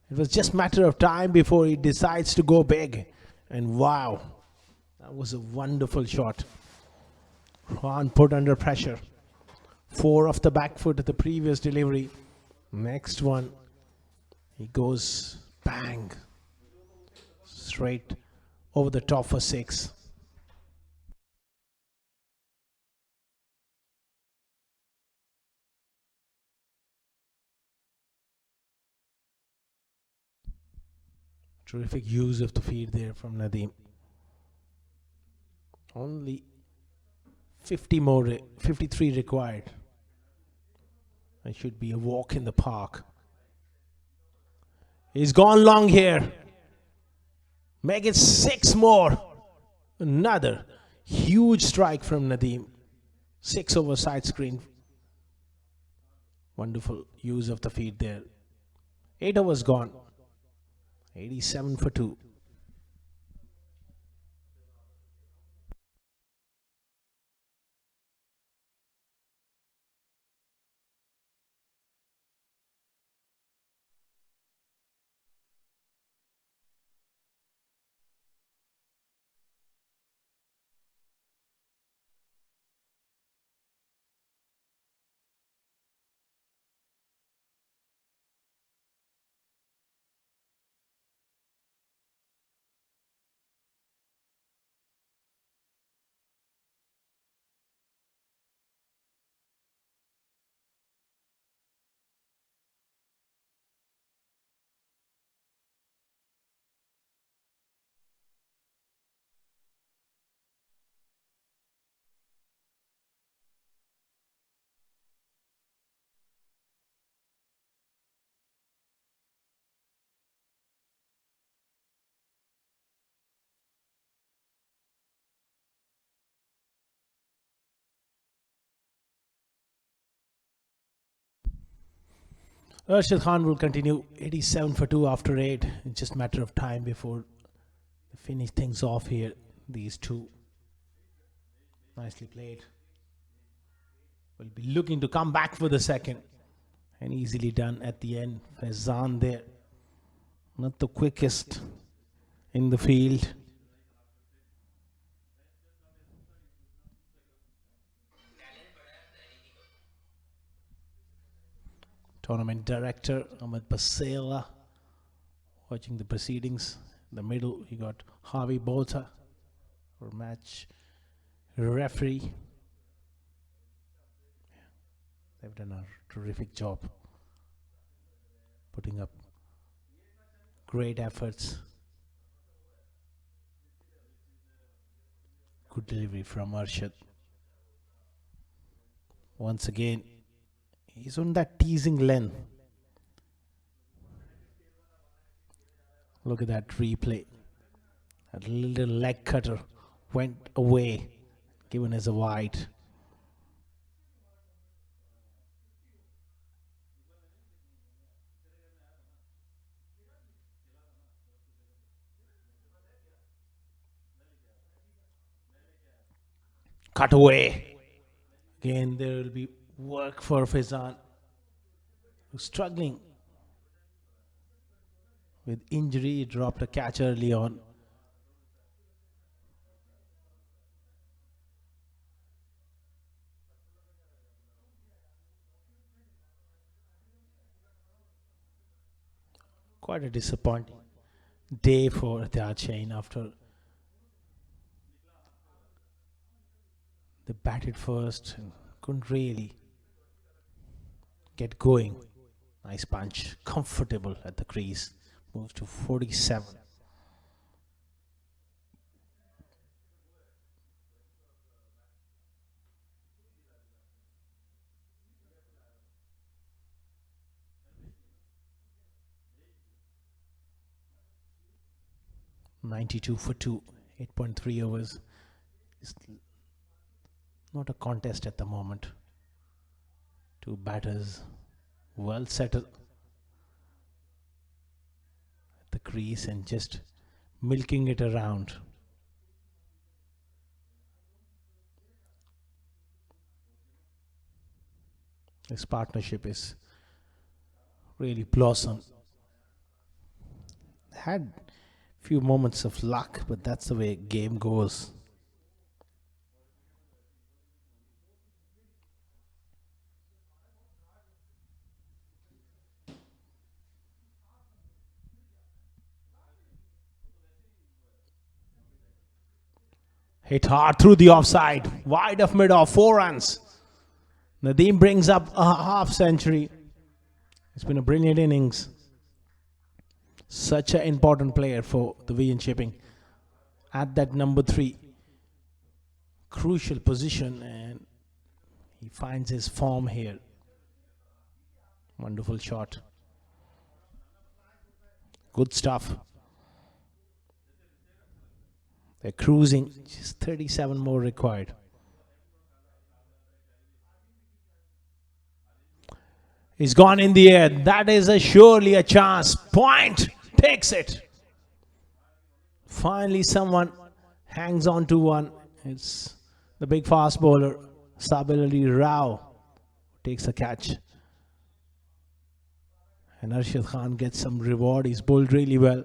It was just a matter of time before he decides to go big. And wow. That was a wonderful shot. Juan put under pressure. 4 off the back foot at the previous delivery. Next one. He goes bang. Straight over the top for 6. Terrific use of the feed there from Nadeem. Only 53 required. It should be a walk in the park. He's gone long here. Make it 6 more. Another huge strike from Nadeem. 6 over side screen. Wonderful use of the feed there. 8 overs gone. 87 for 2. Arshad Khan will continue 87 for 2 after 8. It's just a matter of time before they finish things off here. These two. Nicely played. Will be looking to come back for the second. And easily done at the end. Faizan there. Not the quickest in the field. Tournament director Ahmed Basela watching the proceedings. In the middle, you got Harvey Botha, or match referee. They've done a terrific job putting up great efforts Good delivery from Arshad. Once again, he's on that teasing length. Look at that replay. That little leg cutter went away, given as a wide. Cut away. Again, there will be work for Faizan, who's struggling with injury. He dropped a catch early on. Quite a disappointing day for Etihad Shaheen after they batted first and couldn't really get going. Nice punch, comfortable at the crease. Moves to 47. $92 for 2, 8.3 overs. It's not a contest at the moment. Two batters well settled at the crease and just milking it around. This partnership is really blossomed. Had few moments of luck, but that's the way game goes. Hit hard through the offside, wide of mid-off, 4 runs. Nadeem brings up a half century. It's been a brilliant innings. Such an important player for the VN Shipping at that number 3 crucial position, and he finds his form here. Wonderful shot. Good stuff. They're cruising, just 37 more required. He's gone in the air. That is surely a chance. Point. Takes it. Finally someone hangs on to one. It's the big fast bowler, Sabil Ali Rao, takes a catch. And Arshad Khan gets some reward. He's bowled really well.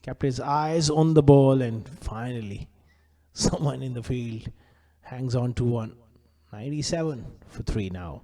Kept his eyes on the ball, and finally someone in the field hangs on to one. 97 for 3 now.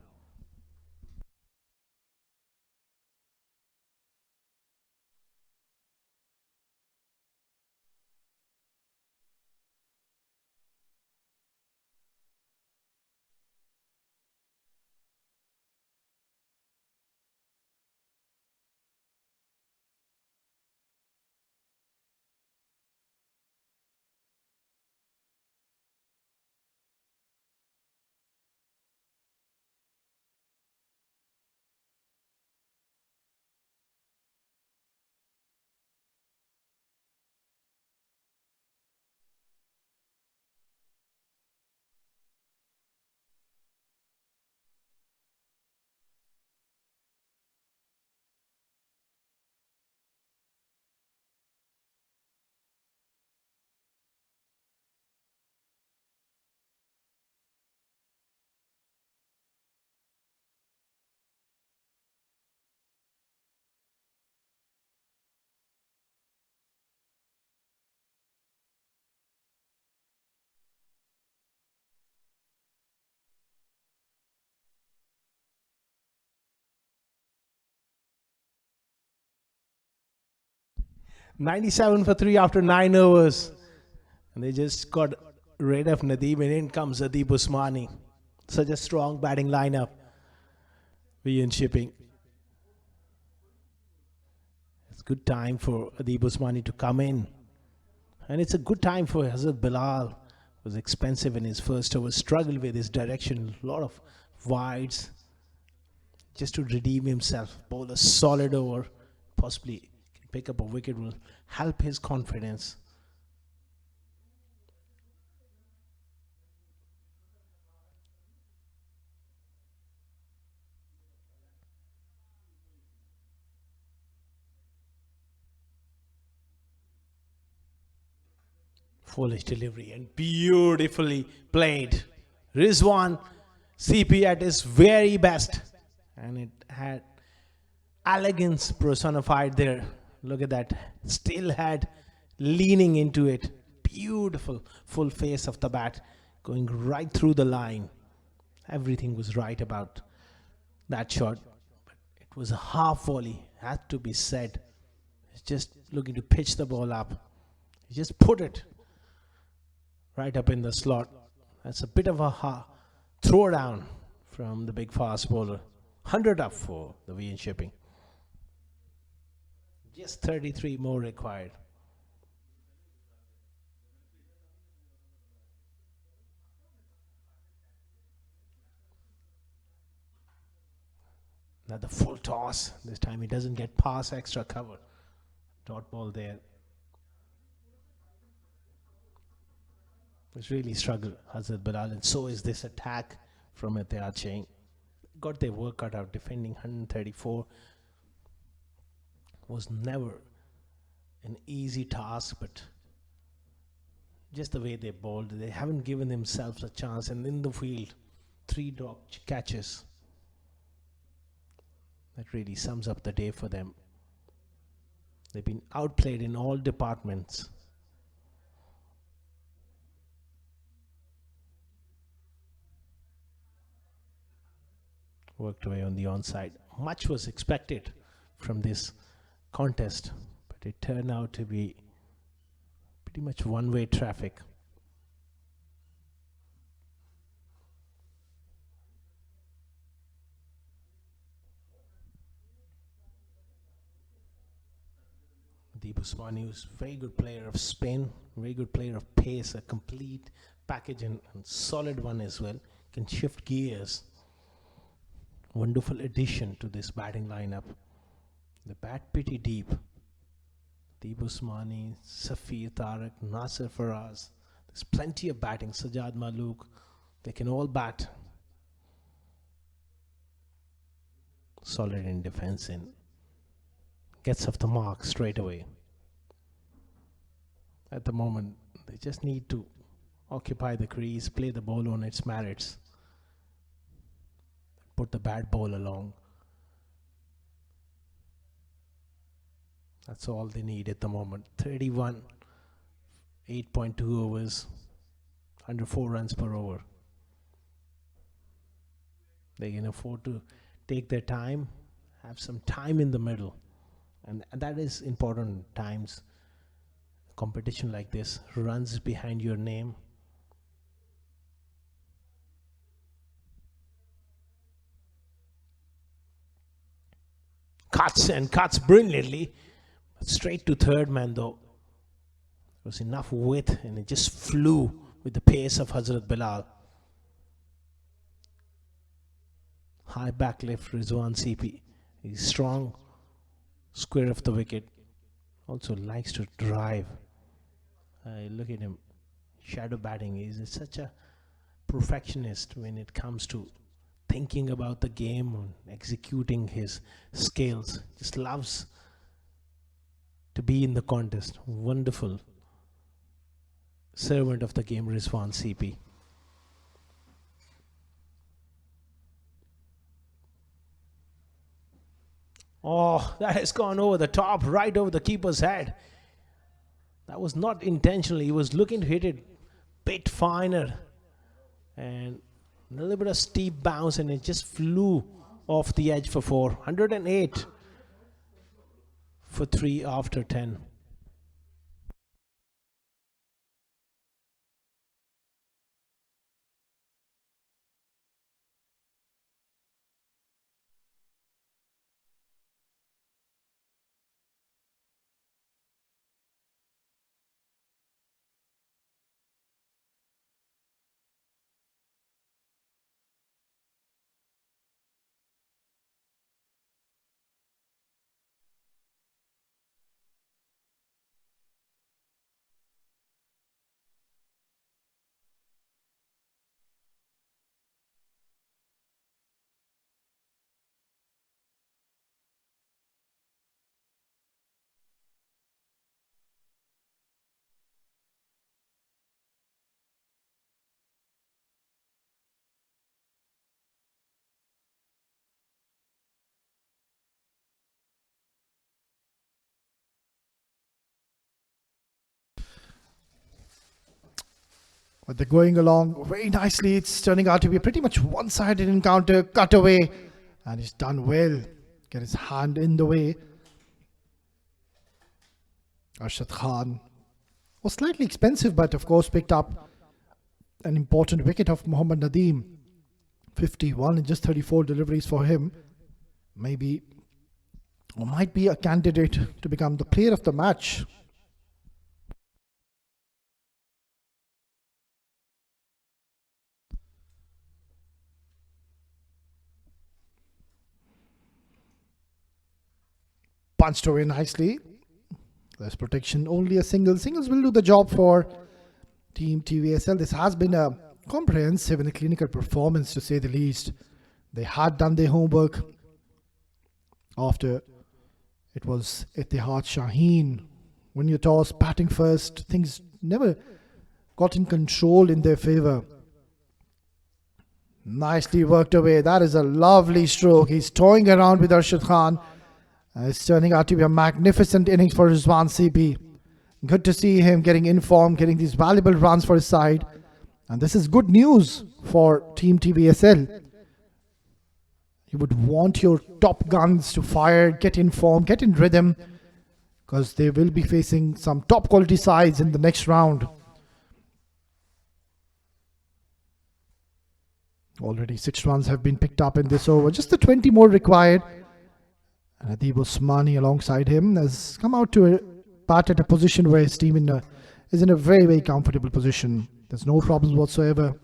$97 for 3 after 9 overs. And they just got rid of Nadeem, and in comes Adib Usmani. Such a strong batting lineup. VN Shipping. It's a good time for Adib Usmani to come in. And it's a good time for Hazrat Bilal, Was expensive in his first over, struggled with his direction, a lot of wides just to redeem himself. Bowl a solid over, possibly can pick up a wicket, will help his confidence. Foolish delivery and beautifully played. Rizwan CP at his very best, and it had elegance personified there. Look at that, still had leaning into it. Beautiful full face of the bat going right through the line. Everything was right about that shot, but it was a half volley, had to be said. He's just looking to pitch the ball up. He just put it right up in the slot. That's a bit of a throwdown from the big fast bowler. 100 up for the VN Shipping. Just 33 more required. Another full toss. This time he doesn't get past extra cover. Dot ball there. It's really struggled, Hazrat Bilal, and so is this attack from Etihad Shaheen. Got their work cut out. Defending 134 was never an easy task, but just the way they bowled, they haven't given themselves a chance. And in the field, 3 drop catches. That really sums up the day for them. They've been outplayed in all departments. Worked away on the onside. Much was expected from this contest, but it turned out to be pretty much one-way traffic. Deep Usmani was a very good player of spin, very good player of pace, a complete package and solid one as well. Can shift gears. Wonderful addition to this batting lineup. The bat pretty deep. Deep Usmani, Safir Tariq, Nasir Faraz. There's plenty of batting. Sajad Malook. They can all bat. Solid in defense and gets off the mark straight away. At the moment, they just need to occupy the crease, play the ball on its merits, put the bat ball along. That's all they need at the moment. 31, 8.2 overs, under 4 runs per over. They can afford to take their time, have some time in the middle. And that is important at times. Competition like this, runs behind your name. Cuts brilliantly. Straight to third man though. There was enough width and it just flew with the pace of Hazrat Bilal. High back lift Rizwan CP. He's strong. Square of the wicket. Also likes to drive. Look at him. Shadow batting. He's such a perfectionist when it comes to thinking about the game and executing his skills. Just loves to be in the contest. Wonderful servant of the game, Rizwan CP. Oh, that has gone over the top, right over the keeper's head. That was not intentional. He was looking to hit it bit finer. And a little bit of steep bounce and it just flew off the edge for 4. 108 for 3 after 10. But they're going along very nicely. It's turning out to be a pretty much one-sided encounter. Cut away. And he's done well. Get his hand in the way. Arshad Khan was slightly expensive, but of course picked up an important wicket of Mohammad Nadeem. 51 in just 34 deliveries for him. Maybe or might be a candidate to become the player of the match. Punched away nicely. There's protection, only a single. Singles will do the job for Team TVSL. This has been a comprehensive and a clinical performance, to say the least. They had done their homework after it was Etihad Shaheen. When you toss batting first, things never got in control in their favour. Nicely worked away. That is a lovely stroke. He's toying around with Arshad Khan. It's turning out to be a magnificent innings for Rizwan CP. Good to see him getting in form, getting these valuable runs for his side. And this is good news for Team TVSL. You would want your top guns to fire, get in form, get in rhythm, because they will be facing some top quality sides in the next round. Already 6 runs have been picked up in this over. Just the 20 more required. And Adib Osmani alongside him has come out to bat at a position where his team is in a very, very comfortable position. There's no problems whatsoever.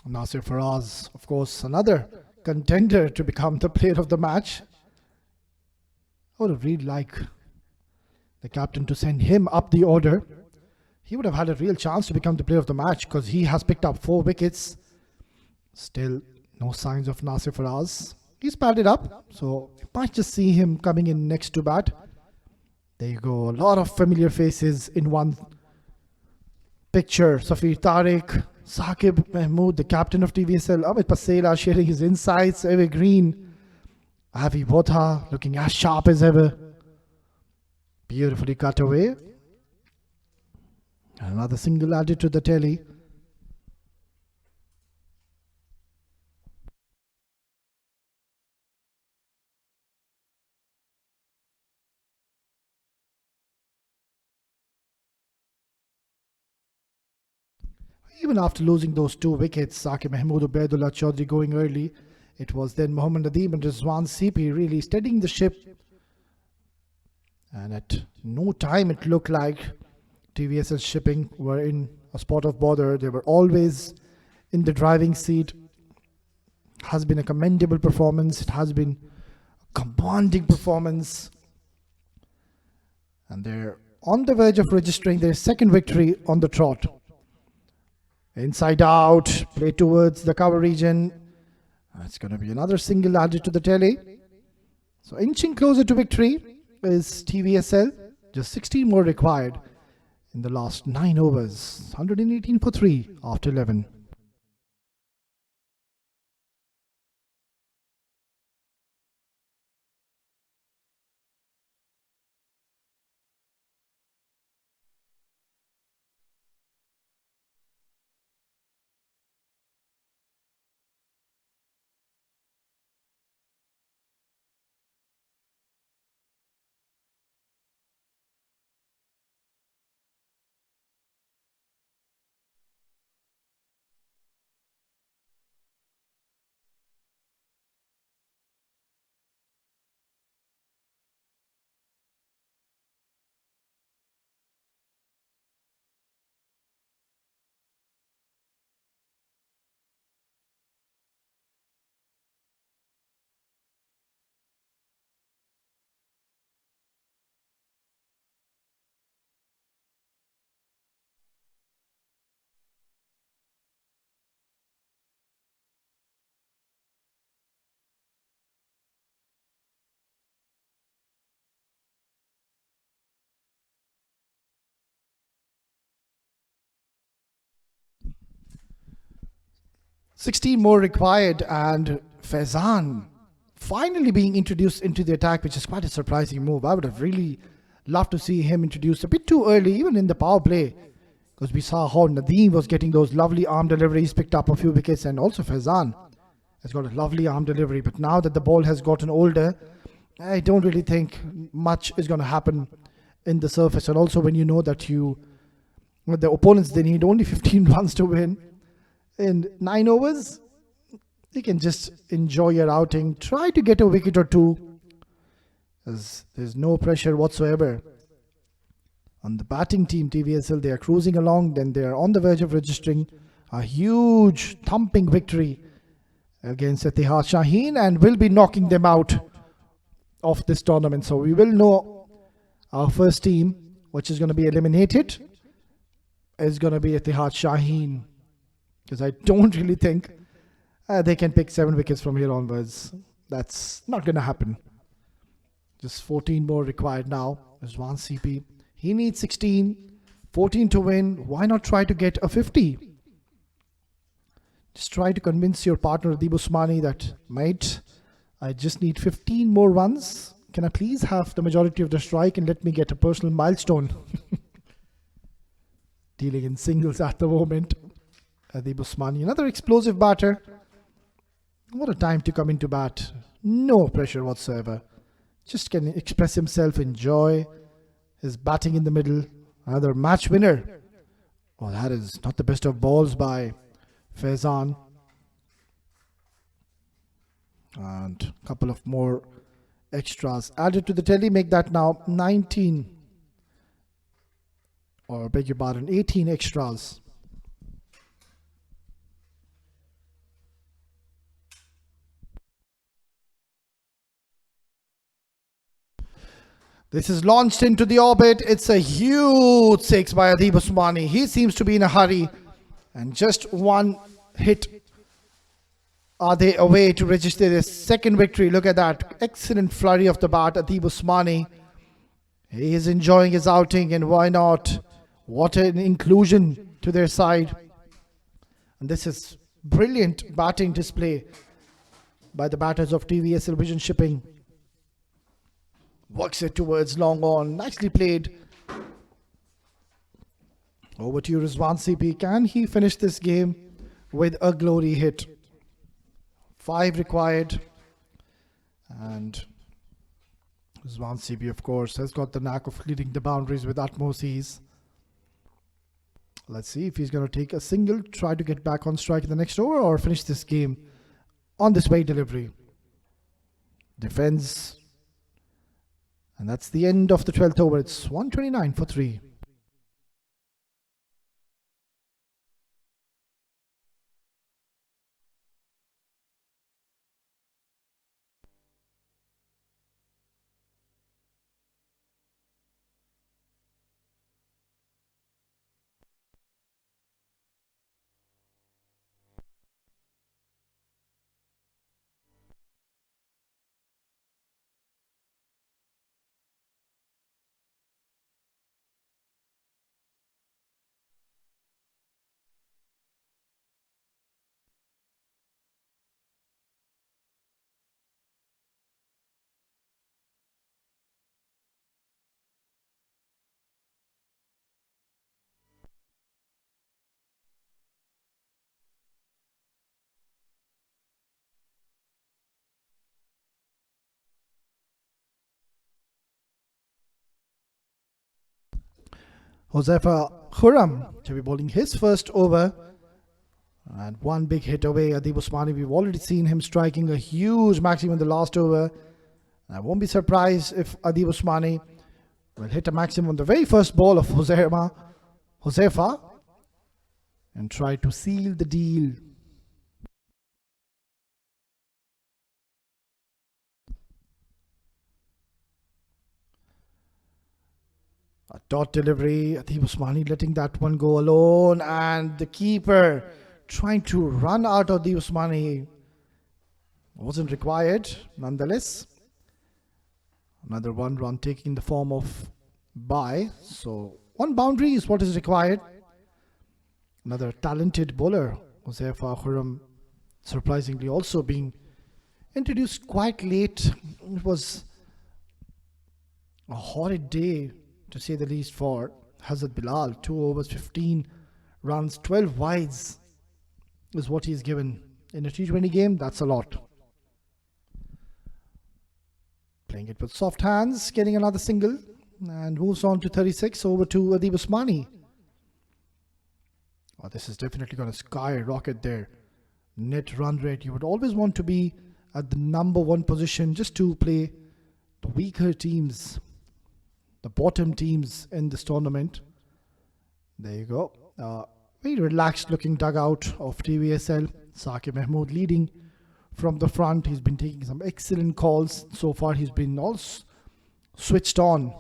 Nasir Faraz, of course, another contender to become the player of the match. I would have really liked the captain to send him up the order. He would have had a real chance to become the player of the match because he has picked up 4 wickets. Still, no signs of Nasir Faraz. He's padded up, so you might just see him coming in next to bat. There you go. A lot of familiar faces in one picture. Safir Tariq, Saqib Mahmood, the captain of TVSL, Amit Pasela sharing his insights, Evergreen, Avi Botha looking as sharp as ever. Beautifully cut away. Another single added to the tally. Even after losing those 2 wickets, Saqib Mahmood, Ubaidullah Chaudhry going early, it was then Mohammad Nadeem and Rizwan CP really steadying the ship. And at no time it looked like TVSL shipping were in a spot of bother. They were always in the driving seat. Has been a commendable performance. It has been a commanding performance. And they're on the verge of registering their 2nd victory on the trot. Inside out, play towards the cover region. That's going to be another single added to the tally. So inching closer to victory is TVSL. Just 16 more required in the last 9 overs. 118 for 3 after 11. Sixteen more required, and Faizan finally being introduced into the attack, which is quite a surprising move. I would have really Love to see him introduced a bit too early, even in the power play, because we saw how Nadeem was getting those lovely arm deliveries, picked up a few wickets, and also Faizan has got a lovely arm delivery. But now that the ball has gotten older, I don't really think much is going to happen in the surface. And also when you know that the opponents, they need only 15 runs to win in 9 overs, you can just enjoy your outing. Try to get a wicket or two, as there's no pressure whatsoever on the batting team. TVSL, they are cruising along, then they are on the verge of registering a huge thumping victory against Etihad Shaheen, and will be knocking them out of this tournament. So we will know our first team which is going to be eliminated is going to be Etihad Shaheen, because I don't really think they can pick 7 wickets from here onwards. That's not going to happen. Just 14 more required now. Rizwan CP, he needs 16, 14 to win. Why not try to get a 50? Just try to convince your partner Adib Usmani that, mate, I just need 15 more runs. Can I please have the majority of the strike and let me get a personal milestone? Dealing in singles at the moment. Adib Usmani, another explosive batter. What a time to come into bat. No pressure whatsoever. Just can express himself, enjoy his batting in the middle. Another match winner. Well, that is not the best of balls by Faizan. And a couple of more extras added to the tally, make that now 19, or beg your pardon, 18 extras. This is launched into the orbit. It's a huge 6 by Adib Usmani. He seems to be in a hurry, and just one hit are they away to register their second victory. Look at that excellent flurry of the bat, Adib Usmani. He is enjoying his outing, and why not? What an inclusion to their side. And this is brilliant batting display by the batters of TVSL Vision Shipping. Works it towards long on. Nicely played. Over to you, Rizwan CP. Can he finish this game with a glory hit? 5 required. And Rizwan CP, of course, has got the knack of clearing the boundaries with utmost ease. Let's see if he's going to take a single, try to get back on strike in the next over, or finish this game on this way delivery. Defends. And that's the end of the 12th over. It's 129 for 3. Josefa Khurram to be bowling his first over, and one big hit away. Adib Usmani, we've already seen him striking a huge maximum in the last over. I won't be surprised if Adib Usmani will hit a maximum on the very first ball of Josefa and try to seal the deal. A dot delivery. Adib Usmani letting that one go alone, and the keeper trying to run out of Adib Usmani. Wasn't required nonetheless. Another 1 run taking the form of bye. So 1 boundary is what is required. Another talented bowler, Josefa Khurram, surprisingly also being introduced quite late. It was A horrid day, to say the least, for Hazrat Bilal. 2 overs, 15 runs, 12 wides is what he's given. In a T20 game, that's a lot. Playing it with soft hands, getting another single, and moves on to 36 over to Adib Usmani. Oh, this is definitely going to skyrocket their net run rate. You would always want to be at the number 1 position just to play the weaker teams, the bottom teams in this tournament. There you go. Very relaxed looking dugout of TVSL. Saqib Mahmood leading from the front. He's been taking some excellent calls. So far he's been all switched on.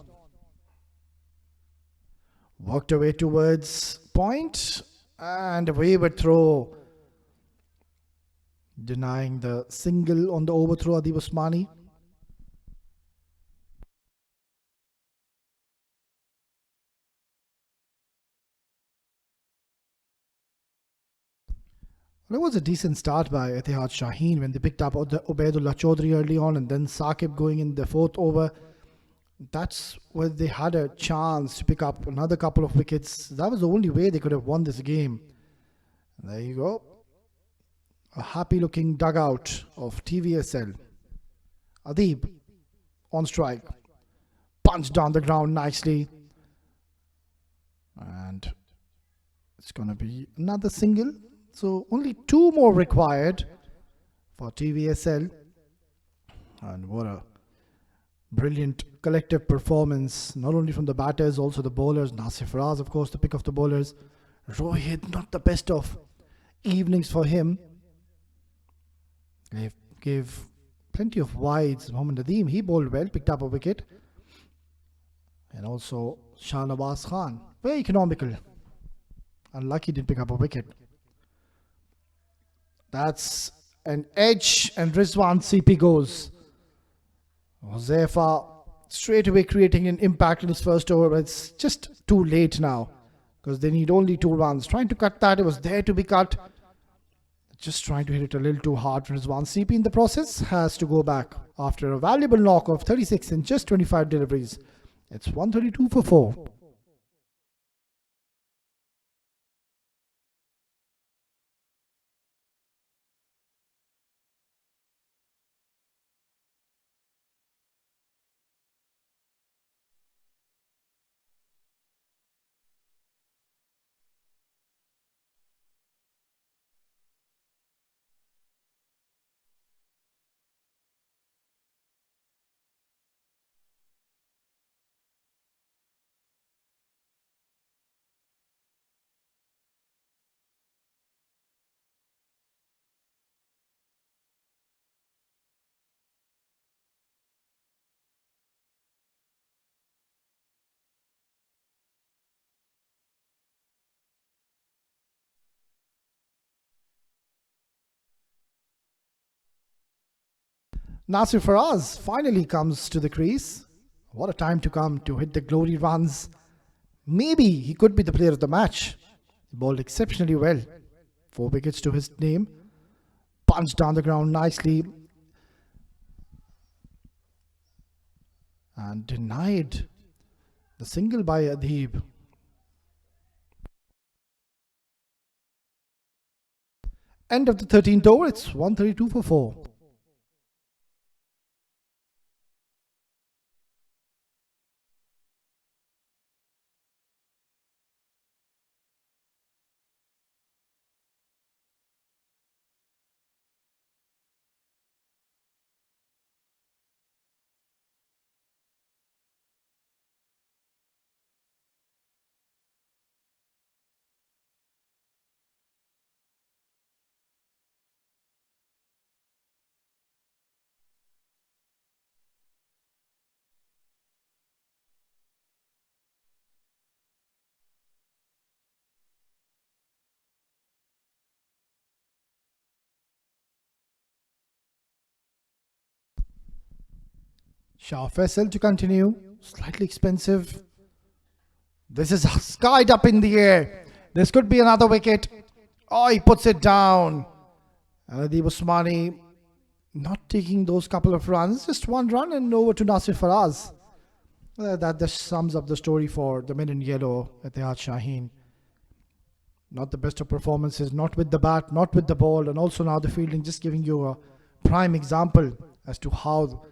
Worked away towards point, and a wayward throw. Denying the single on the overthrow, Adib Usmani. Well, it was a decent start by Etihad Shaheen when they picked up Ubaidullah Chaudhary early on, and then Saqib going in the 4th over. That's where they had a chance to pick up another couple of wickets. That was the only way they could have won this game. There you go. A happy looking dugout of TVSL. Adib on strike. Punched down the ground nicely. And it's going to be another single. So only 2 more required for TVSL. And what a brilliant collective performance, not only from the batters, also the bowlers. Nasir Faraz, of course, the pick of the bowlers. Rohit, not the best of evenings for him. They gave plenty of wides. Mohammad Nadeem, he bowled well, picked up a wicket. And also Shahnawaz Khan, very economical. Unlucky didn't pick up a wicket. That's an edge, and Rizwan CP goes. Huzaifa straight away creating an impact in his first over, but it's just too late now because they need only 2 runs. Trying to cut that, it was there to be cut. Just trying to hit it a little too hard for Rizwan CP in the process. Has to go back after a valuable knock of 36 in just 25 deliveries. It's 132 for 4. Nasir Faraz finally comes to the crease. What a time to come to hit the glory runs. Maybe he could be the player of the match. He bowled exceptionally well. 4 wickets to his name. Punched down the ground nicely. And denied the single by Adib. End of the 13th over. It's 132 for 4. Shah Faisal to continue. Slightly expensive. This is skied up in the air. This could be another wicket. Oh, he puts it down. Adib Usmani not taking those couple of runs. Just 1 run and over to Nasir Faraz. That just sums up the story for the men in yellow, Etihad Shaheen. Not the best of performances, not with the bat, not with the ball, and also now the fielding, just giving you a prime example as to how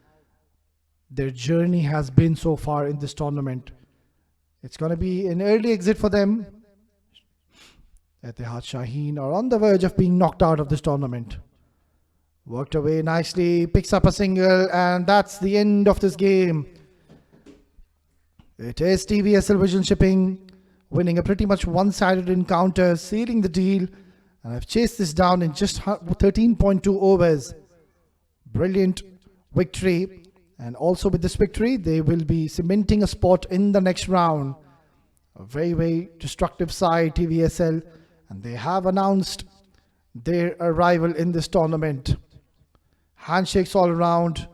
their journey has been so far in this tournament. It's going to be an early exit for them. Etihad Shaheen are on the verge of being knocked out of this tournament. Worked away nicely, picks up a single, and that's the end of this game. It is TVSL Vision Shipping winning a pretty much one-sided encounter, sealing the deal, and I've chased this down in just 13.2 overs. Brilliant victory, and also with this victory they will be cementing a spot in the next round. A very, very destructive side, TVSL, and they have announced their arrival in this tournament. Handshakes all around.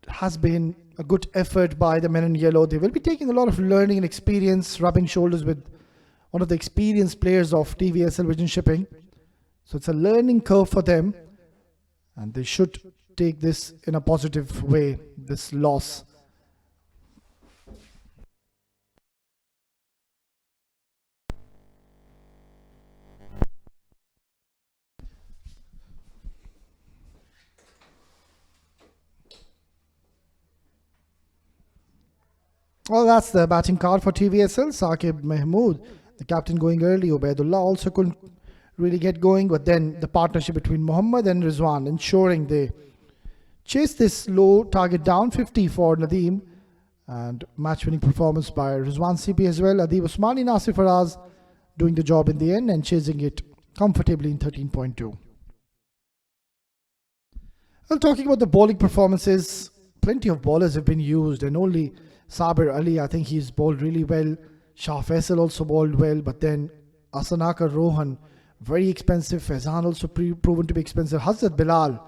Has been a good effort by the men in yellow. They will be taking a lot of learning and experience, rubbing shoulders with one of the experienced players of TVSL Vision Shipping. So it's a learning curve for them, and they should take this in a positive way, this loss. Well, that's the batting card for TVSL. Saqib Mahmood, the captain, going early. Ubaidullah also couldn't really get going, but then the partnership between Muhammad and Rizwan ensuring they chase this low target down. 50 for Nadeem, and match-winning performance by Rizwan CP as well. Adib Usmani, Nasir Faraz doing the job in the end and chasing it comfortably in 13.2. Well, talking about the bowling performances, plenty of bowlers have been used, and only Sabir Ali, I think he's bowled really well. Shah Faisal also bowled well, but then Asanaka Rohan, very expensive. Faizan also proven to be expensive. Hazrat Bilal,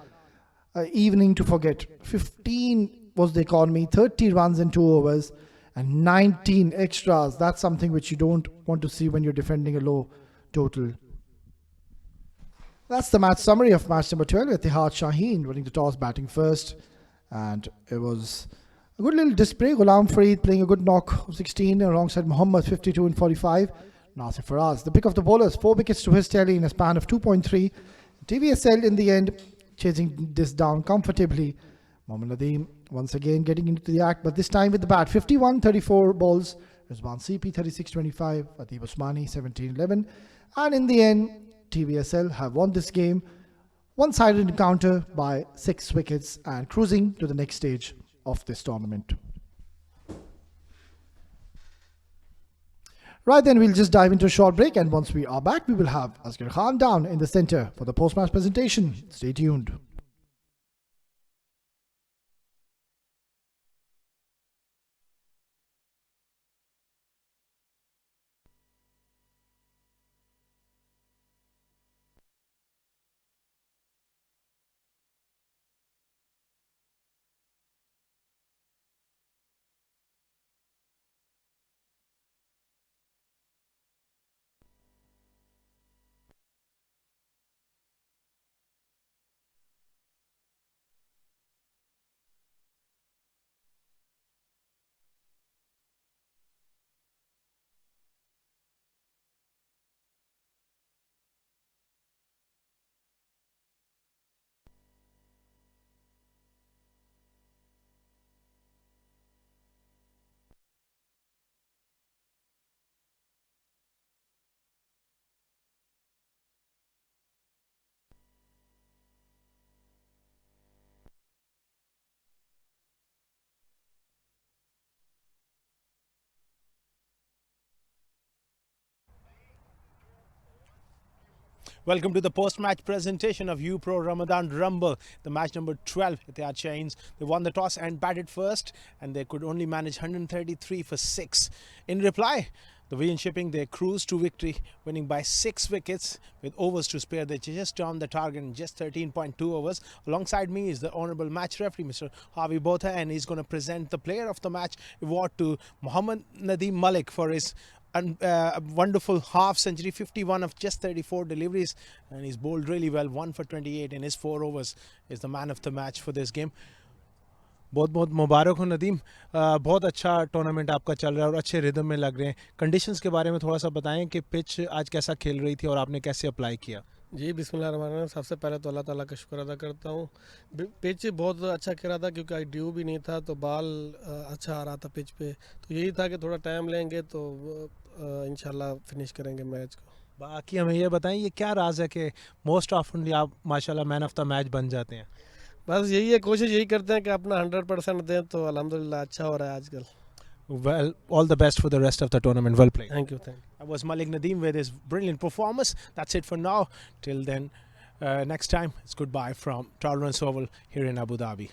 evening to forget. 15 was the economy, 30 runs in 2 overs, and 19 extras. That's something which you don't want to see when you're defending a low total. That's the match summary of match number 12. Etihad Shaheen winning the toss, batting first, and it was a good little display. Ghulam Fareed playing a good knock of 16 alongside Muhammad, 52 and 45. Nasir Faraz, the pick of the bowlers, 4 wickets to his tally in a span of 2.3. TVSL in the end chasing this down comfortably. Mohammad Nadeem once again getting into the act, but this time with the bat. 51-34 balls. Rizwan CP 36-25. Adib Usmani 17-11. And in the end, TVSL have won this game. One-sided encounter by 6 wickets and cruising to the next stage of this tournament. Right, then we'll just dive into a short break, and once we are back, we will have Asghar Khan down in the center for the post-match presentation. Stay tuned. Welcome to the post-match presentation of UPro Ramadan Rumble, the match number 12. Etihad Shaheen, they won the toss and batted first, and they could only manage 133 for 6. In reply, the Vision Shipping, they cruised to victory, winning by 6 wickets with overs to spare. They just on the target in just 13.2 overs. Alongside me is the honourable match referee, Mr. Harvey Botha, and he's going to present the Player of the Match award to Muhammad Nadeem Malik for his a wonderful half century, 51 of just 34 deliveries, and he's bowled really well. 1 for 28 in his 4 overs. Is the man of the match for this game. बहुत बहुत मुबारक हो नदीम। बहुत अच्छा tournament आपका चल रहा है और अच्छे रिदम में लग रहे हैं। कंडीशंस के बारे में थोड़ा सा बताएं कि पिच आज कैसा खेल रही थी और आपने कैसे अप्लाई किया। जी बिस्मिल्लाहिर्रहमानिर्रहीम। सबसे पहले तो अल्लाह ताला का शुक्र अदा करता हूँ। पिच बहुत अच्छा खेल रहा था क्योंकि आज ड्यू भी नहीं था तो बॉल अच्छा आ रहा था पिच पे। तो यही था कि थोड़ा टाइम लेंगे तो इंशाल्लाह फिनिश करेंगे मैच को। बाकी हमें ये बताएं ये क्या राज है कि मोस्ट ऑफनली आप माशाल्लाह मैन ऑफ द मैच बन जाते हैं। बस यही है, कोशिश यही करते हैं कि अपना 100% दें तो अल्हम्दुलिल्लाह अच्छा हो रहा है आजकल। Well, all the best for the rest of the tournament. Well played. Thank you thank you. That was Malik Nadeem with his brilliant performance. That's it for now. Till then, next time, it's goodbye from Tolerance Oval here in Abu Dhabi.